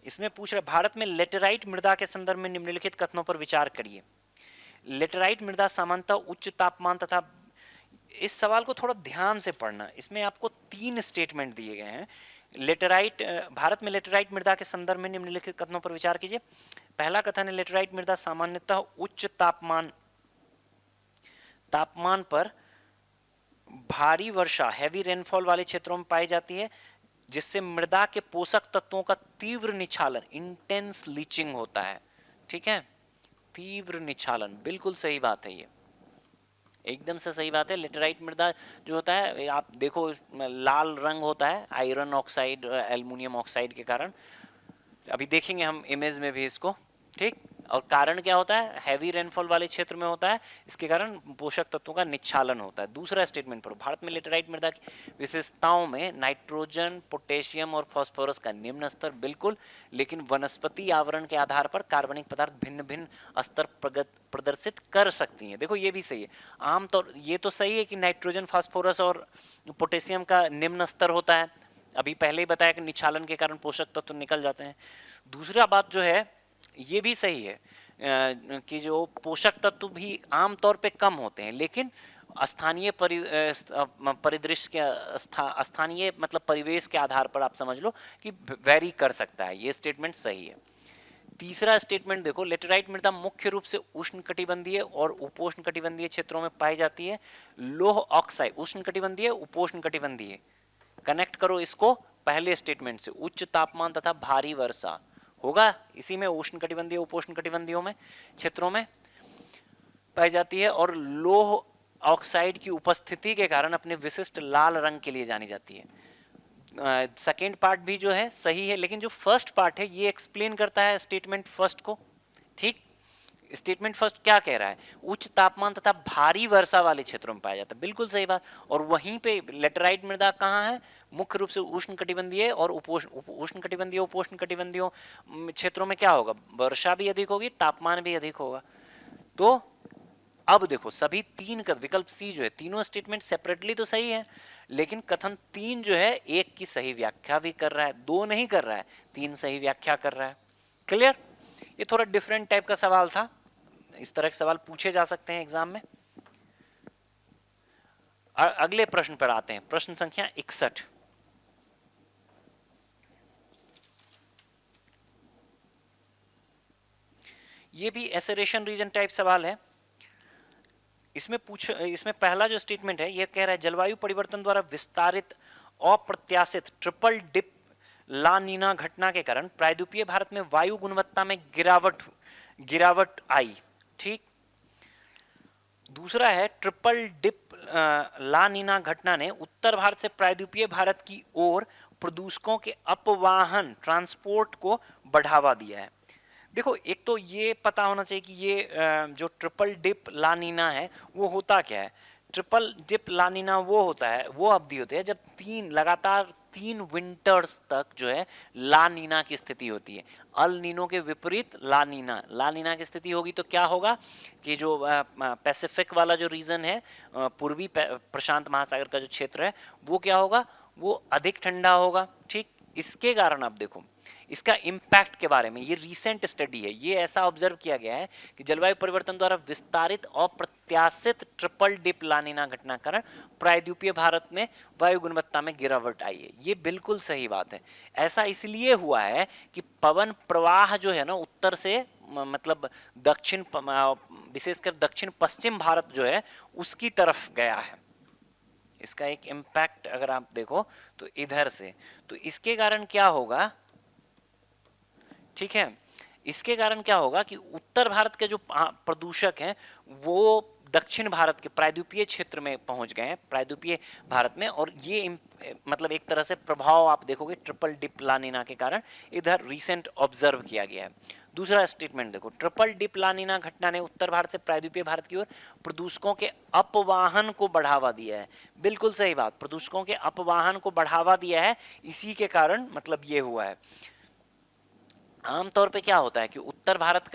इसमें पूछ रहे भारत में लेटेराइट मृदा के संदर्भ में निम्नलिखित कथनों पर विचार करिए। लेटेराइट मृदा सामान्यतः उच्च तापमान तथा, इस सवाल को थोड़ा ध्यान से पढ़ना, इसमें आपको 3 स्टेटमेंट दिए गए हैं। लेटेराइट, भारत में लेटेराइट मृदा के संदर्भ में निम्नलिखित कथनों पर विचार कीजिए। पहला कथन है लेटेराइट मृदा सामान्यतः उच्च तापमान पर भारी वर्षा, हैवी रेनफॉल वाले क्षेत्रों में पाई जाती है, जिससे मृदा के पोषक तत्वों का तीव्र निछालन, इंटेंस लीचिंग होता है। ठीक है, तीव्र निछालन, बिल्कुल सही बात है, ये एकदम से सही बात है। लेटेराइट मृदा जो होता है, आप देखो लाल रंग होता है आयरन ऑक्साइड, एल्युमिनियम ऑक्साइड के कारण। अभी देखेंगे हम इमेज में भी इसको। ठीक, और कारण क्या होता है? हैवी रेनफॉल वाले क्षेत्र में होता है, इसके कारण पोषक तत्वों का निच्छालन होता है। दूसरा स्टेटमेंट पर, भारत में लेटेराइट मृदा की विशेषताओं में नाइट्रोजन, पोटेशियम और फास्फोरस का निम्न स्तर, बिल्कुल, लेकिन वनस्पति आवरण के आधार पर कार्बनिक पदार्थ भिन्न भिन्न स्तर प्रदर्शित कर सकती हैं। देखो ये भी सही है, आमतौर ये तो सही है कि नाइट्रोजन, फास्फोरस और पोटेशियम का निम्न स्तर होता है, अभी पहले ही बताया कि निच्छालन के कारण पोषक तत्व तो निकल जाते हैं। दूसरा बात जो है ये भी सही है कि जो पोषक तत्व भी आमतौर पे कम होते हैं, लेकिन स्थानीय परिदृश्य के स्थानीय मतलब परिवेश के आधार पर आप समझ लो कि वेरी कर सकता है। ये स्टेटमेंट सही है। तीसरा स्टेटमेंट देखो, लेटेराइट मृदा मुख्य रूप से उष्णकटिबंधीय और उपोष्णकटिबंधीय क्षेत्रों में पाई जाती है। लौह ऑक्साइड, उष्णकटिबंधीय, उपोष्णकटिबंधीय, कनेक्ट करो इसको पहले स्टेटमेंट से, उच्च तापमान तथा भारी वर्षा होगा इसी में, उष्णकटिबंधीय उपोष्णकटिबंधीयों में क्षेत्रों में पाई जाती है, और लौह ऑक्साइड की उपस्थिति के कारण अपने विशिष्ट लाल रंग के लिए जानी जाती है। सेकेंड पार्ट भी जो है सही है, लेकिन जो फर्स्ट पार्ट है ये एक्सप्लेन करता है स्टेटमेंट फर्स्ट को। ठीक, स्टेटमेंट फर्स्ट क्या कह रहा है? उच्च तापमान तथा भारी वर्षा वाले क्षेत्रों में पाया जाता है, बिल्कुल सही बात। और वहीं पे लेटेराइट मृदा कहाँ है? मुख्य रूप से उष्णकटिबंधीय और उष्णकटिबंधीय उपोष्णकटिबंधीय क्षेत्रों में क्या होगा? वर्षा भी अधिक होगी, तापमान भी अधिक होगा। तो अब देखो सभी 3 का विकल्प सी जो है, तीनों स्टेटमेंट सेपरेटली तो सही है, लेकिन कथन 3 जो है एक की सही व्याख्या भी कर रहा है, 2 नहीं कर रहा है, 3 सही व्याख्या कर रहा है। क्लियर? ये थोड़ा डिफरेंट टाइप का सवाल था, इस तरह के सवाल पूछे जा सकते हैं एग्जाम में। अगले प्रश्न पर आते हैं, प्रश्न संख्या 61। ये भी एसरेशन रीजन टाइप सवाल है। इसमें पहला जो स्टेटमेंट है ये कह रहा है जलवायु परिवर्तन द्वारा विस्तारित अप्रत्याशित ट्रिपल डिप ला नीना घटना के कारण प्रायद्वीपीय भारत में वायु गुणवत्ता में गिरावट आई। ठीक। दूसरा है ट्रिपल डिप ला नीना घटना ने उत्तर भारत से प्रायद्वीपीय भारत की ओर प्रदूषकों के अपवाहन ट्रांसपोर्ट को बढ़ावा दिया है। देखो, एक तो ये पता होना चाहिए कि ये जो ट्रिपल डिप लानीना है वो होता क्या है। ट्रिपल डिप लानीना वो होता है, वो अवधि होती है जब लगातार 3 विंटर्स तक जो है लानीना की स्थिति होती है। अल नीनो के विपरीत लानीना की स्थिति होगी तो क्या होगा कि जो पैसिफिक वाला जो रीजन है, पूर्वी प्रशांत महासागर का जो क्षेत्र है, वो क्या होगा, वो अधिक ठंडा होगा। ठीक। इसके कारण आप देखो इसका इम्पैक्ट के बारे में, ये रीसेंट स्टडी है, ये ऐसा ऑब्जर्व किया गया है कि जलवायु परिवर्तन द्वारा विस्तारित अप्रत्याशित ट्रिपल डिप लानीना घटना कारण प्रायद्वीपीय भारत में वायु गुणवत्ता में गिरावट आई है। ये बिल्कुल सही बात है। ऐसा इसलिए हुआ है कि पवन प्रवाह जो है ना उत्तर से मतलब दक्षिण, विशेषकर दक्षिण पश्चिम भारत जो है उसकी तरफ गया है। इसका एक इम्पैक्ट अगर आप देखो तो इधर से, तो इसके कारण क्या होगा, ठीक है, इसके कारण क्या होगा कि उत्तर भारत के जो प्रदूषक हैं वो दक्षिण भारत के प्रायद्वीपीय क्षेत्र में पहुंच गए हैं, प्रायद्वीपीय भारत में, और ये मतलब एक तरह से प्रभाव आप देखोगे ट्रिपल डिप लानीना के कारण इधर रिसेंट ऑब्जर्व किया गया है। दूसरा स्टेटमेंट देखो, ट्रिपल डिप लानीना घटना ने उत्तर भारत से प्रायद्वीपीय भारत की ओर प्रदूषकों के अपवाहन को बढ़ावा दिया है। बिल्कुल सही बात, प्रदूषकों के अपवाहन को बढ़ावा दिया है, इसी के कारण मतलब ये हुआ है। आमतौर पे क्या होता है कि उत्तर भारत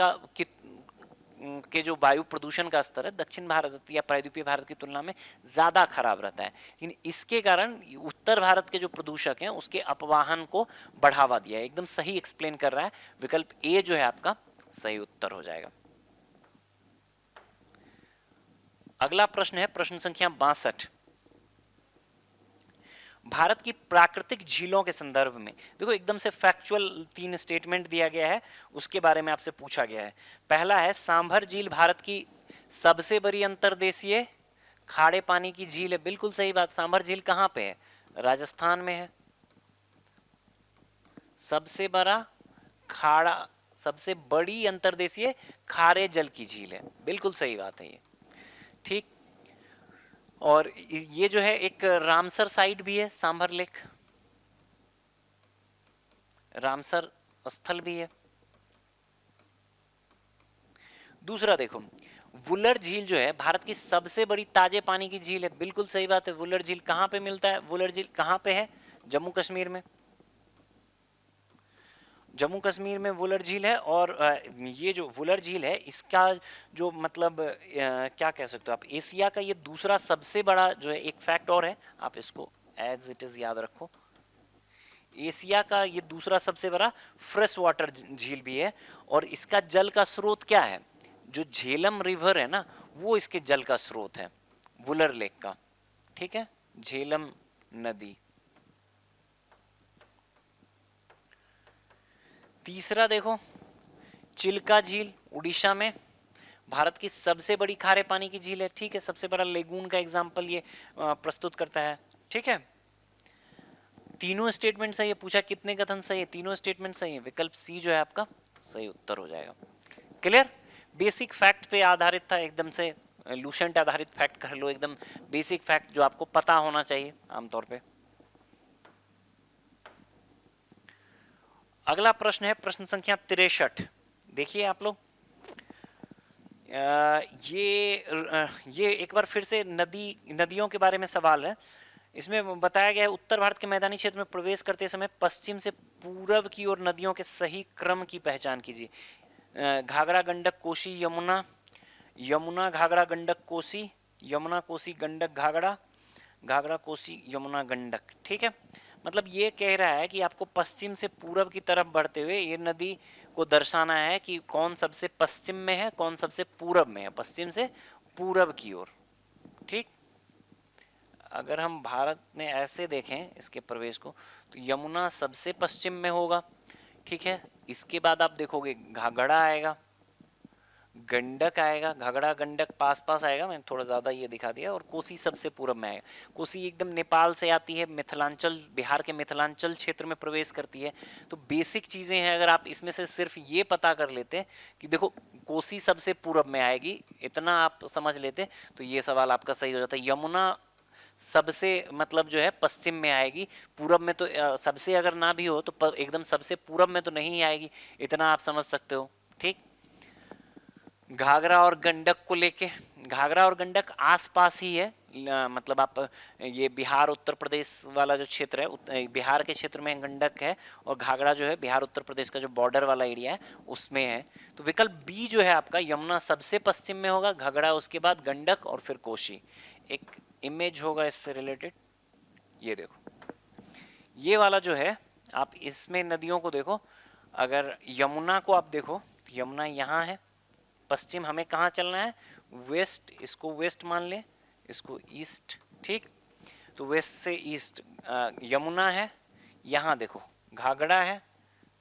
के जो वायु प्रदूषण का स्तर है दक्षिण भारत या प्रायद्वीपीय भारत की तुलना में ज्यादा खराब रहता है, लेकिन इसके कारण उत्तर भारत के जो प्रदूषक हैं उसके अपवाहन को बढ़ावा दिया है। एकदम सही एक्सप्लेन कर रहा है, विकल्प ए जो है आपका सही उत्तर हो जाएगा। अगला प्रश्न है प्रश्न संख्या 62। भारत की प्राकृतिक झीलों के संदर्भ में देखो एकदम से फैक्चुअल 3 स्टेटमेंट दिया गया है, उसके बारे में आपसे पूछा गया है। पहला है सांभर झील भारत की सबसे बड़ी अंतर्देशीय खारे पानी की झील है। बिल्कुल सही बात, सांभर झील कहां पे है, राजस्थान में है। सबसे बड़ी अंतर्देशीय खारे जल की झील है, बिल्कुल सही बात है ये। ठीक। और ये जो है एक रामसर साइट भी है, सांभर लेक, रामसर स्थल भी है। दूसरा देखो, वुलर झील जो है भारत की सबसे बड़ी ताजे पानी की झील है। बिल्कुल सही बात है, वुलर झील कहां पे मिलता है, वुलर झील कहां पे है, जम्मू कश्मीर में, जम्मू कश्मीर में वुलर झील है। और ये जो वुलर झील है इसका जो मतलब क्या कह सकते हो आप, एशिया का ये दूसरा सबसे बड़ा जो है, एक फैक्ट और है, आप इसको एज इट इज याद रखो, एशिया का ये दूसरा सबसे बड़ा फ्रेश वाटर झील भी है। और इसका जल का स्रोत क्या है, जो झेलम रिवर है ना वो इसके जल का स्रोत है, वुलर लेक का। ठीक है, झेलम नदी। तीसरा देखो, चिल्का झील उड़ीसा में भारत की सबसे बड़ी खारे पानी की झील है। ठीक है, सबसे बड़ा लेगून का एग्जांपल ये प्रस्तुत करता है। ठीक है, तीनों स्टेटमेंट सही है। पूछा कितने कथन सही है, तीनों स्टेटमेंट सही है, विकल्प सी जो है आपका सही उत्तर हो जाएगा। क्लियर, बेसिक फैक्ट पे आधारित था, एकदम से लूसेंट आधारित फैक्ट कर लो, एकदम बेसिक फैक्ट जो आपको पता होना चाहिए आमतौर पे। अगला प्रश्न है प्रश्न संख्या 63। देखिए आप लोग, ये एक बार फिर से नदियों के बारे में सवाल है। इसमें बताया गया है उत्तर भारत के मैदानी क्षेत्र में प्रवेश करते समय पश्चिम से पूर्व की ओर नदियों के सही क्रम की पहचान कीजिए। घाघरा गंडक कोसी यमुना, यमुना घाघरा गंडक कोसी, यमुना कोसी गंडक घाघरा, घाघरा कोसी यमुना गंडक। ठीक है, मतलब ये कह रहा है कि आपको पश्चिम से पूर्व की तरफ बढ़ते हुए ये नदी को दर्शाना है कि कौन सबसे पश्चिम में है, कौन सबसे पूरब में है, पश्चिम से पूरब की ओर। ठीक, अगर हम भारत में ऐसे देखें इसके प्रवेश को, तो यमुना सबसे पश्चिम में होगा। ठीक है, इसके बाद आप देखोगे घाघरा आएगा, गंडक आएगा, घाघरा गंडक पास पास आएगा, मैंने थोड़ा ज़्यादा ये दिखा दिया, और कोसी सबसे पूरब में आएगा। कोसी एकदम नेपाल से आती है, मिथिलांचल, बिहार के मिथिलांचल क्षेत्र में प्रवेश करती है। तो बेसिक चीज़ें हैं, अगर आप इसमें से सिर्फ ये पता कर लेते कि देखो कोसी सबसे पूरब में आएगी, इतना आप समझ लेते, तो ये सवाल आपका सही हो जाता है। यमुना सबसे मतलब जो है पश्चिम में आएगी, पूरब में तो सबसे अगर ना भी हो तो एकदम सबसे पूरब में तो नहीं आएगी, इतना आप समझ सकते हो। ठीक, घाघरा और गंडक को लेके, घाघरा और गंडक आसपास ही है, मतलब आप ये बिहार उत्तर प्रदेश वाला जो क्षेत्र है, बिहार के क्षेत्र में गंडक है, और घाघरा जो है बिहार उत्तर प्रदेश का जो बॉर्डर वाला एरिया है उसमें है। तो विकल्प बी जो है आपका, यमुना सबसे पश्चिम में होगा, घाघरा उसके बाद गंडक और फिर कोसी। एक इमेज होगा इससे रिलेटेड, ये देखो, ये वाला जो है, आप इसमें नदियों को देखो, अगर यमुना को आप देखो तो यमुना यहाँ है, पश्चिम, हमें कहाँ चलना है, वेस्ट, इसको वेस्ट मान ले, इसको ईस्ट। ठीक, तो वेस्ट से ईस्ट यमुना है, यहाँ देखो घाघरा है,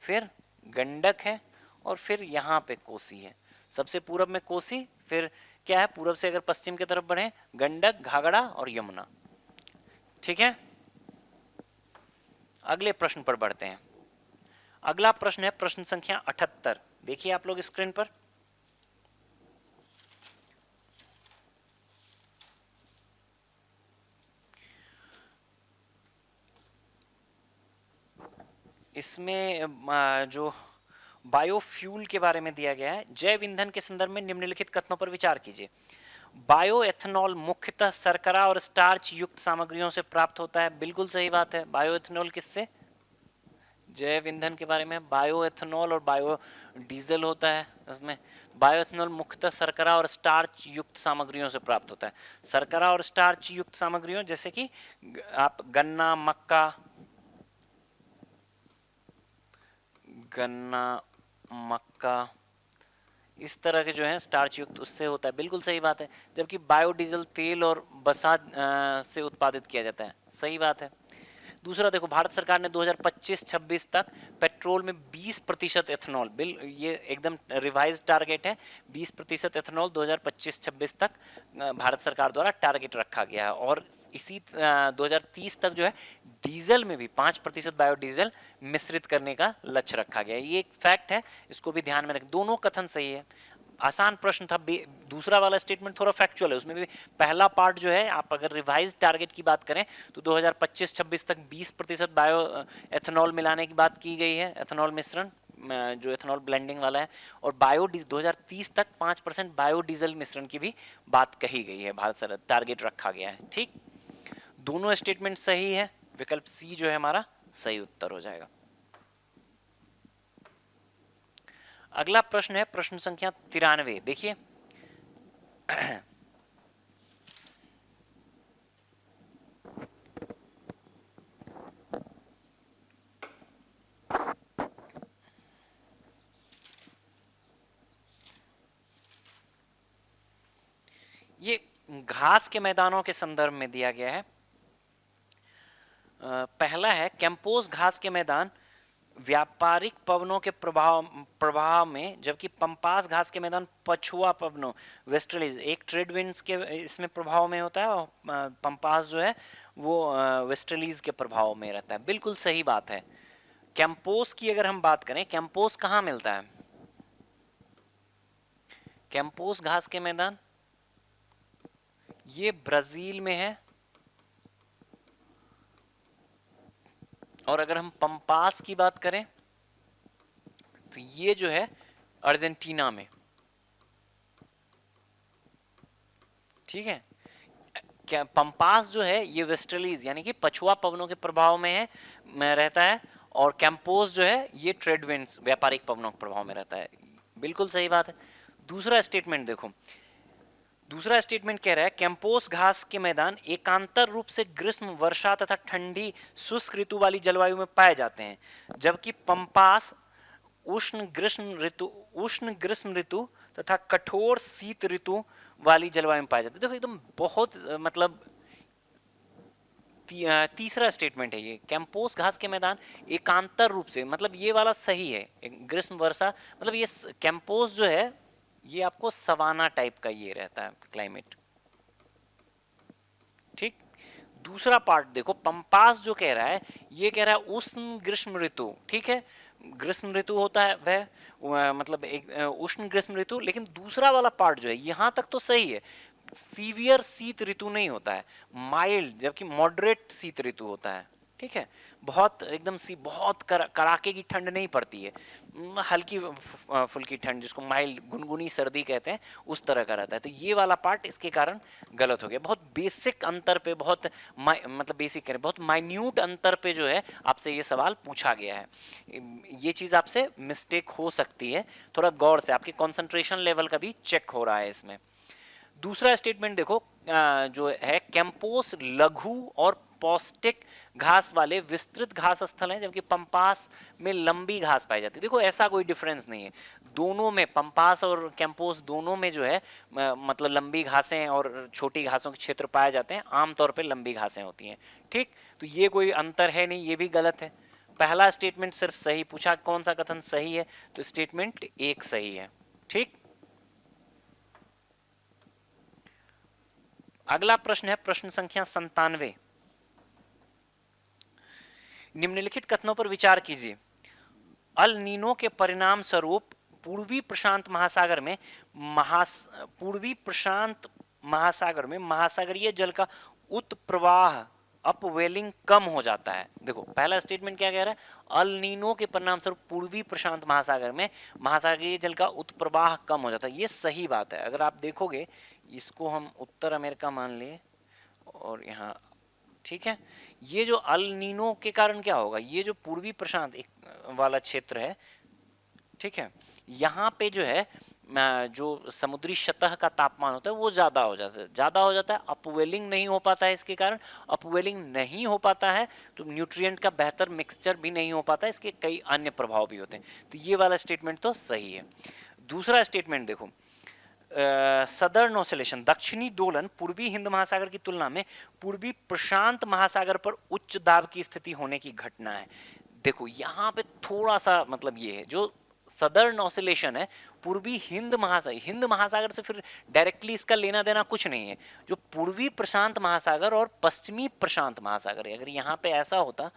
फिर गंडक है, और फिर यहाँ पे कोसी है। सबसे पूरब में कोसी, फिर क्या है, पूरब से अगर पश्चिम की तरफ बढ़े, गंडक, घाघरा और यमुना। ठीक है, अगले प्रश्न पर बढ़ते हैं। अगला प्रश्न है प्रश्न संख्या 78। देखिए आप लोग स्क्रीन पर, इसमें जो बायोफ्यूल के बारे में दिया गया है, जैव ईंधन के संदर्भ में निम्नलिखित कथनों पर विचार कीजिए। बायोएथेनॉल मुख्यतः शर्करा और स्टार्च युक्त सामग्रियों से प्राप्त होता है। बिल्कुल सही बात है, बायोएथेनॉल किससे, जैव ईंधन के बारे में, बायोएथेनॉल और बायो डीजल होता है इसमें। बायोएथेनॉल मुख्यतः शर्करा और स्टार्च युक्त सामग्रियों से प्राप्त होता है। शर्करा और स्टार्च युक्त सामग्रियों जैसे कि आप गन्ना, मक्का, इस तरह के जो है स्टार्च युक्त, उससे होता है। बिल्कुल सही बात है। जबकि बायोडीजल तेल और बसा से उत्पादित किया जाता है। सही बात है। दूसरा देखो, भारत सरकार ने 2025-26 तक पेट्रोल में 20% एथेनॉल, बिल ये एकदम रिवाइज टारगेट है, 20% एथेनॉल 2025-26 तक भारत सरकार द्वारा टारगेट रखा गया है। और इसी 2030 तक जो है डीजल में भी 5% बायोडीजल मिश्रित करने का लक्ष्य रखा गया है। ये एक फैक्ट है, इसको भी ध्यान में रखें। दोनों कथन सही है। आसान प्रश्न था, दूसरा वाला स्टेटमेंट थोड़ा फैक्चुअल है, उसमें भी पहला पार्ट जो है, आप अगर रिवाइज टारगेट की बात करें तो 2025-26 तक 20% बायो एथेनॉल मिलाने की बात की गई है, एथेनॉल मिश्रण जो एथेनॉल ब्लेंडिंग वाला है। और 2030 तक 5% बायोडीजल मिश्रण की भी बात कही गई है, भारत सरकार टारगेट रखा गया है। ठीक, दोनों स्टेटमेंट सही है, विकल्प सी जो है हमारा सही उत्तर हो जाएगा। अगला प्रश्न है प्रश्न संख्या 93। देखिए, ये घास के मैदानों के संदर्भ में दिया गया है। पहला है, कैंपोस घास के मैदान व्यापारिक पवनों के प्रभाव में, जबकि पंपास घास के मैदान पछुआ पवनों, वेस्टर्लीज, एक ट्रेड विंड्स के इसमें प्रभाव में होता है, और पंपास जो है वो वेस्टर्लीज के प्रभाव में रहता है। बिल्कुल सही बात है। कैंपोस की अगर हम बात करें, कैंपोस कहाँ मिलता है, कैंपोस घास के मैदान ये ब्राजील में है, और अगर हम पंपास की बात करें तो ये जो है अर्जेंटीना में। ठीक है, क्या पंपास जो है ये वेस्टर्लीज यानी कि पछुआ पवनों के प्रभाव में है, में रहता है, और कैंपोस जो है ये ट्रेड विंड्स व्यापारिक पवनों के प्रभाव में रहता है। बिल्कुल सही बात है। दूसरा स्टेटमेंट देखो, दूसरा स्टेटमेंट कह रहा है, कैंपोस घास के मैदान एकांतर रूप से ग्रीष्म, वर्षा तथा ठंडी शुष्क ऋतु वाली जलवायु में पाए जाते हैं, जबकि पंपास उष्ण ग्रीष्म ऋतु तथा कठोर शीत ऋतु वाली जलवायु में पाया जाता है। देखो एकदम बहुत मतलब तीसरा स्टेटमेंट है ये, कैंपोस घास के मैदान एकांतर रूप से, मतलब ये वाला सही है। ग्रीष्म वर्षा मतलब ये कैंपोस जो है ये आपको सवाना टाइप का ये रहता है क्लाइमेट। ठीक, दूसरा पार्ट देखो, पंपास जो कह रहा है ये कह रहा है उष्ण ग्रीष्म ऋतु। ठीक है, ग्रीष्म ऋतु होता है वह मतलब एक उष्ण ग्रीष्म ऋतु, लेकिन दूसरा वाला पार्ट जो है यहां तक तो सही है, सीवियर शीत ऋतु नहीं होता है, माइल्ड जबकि मॉडरेट शीत ऋतु होता है। ठीक है, बहुत एकदम सी बहुत कड़ाके की ठंड नहीं पड़ती है, हल्की फुल्की ठंड जिसको माइल्ड गुनगुनी सर्दी कहते हैं उस तरह का रहता है। तो ये वाला पार्ट इसके कारण गलत हो गया। बहुत बेसिक अंतर पे, बहुत मतलब बेसिक करें, बहुत माइन्यूट अंतर पे जो है आपसे ये सवाल पूछा गया है। ये चीज़ आपसे मिस्टेक हो सकती है, थोड़ा गौर से, आपके कॉन्सेंट्रेशन लेवल का भी चेक हो रहा है इसमें। दूसरा स्टेटमेंट देखो जो है, कैंपोस लघु और पौष्टिक घास वाले विस्तृत घास स्थल हैं, जबकि पंपास में लंबी घास पाई जाती है। देखो ऐसा कोई डिफरेंस नहीं है, दोनों में पंपास और कैंपोस दोनों में जो है मतलब लंबी घासें और छोटी घासों के क्षेत्र पाए जाते हैं, आमतौर पे लंबी घासें होती हैं। ठीक, तो ये कोई अंतर है नहीं, ये भी गलत है। पहला स्टेटमेंट सिर्फ सही पूछा, कौन सा कथन सही है, तो स्टेटमेंट एक सही है। ठीक, अगला प्रश्न है प्रश्न संख्या 97। निम्नलिखित कथनों पर विचार कीजिए। अल नीनो के परिणाम स्वरूप पूर्वी प्रशांत महासागर में महासागरीय जल का उत्प्रवाह अपवेलिंग कम हो जाता है। देखो पहला स्टेटमेंट क्या कह रहा है, अल नीनो के परिणाम स्वरूप पूर्वी प्रशांत महासागर में महासागरीय जल का उत्प्रवाह कम हो जाता है। ये सही बात है। अगर आप देखोगे, इसको हम उत्तर अमेरिका मान लिए और यहाँ, ठीक है, ये जो अल नीनो के कारण क्या होगा, ये जो पूर्वी प्रशांत एक वाला क्षेत्र है, ठीक है, यहाँ पे जो है जो समुद्री सतह का तापमान होता है वो ज्यादा हो जाता है, अपवेलिंग नहीं हो पाता है। इसके कारण अपवेलिंग नहीं हो पाता है तो न्यूट्रिएंट का बेहतर मिक्सचर भी नहीं हो पाता है, इसके कई अन्य प्रभाव भी होते हैं। तो ये वाला स्टेटमेंट तो सही है। दूसरा स्टेटमेंट देखो, सदर्न ऑसिलेशन दक्षिणी दोलन पूर्वी हिंद महासागर की तुलना में पूर्वी प्रशांत महासागर पर उच्च दाब की स्थिति होने की घटना है। देखो यहाँ पे थोड़ा सा मतलब ये है, जो सदर्न ऑसिलेशन है पूर्वी हिंद महासागर से फिर डायरेक्टली इसका लेना देना कुछ नहीं है। जो पूर्वी प्रशांत महासागर और पश्चिमी प्रशांत महासागर है, अगर यहाँ पे ऐसा होता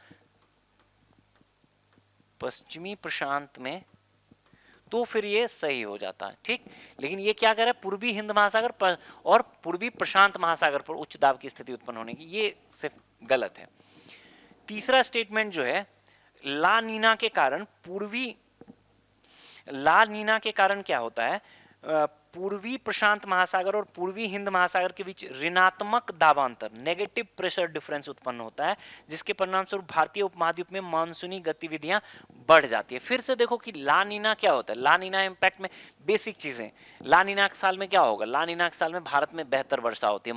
पश्चिमी प्रशांत में तो फिर ये सही हो जाता है। ठीक, लेकिन ये क्या कह रहा है, पूर्वी हिंद महासागर पर और पूर्वी प्रशांत महासागर पर उच्च दाब की स्थिति उत्पन्न होने की, ये सिर्फ गलत है। तीसरा स्टेटमेंट जो है, ला नीना के कारण क्या होता है, पूर्वी प्रशांत महासागर और पूर्वी हिंद महासागर के बीच ऋणात्मक दाबांतर नेगेटिव प्रेशर डिफरेंस उत्पन्न होता है, जिसके परिणाम स्वरूप भारतीय उपमहाद्वीप में मानसूनी गतिविधियां बढ़ जाती है। फिर से देखो कि ला नीना क्या होता है। ला नीना इंपैक्ट में बेसिक चीजें, ला नीना के साल में क्या होगा, ला नीना के साल में भारत में बेहतर वर्षा होती है,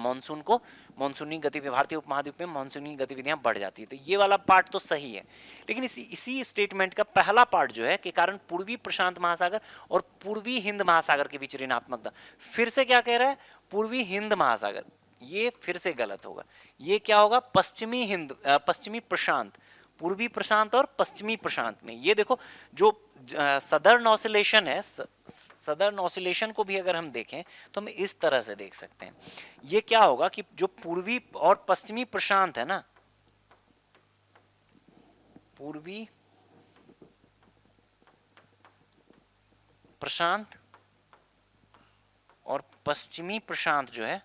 मानसूनी गतिविधि भारतीय उपमहाद्वीप में मानसूनी गतिविधियां बढ़ जाती है। तो ये वाला पार्ट तो सही है, लेकिन इसी स्टेटमेंट का पहला पार्ट जो है, के कारण पूर्वी प्रशांत महासागर और पूर्वी हिंद महासागर के बीच ऋणात्मक, फिर से क्या कह रहा है, पूर्वी हिंद महासागर, ये फिर से गलत होगा। ये क्या होगा, पश्चिमी प्रशांत, पूर्वी प्रशांत और पश्चिमी प्रशांत में। ये देखो जो सदर्न ऑसिलेशन है, सदर्न ऑसिलेशन को भी अगर हम देखें तो हम इस तरह से देख सकते हैं। ये क्या होगा कि जो पूर्वी और पश्चिमी प्रशांत है ना, पूर्वी प्रशांत और पश्चिमी प्रशांत जो है,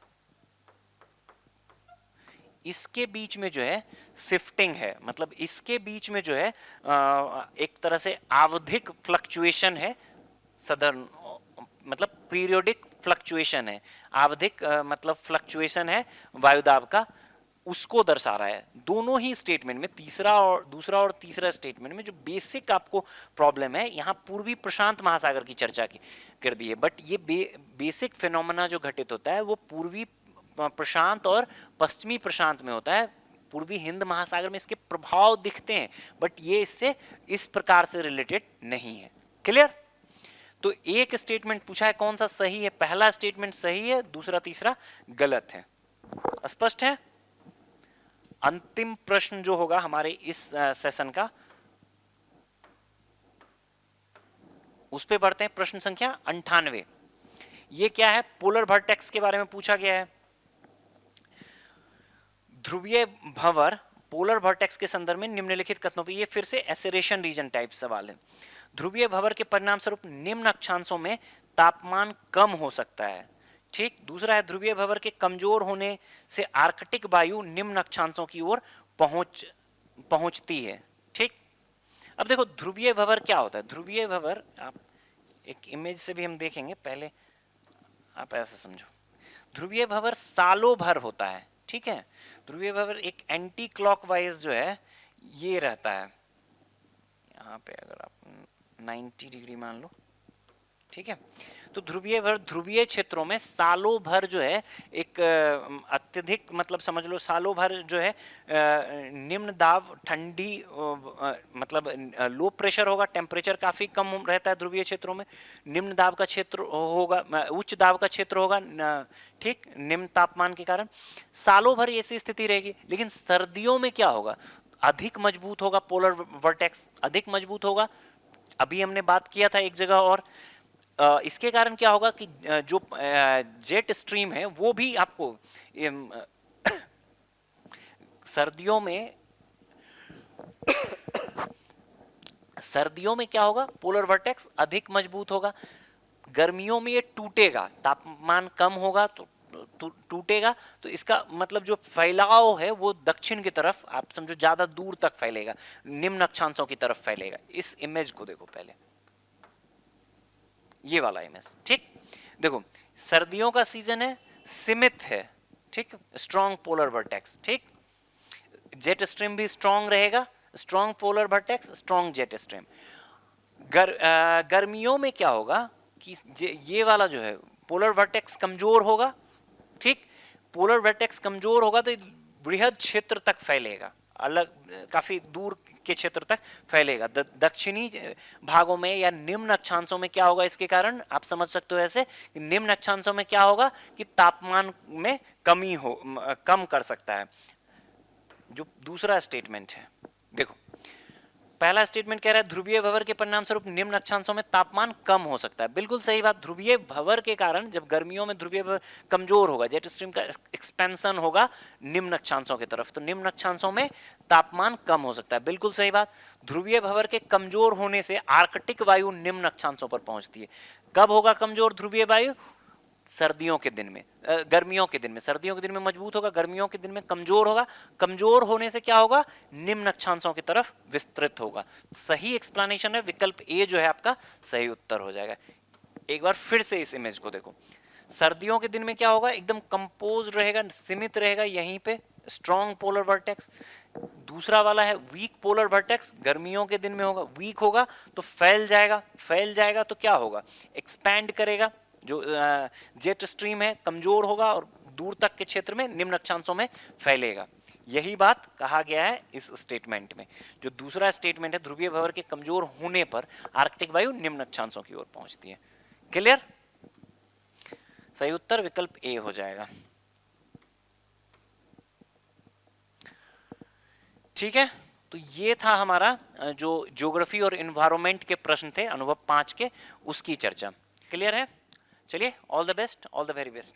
इसके बीच में जो है शिफ्टिंग है, मतलब इसके बीच में जो है एक तरह से आवधिक फ्लक्चुएशन है। सदर्न मतलब पीरियोडिक फ्लक्चुएशन है, आवधिक मतलब फ्लक्चुएशन है वायुदाब का, उसको दर्शा रहा है। दोनों ही स्टेटमेंट में, दूसरा और तीसरा स्टेटमेंट में जो बेसिक आपको प्रॉब्लम है, यहाँ पूर्वी प्रशांत महासागर की चर्चा कर दी है, बट ये बेसिक फिनोमेना जो घटित होता है वो पूर्वी प्रशांत और पश्चिमी प्रशांत में होता है। पूर्वी हिंद महासागर में इसके प्रभाव दिखते हैं, बट ये इससे इस प्रकार से रिलेटेड नहीं है। क्लियर? तो एक स्टेटमेंट पूछा है कौन सा सही है, पहला स्टेटमेंट सही है, दूसरा तीसरा गलत है। स्पष्ट है? अंतिम प्रश्न जो होगा हमारे इस सेशन का, उस पे बढ़ते हैं। प्रश्न संख्या 98। ये क्या है? पोलर वर्टेक्स के बारे में पूछा गया है। ध्रुवीय भंवर पोलर वर्टेक्स के संदर्भ में निम्नलिखित कथनों पर, ये फिर से एसेरेशन रीजन टाइप सवाल है। ध्रुवीय भंवर के परिणाम स्वरूप निम्न अक्षांशों में तापमान कम हो सकता है। ठीक। दूसरा है ध्रुवीय भंवर के कमजोर होने से आर्कटिक वायु निम्न अक्षांशों की ओर पहुंचती है। ठीक। अब देखो ध्रुवीय भंवर क्या होता है। ध्रुवीय भंवर आप एक इमेज से भी हम देखेंगे, पहले आप ऐसा समझो। ध्रुवीय भंवर सालों भर होता है। ठीक है। ध्रुवीय भंवर एक एंटी क्लॉकवाइज जो है ये रहता है। यहाँ पे अगर आप 90 डिग्री मान लो, ठीक है। तो ध्रुवीय भंवर ध्रुवीय क्षेत्रों में सालों भर जो है एक अत्यधिक, मतलब समझ लो सालों भर जो है निम्न दाब ठंडी, मतलब लो प्रेशर होगा, टेम्परेचर काफी कम रहता है ध्रुवीय क्षेत्रों में। निम्न दाब का क्षेत्र होगा, उच्च दाब का क्षेत्र होगा, ठीक, निम्न तापमान के कारण सालों भर ऐसी स्थिति रहेगी। लेकिन सर्दियों में क्या होगा? अधिक मजबूत होगा पोलर वर्टेक्स, अधिक मजबूत होगा। अभी हमने बात किया था एक जगह, और इसके कारण क्या होगा कि जो जेट स्ट्रीम है वो भी आपको सर्दियों में क्या होगा? पोलर वर्टेक्स अधिक मजबूत होगा। गर्मियों में ये टूटेगा, तापमान कम होगा तो टूटेगा। तो इसका मतलब जो फैलाव है वो दक्षिण की तरफ, आप समझो ज्यादा दूर तक फैलेगा, निम्न अक्षांशों की तरफ फैलेगा। इस इमेज को देखो पहले, ये वाला इमेज। ठीक। देखो सर्दियों का सीजन है, सीमित है, ठीक, स्ट्रॉन्ग पोलर वर्टेक्स। ठीक। जेट स्ट्रीम भी स्ट्रॉन्ग रहेगा, strong polar vertex, strong jet stream. गर्मियों में क्या होगा कि ये वाला जो है पोलर वर्टेक्स कमजोर होगा। ठीक। पोलर वर्टेक्स कमजोर होगा तो बृहद क्षेत्र तक फैलेगा, अलग काफी दूर के क्षेत्र तक फैलेगा। दक्षिणी भागों में या निम्न अक्षांशों में क्या होगा? इसके कारण आप समझ सकते हो ऐसे कि निम्न अक्षांशों में क्या होगा कि तापमान में कम कर सकता है। जो दूसरा स्टेटमेंट है, देखो पहला स्टेटमेंट कह रहा है ध्रुवीय भंवर के परिणाम स्वरूप निम्न अक्षांशों में तापमान कम हो सकता है। बिल्कुल सही बात। ध्रुवीय भंवर के कारण जब गर्मियों में ध्रुवीय भंवर कमजोर होगा, जेट स्ट्रीम का एक्सपेंशन होगा निम्न अक्षांशों की तरफ, तो निम्न अक्षांशों में तापमान कम हो सकता है। बिल्कुल सही बात। ध्रुवीय भंवर के कमजोर होने से आर्कटिक वायु निम्न अक्षांशों पर पहुंचती है। कब होगा कमजोर ध्रुवीय वायु? सर्दियों के दिन में, गर्मियों के दिन में। सर्दियों के दिन में मजबूत होगा, गर्मियों के दिन में कमजोर होगा। कमजोर होने से क्या होगा? निम्न अक्षांशों की तरफ विस्तृत होगा। सही एक्सप्लेनेशन है, विकल्प ए जो है आपका सही उत्तर हो जाएगा। एक बार फिर से इस इमेज को देखो। सर्दियों के दिन में क्या होगा? एकदम कंपोज रहेगा, सीमित रहेगा यहीं पे, स्ट्रॉन्ग पोलर वर्टेक्स। दूसरा वाला है वीक पोलर वर्टेक्स, गर्मियों के दिन में होगा, वीक होगा तो फैल जाएगा। फैल जाएगा तो क्या होगा? एक्सपैंड करेगा। जो जेट स्ट्रीम है कमजोर होगा और दूर तक के क्षेत्र में निम्न अक्षांशों में फैलेगा। यही बात कहा गया है इस स्टेटमेंट में। जो दूसरा स्टेटमेंट है ध्रुवीय भंवर के कमजोर होने पर आर्कटिक वायु निम्न अक्षांशों की ओर पहुंचती है। क्लियर? सही उत्तर विकल्प ए हो जाएगा। ठीक है। तो ये था हमारा जो ज्योग्राफी और एनवायरनमेंट के प्रश्न थे अनुभव 5 के, उसकी चर्चा। क्लियर है? चलिए, all the best, all the very best.